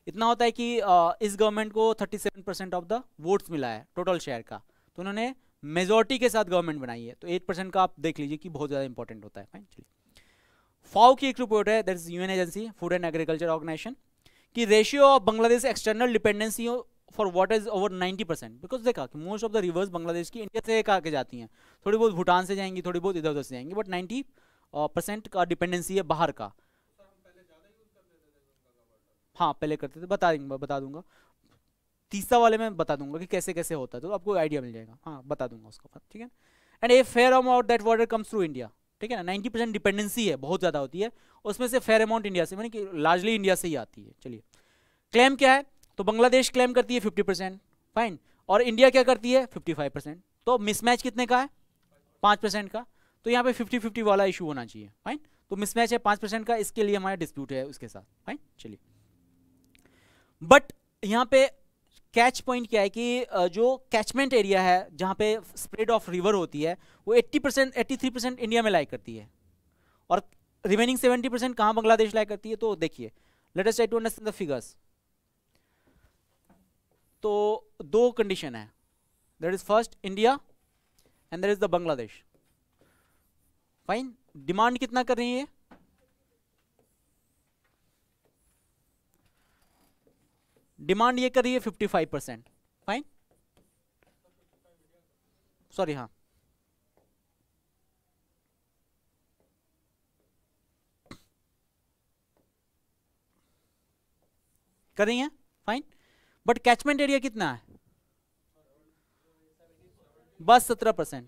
इतना होता है कि इस गवर्नमेंट को 37% ऑफ द वोट्स मिला है टोटल शेयर का, तो उन्होंने मेजोरिटी के साथ गवर्नमेंट बनाई है, तो 8% का आप देख लीजिए कि बहुत ज़्यादा इंपॉर्टेंट होता है, फाइन। चलिए फाओ की एक रिपोर्ट है, that is UN agency food and agriculture organization, कि ratio of Bangladesh external dependency for water is over 90%, because देखा कि most of the rivers Bangladesh की इंडिया से आके जाती हैं, थोड़ी बहुत भूटान से जाएंगी, थोड़ी बहुत इधर उधर से जाएंगी, बट 90% का डिपेंडेंसी है बाहर का। हाँ पहले करते थे, बता दूंगा तीसरा वाले में बता दूंगा कि कैसे कैसे होता है, तो आपको आइडिया मिल जाएगा, हाँ बता दूंगा उसका, ठीक है। And a fair amount that water comes through India, ठीक है ना, 90% डिपेंडेंसी है, बहुत ज़्यादा होती है, उसमें से फेयर अमाउंट इंडिया से, मानी कि लार्जली इंडिया से ही आती है। चलिए क्लेम क्या है, तो बांग्लादेश क्लेम करती है 50%, फाइन, और इंडिया क्या करती है 55%, तो मिसमैच कितने का है 5% का, तो यहाँ पे 50-50 वाला इशू होना चाहिए, फाइन। तो मिसमैच है 5% का, इसके लिए हमारा डिस्प्यूट है उसके साथ, फाइन। चलिए बट यहाँ पे कैच पॉइंट क्या है कि जो कैचमेंट एरिया है जहाँ पे स्प्रेड ऑफ रिवर होती है वो 83% इंडिया में लाई करती है, और रिमेनिंग 70% कहाँ बांग्लादेश लाई करती है। तो देखिए let us try to understand the figures. तो दो कंडीशन है, that is first India and that is the Bangladesh, fine. Demand कितना कर रही है, डिमांड ये कर रही है 55%, फाइन, सॉरी हाँ कर रही है, फाइन, बट कैचमेंट एरिया कितना है बस 17%,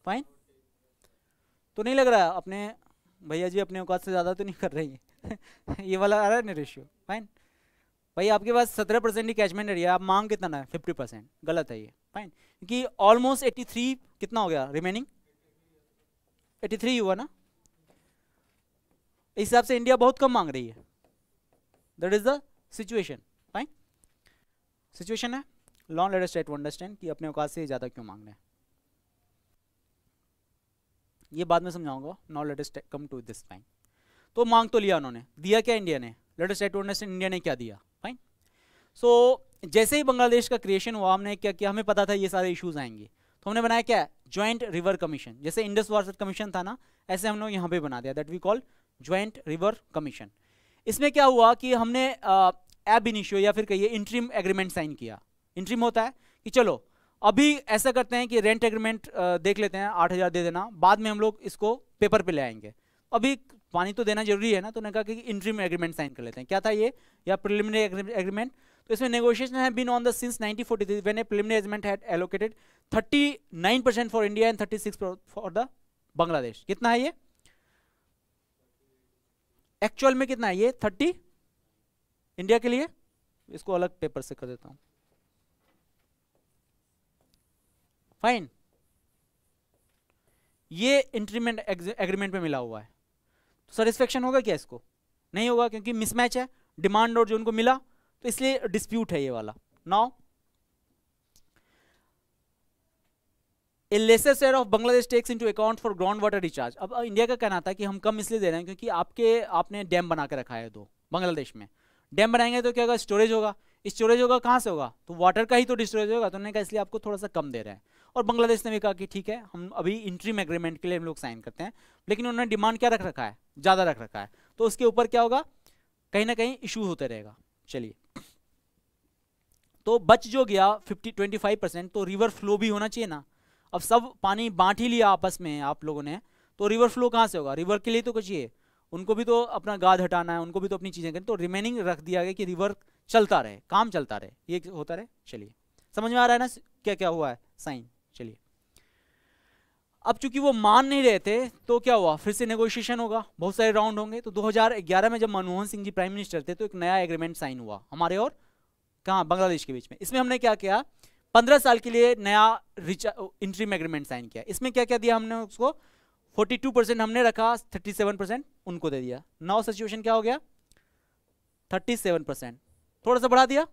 फाइन। तो नहीं लग रहा अपने भैया जी अपने औकात से ज्यादा तो नहीं कर रही है ये वाला आ रहा है ना रेशियो, फाइन। भाई आपके पास 17% ही कैचमेंट एरिया, आप मांग कितना ना है 50%, गलत है ये, फाइन, क्योंकि ऑलमोस्ट 83 कितना हो गया, रिमेनिंग 83 हुआ ना, इस हिसाब से इंडिया बहुत कम मांग रही है, that is the situation, fine. Situation है long, let us try to understand कि अपने औकात से ज़्यादा क्यों मांगना है, ये बाद में समझाऊंगा, now let us come to this, fine. तो मांग तो लिया उन्होंने, दिया क्या इंडिया ने, let us try to understand India ने क्या दिया, फाइन। सो जैसे ही बांग्लादेश का क्रिएशन हुआ, हमने क्या किया, हमें पता था ये सारे इश्यूज आएंगे, तो हमने बनाया क्या, ज्वाइंट रिवर कमीशन, जैसे इंडस वाटर कमीशन था ना, ऐसे हम लोग यहाँ पे बना दिया, that we call joint river commission. इसमें क्या हुआ कि हमने एब इनिशियो या फिर कहिए इंट्रीम एग्रीमेंट साइन किया। इंट्रीम होता है कि चलो अभी ऐसा करते हैं कि रेंट एग्रीमेंट देख लेते हैं, 8,000 दे देना, बाद में हम लोग इसको पेपर पे ले आएंगे, अभी पानी तो देना जरूरी है ना, तो उन्होंने कहा कि इंट्रीम एग्रीमेंट साइन कर लेते हैं। क्या था ये, या प्रिलिमिनरी एग्रीमेंट, तो इसमें negotiation have been on the since 1943 when a preliminary agreement had allocated 39% for India and 36% for the Bangladesh. कितना है ये एक्चुअल में, कितना है ये 30 इंडिया के लिए, इसको अलग पेपर से कर देता हूं, फाइन। ये इंट्रीमेंट एग्रीमेंट में मिला हुआ है, तो सेटिस्फेक्शन होगा क्या, इसको नहीं होगा क्योंकि मिसमैच है डिमांड और जो उनको मिला, तो इसलिए डिस्प्यूट है ये वाला। Now a lesser share of Bangladesh takes into account for ground water recharge. अब इंडिया का कहना था कि हम कम इसलिए दे रहे हैं क्योंकि आपने डैम बना के रखा है दो बांग्लादेश में, डैम बनाएंगे तो क्या होगा, स्टोरेज होगा, स्टोरेज होगा कहाँ से होगा, तो वाटर का ही तो स्टोरेज होगा, तो उन्होंने कहा इसलिए आपको थोड़ा सा कम दे रहे हैं। और बांग्लादेश ने भी कहा कि ठीक है हम अभी इंट्रीम एग्रीमेंट के लिए हम लोग साइन करते हैं, लेकिन उन्होंने डिमांड क्या रख रखा है, ज़्यादा रख रखा है, तो उसके ऊपर क्या होगा, कहीं ना कहीं इशू होते रहेगा। चलिए तो बच जो गया 25%, तो रिवर फ्लो भी होना चाहिए ना, अब सब पानी बांट ही लिया आपस में आप लोगों ने, तो रिवर फ्लो कहाँ से होगा, रिवर के लिए तो कुछ चाहिए, उनको भी तो अपना गाद हटाना है, उनको भी तो अपनी चीज़ें करनी, तो रिमेनिंग रख दिया गया कि रिवर चलता रहे, काम चलता रहे, ये होता रहे। चलिए समझ में आ रहा है ना क्या क्या हुआ है साइन। चलिए अब चूंकि वो मान नहीं रहे थे तो क्या हुआ, फिर से नेगोशिएशन होगा, बहुत सारे राउंड होंगे, तो 2011 में जब मनमोहन सिंह जी प्राइम मिनिस्टर थे तो एक नया एग्रीमेंट साइन हुआ हमारे और कहाँ बांग्लादेश के बीच में। इसमें हमने क्या किया, 15 साल के लिए नया इंट्रीम एग्रीमेंट साइन किया। इसमें क्या क्या दिया हमने उसको, 42% हमने रखा, 37% उनको दे दिया। नाउ सिचुएशन क्या हो गया, 37%, थोड़ा सा बढ़ा दिया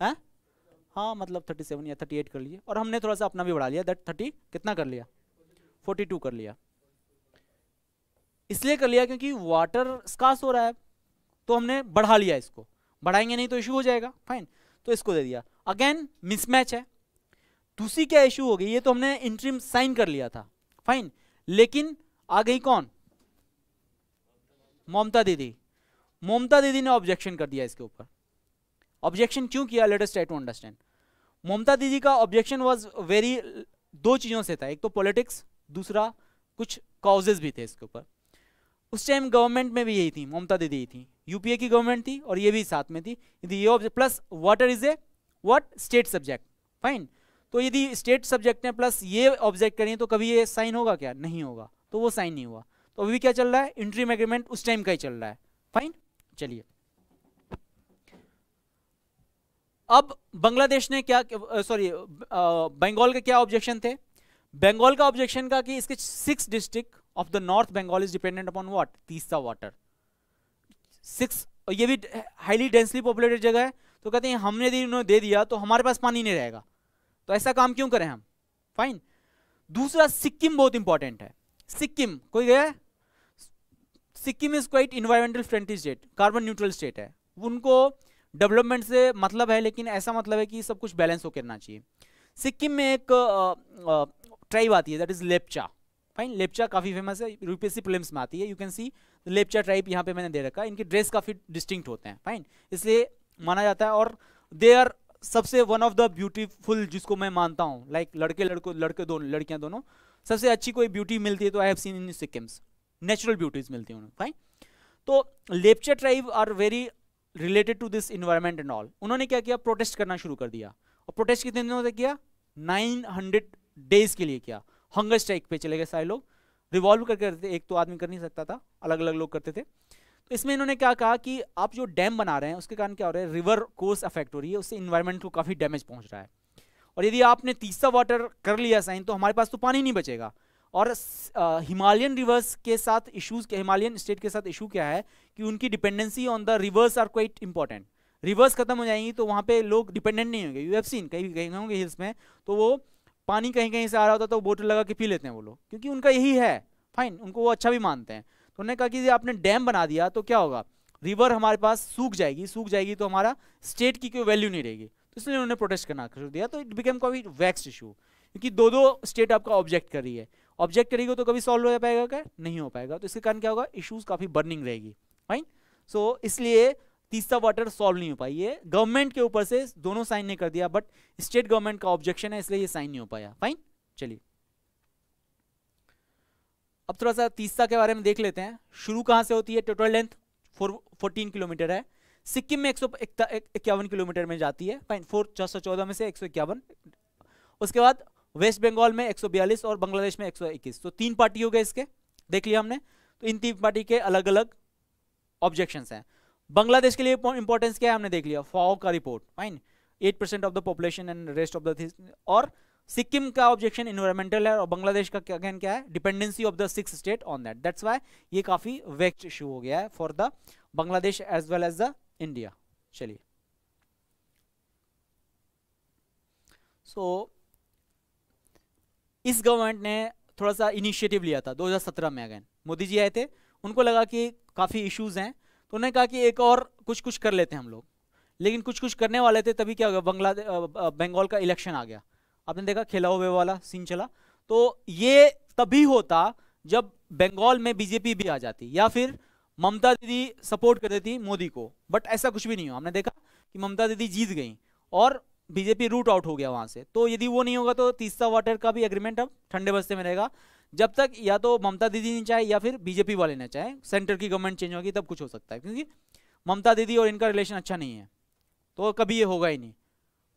है, हाँ मतलब 37 या 38 कर लिए, और हमने थोड़ा सा अपना भी बढ़ा लिया, दैट 30 कितना कर लिया, 42 कर लिया। इसलिए कर लिया क्योंकि वाटर स्कार्स हो रहा है, तो हमने बढ़ा लिया, इसको बढ़ाएंगे नहीं तो इशू हो जाएगा, फाइन, तो इसको दे दिया। अगेन मिसमैच है। दूसरी क्या इशू हो गई, ये तो हमने इंटरिम साइन कर लिया था, फाइन, लेकिन आ गई कौन, ममता दीदी। ममता दीदी ने ऑब्जेक्शन कर दिया इसके ऊपर। ऑब्जेक्शन क्यों किया, let us try to understand. Mamata Didi का ऑब्जेक्शन वाज वेरी, दो चीजों से था, एक तो पॉलिटिक्स, दूसरा कुछ कॉजेज भी थे इसके ऊपर। उस टाइम गवर्नमेंट में भी यही थी, ममता दीदी ही थी, यूपीए की गवर्नमेंट थी और ये भी साथ में थी। यदि ये plus water is A what state subject, fine, तो यदि स्टेट सब्जेक्ट है प्लस ये ऑब्जेक्ट करें तो कभी ये साइन होगा क्या, नहीं होगा, तो वो साइन नहीं हुआ। तो अभी क्या चल रहा है, इंटरिम एग्रीमेंट उस टाइम का ही चल रहा है, फाइन। चलिए अब बांग्लादेश ने क्या, सॉरी बंगाल के क्या ऑब्जेक्शन थे। बंगाल का ऑब्जेक्शन का कि इसके 6 district of the north Bengal is dependent upon what, Teesta water, 6, और ये भी हाईली डेंसली पॉपुलेटेड जगह है, तो कहते हैं हमने यदि उन्होंने दे दिया तो हमारे पास पानी नहीं रहेगा, तो ऐसा काम क्यों करें हम, फाइन। दूसरा सिक्किम बहुत इंपॉर्टेंट है। सिक्किम कोई गया है, Sikkim is quite environmental friendly state, carbon neutral state है, उनको डेवलपमेंट से मतलब है, लेकिन ऐसा मतलब है कि सब कुछ बैलेंस होकर रहना चाहिए। सिक्किम में एक ट्राइब आती है, that is Lepcha, fine, Lepcha काफी फेमस है, यूपीएससी प्रीलिम्स में आती है, you can C Lepcha tribe यहाँ पे मैंने दे रखा है। इनके ड्रेस काफी डिस्टिंक्ट होते हैं, फाइन, इसलिए माना जाता है, और दे आर सबसे वन ऑफ द ब्यूटीफुल, जिसको मैं मानता हूँ, लाइक लड़के दोनों, लड़कियां दोनों, सबसे अच्छी कोई ब्यूटी मिलती है तो I have seen in Sikkim's, natural beauties मिलती है उन्हें, फाइन। तो Lepcha tribe are very related to this environment and all. उन्होंने क्या किया, प्रोटेस्ट करना शुरू कर दिया, और प्रोटेस्ट कितने दिनों से किया, 900 डेज के लिए किया। हंगर स्ट्राइक पे चले गए सारे लोग, रिवॉल्व करके करते थे, एक तो आदमी कर नहीं सकता था, अलग अलग लोग करते थे। तो इसमें इन्होंने क्या कहा कि आप जो डैम बना रहे हैं उसके कारण क्या हो रहा है, रिवर कोर्स अफेक्ट हो रही है, उससे इन्वायरमेंट को काफी डैमेज पहुंच रहा है, और यदि आपने तीसरा वाटर कर लिया साइन तो हमारे पास तो पानी नहीं बचेगा। और हिमालयन रिवर्स के साथ इश्यूज, हिमालयन स्टेट के साथ इशू क्या है कि उनकी dependency on the rivers are quite important. Rivers खत्म हो जाएंगी तो वहाँ पे लोग डिपेंडेंट नहीं होंगे। यू हैव सीन कहीं कहीं होंगे हिल्स में, तो वो पानी कहीं कहीं से आ रहा होता तो बोतल लगा के पी लेते हैं वो लोग, क्योंकि उनका यही है, फाइन, उनको वो अच्छा भी मानते हैं। तो उन्होंने कहा कि आपने डैम बना दिया तो क्या होगा, रिवर हमारे पास सूख जाएगी तो हमारा स्टेट की कोई वैल्यू नहीं रहेगी। तो इसलिए उन्होंने प्रोटेस्ट करना शुरू दिया। तो इट बिकम काफी वैक्स्ड इशू, क्योंकि दो स्टेट आपका ऑब्जेक्ट कर रही है, ऑब्जेक्ट करेगी तो कभी सॉल्व हो पाएगा क्या, नहीं हो पाएगा। तो इसके कारण क्या होगा, इश्यूज काफी बर्निंग रहेगी, फाइन। सो इसलिए तीसरा वाटर सॉल्व नहीं हो पाई, ये गवर्नमेंट के ऊपर से दोनों साइन नहीं कर दिया, बट स्टेट गवर्नमेंट का ऑब्जेक्शन है, इसलिए ये साइन नहीं हो पाया, फाइन। चलिए अब थोड़ा सा तीसरा के बारे में देख लेते हैं। शुरू कहां से होती है, टोटल लेंथ 14 किलोमीटर है, सिक्किम में 151 किलोमीटर में जाती है, फाइन, 414 में से 151। उसके बाद वेस्ट बंगाल में 142 और बांग्लादेश में 121। तो 3 पार्टी हो गए इसके, देख लिया हमने। तो इन 3 पार्टी के अलग अलग ऑब्जेक्शंस हैं। बांग्लादेश के लिए इंपॉर्टेंस क्या है हमने देख लिया, फाओ का report, fine, 8% of the population and rest of the. और सिक्किम का ऑब्जेक्शन इन्वायरमेंटल है, और बांग्लादेश का क्या है, dependency of the 6 state on that. That's why ये काफी वेक्ड इशू हो गया है for the Bangladesh as well as the India. चलिए सो इस गवर्नमेंट ने थोड़ा सा इनिशिएटिव लिया था 2017 में। अगेन मोदी जी आए थे, उनको लगा कि काफ़ी इश्यूज हैं, तो उन्होंने कहा कि एक और कुछ कर लेते हैं हम लोग। लेकिन कुछ करने वाले थे, तभी क्या हो गया, बंगाल का इलेक्शन आ गया। आपने देखा खेला हुए वाला सीन चला। तो ये तभी होता जब बंगाल में बीजेपी भी आ जाती, या फिर ममता दीदी सपोर्ट कर देती मोदी को। बट ऐसा कुछ भी नहीं हुआ, हमने देखा कि ममता दीदी जीत गई और बीजेपी रूट आउट हो गया वहां से। तो यदि वो नहीं होगा तो तीसरा वाटर का भी एग्रीमेंट अब ठंडे बस्ते में रहेगा, जब तक या तो ममता दीदी नहीं चाहे या फिर बीजेपी वाले नहीं चाहे। सेंटर की गवर्नमेंट चेंज होगी तब कुछ हो सकता है, क्योंकि ममता दीदी और इनका रिलेशन अच्छा नहीं है, तो कभी ये होगा ही नहीं।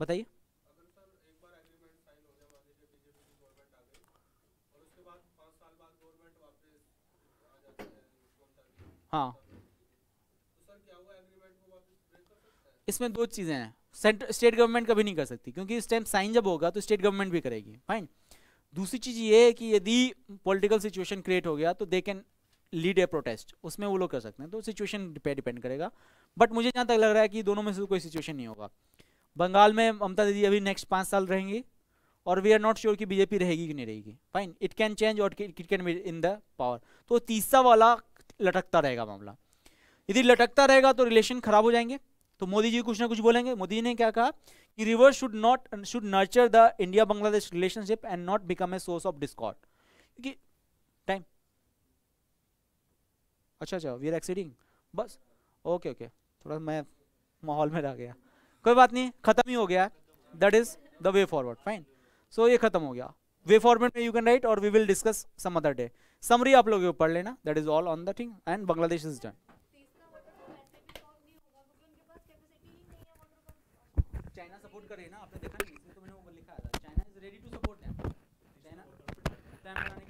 बताइए। हाँ, इसमें 2 चीजें हैं। स्टेट गवर्नमेंट कभी नहीं कर सकती, क्योंकि इस टाइम साइन जब होगा तो स्टेट गवर्नमेंट भी करेगी, फाइन। दूसरी चीज ये है कि यदि पॉलिटिकल सिचुएशन क्रिएट हो गया तो they can lead A protest, उसमें वो लोग कर सकते हैं, तो सिचुएशन पे डिपेंड करेगा। बट मुझे जहाँ तक लग रहा है कि दोनों में से कोई सिचुएशन नहीं होगा। बंगाल में ममता दीदी अभी नेक्स्ट 5 साल रहेंगी और वी आर नॉट श्योर कि बीजेपी रहेगी कि नहीं रहेगी। फाइन, इट कैन चेंज और it can be in the power. तो तीसरा वाला लटकता रहेगा मामला। यदि लटकता रहेगा तो रिलेशन खराब हो जाएंगे। तो मोदी जी कुछ ना कुछ बोलेंगे। मोदी जी ने क्या कहा कि reverse should nurture the India Bangladesh relationship and not become a source of Discord. क्योंकि टाइम, अच्छा वी आर एक्सीडिंग, बस ओके थोड़ा मैं माहौल में रह गया, कोई बात नहीं, खत्म ही हो गया। That is the way forward. Fine, so ये खत्म हो गया। वे फॉरवर्ड में यू कैन राइट और we will discuss some other day. Summary आप लोग पढ़ लेना, that is all on the thing and Bangladesh is done. China support कर रही है ना, आपने देखा नहीं, इसलिए तो मैंने वो लिखा था, China is ready to support them. China dam बनाने के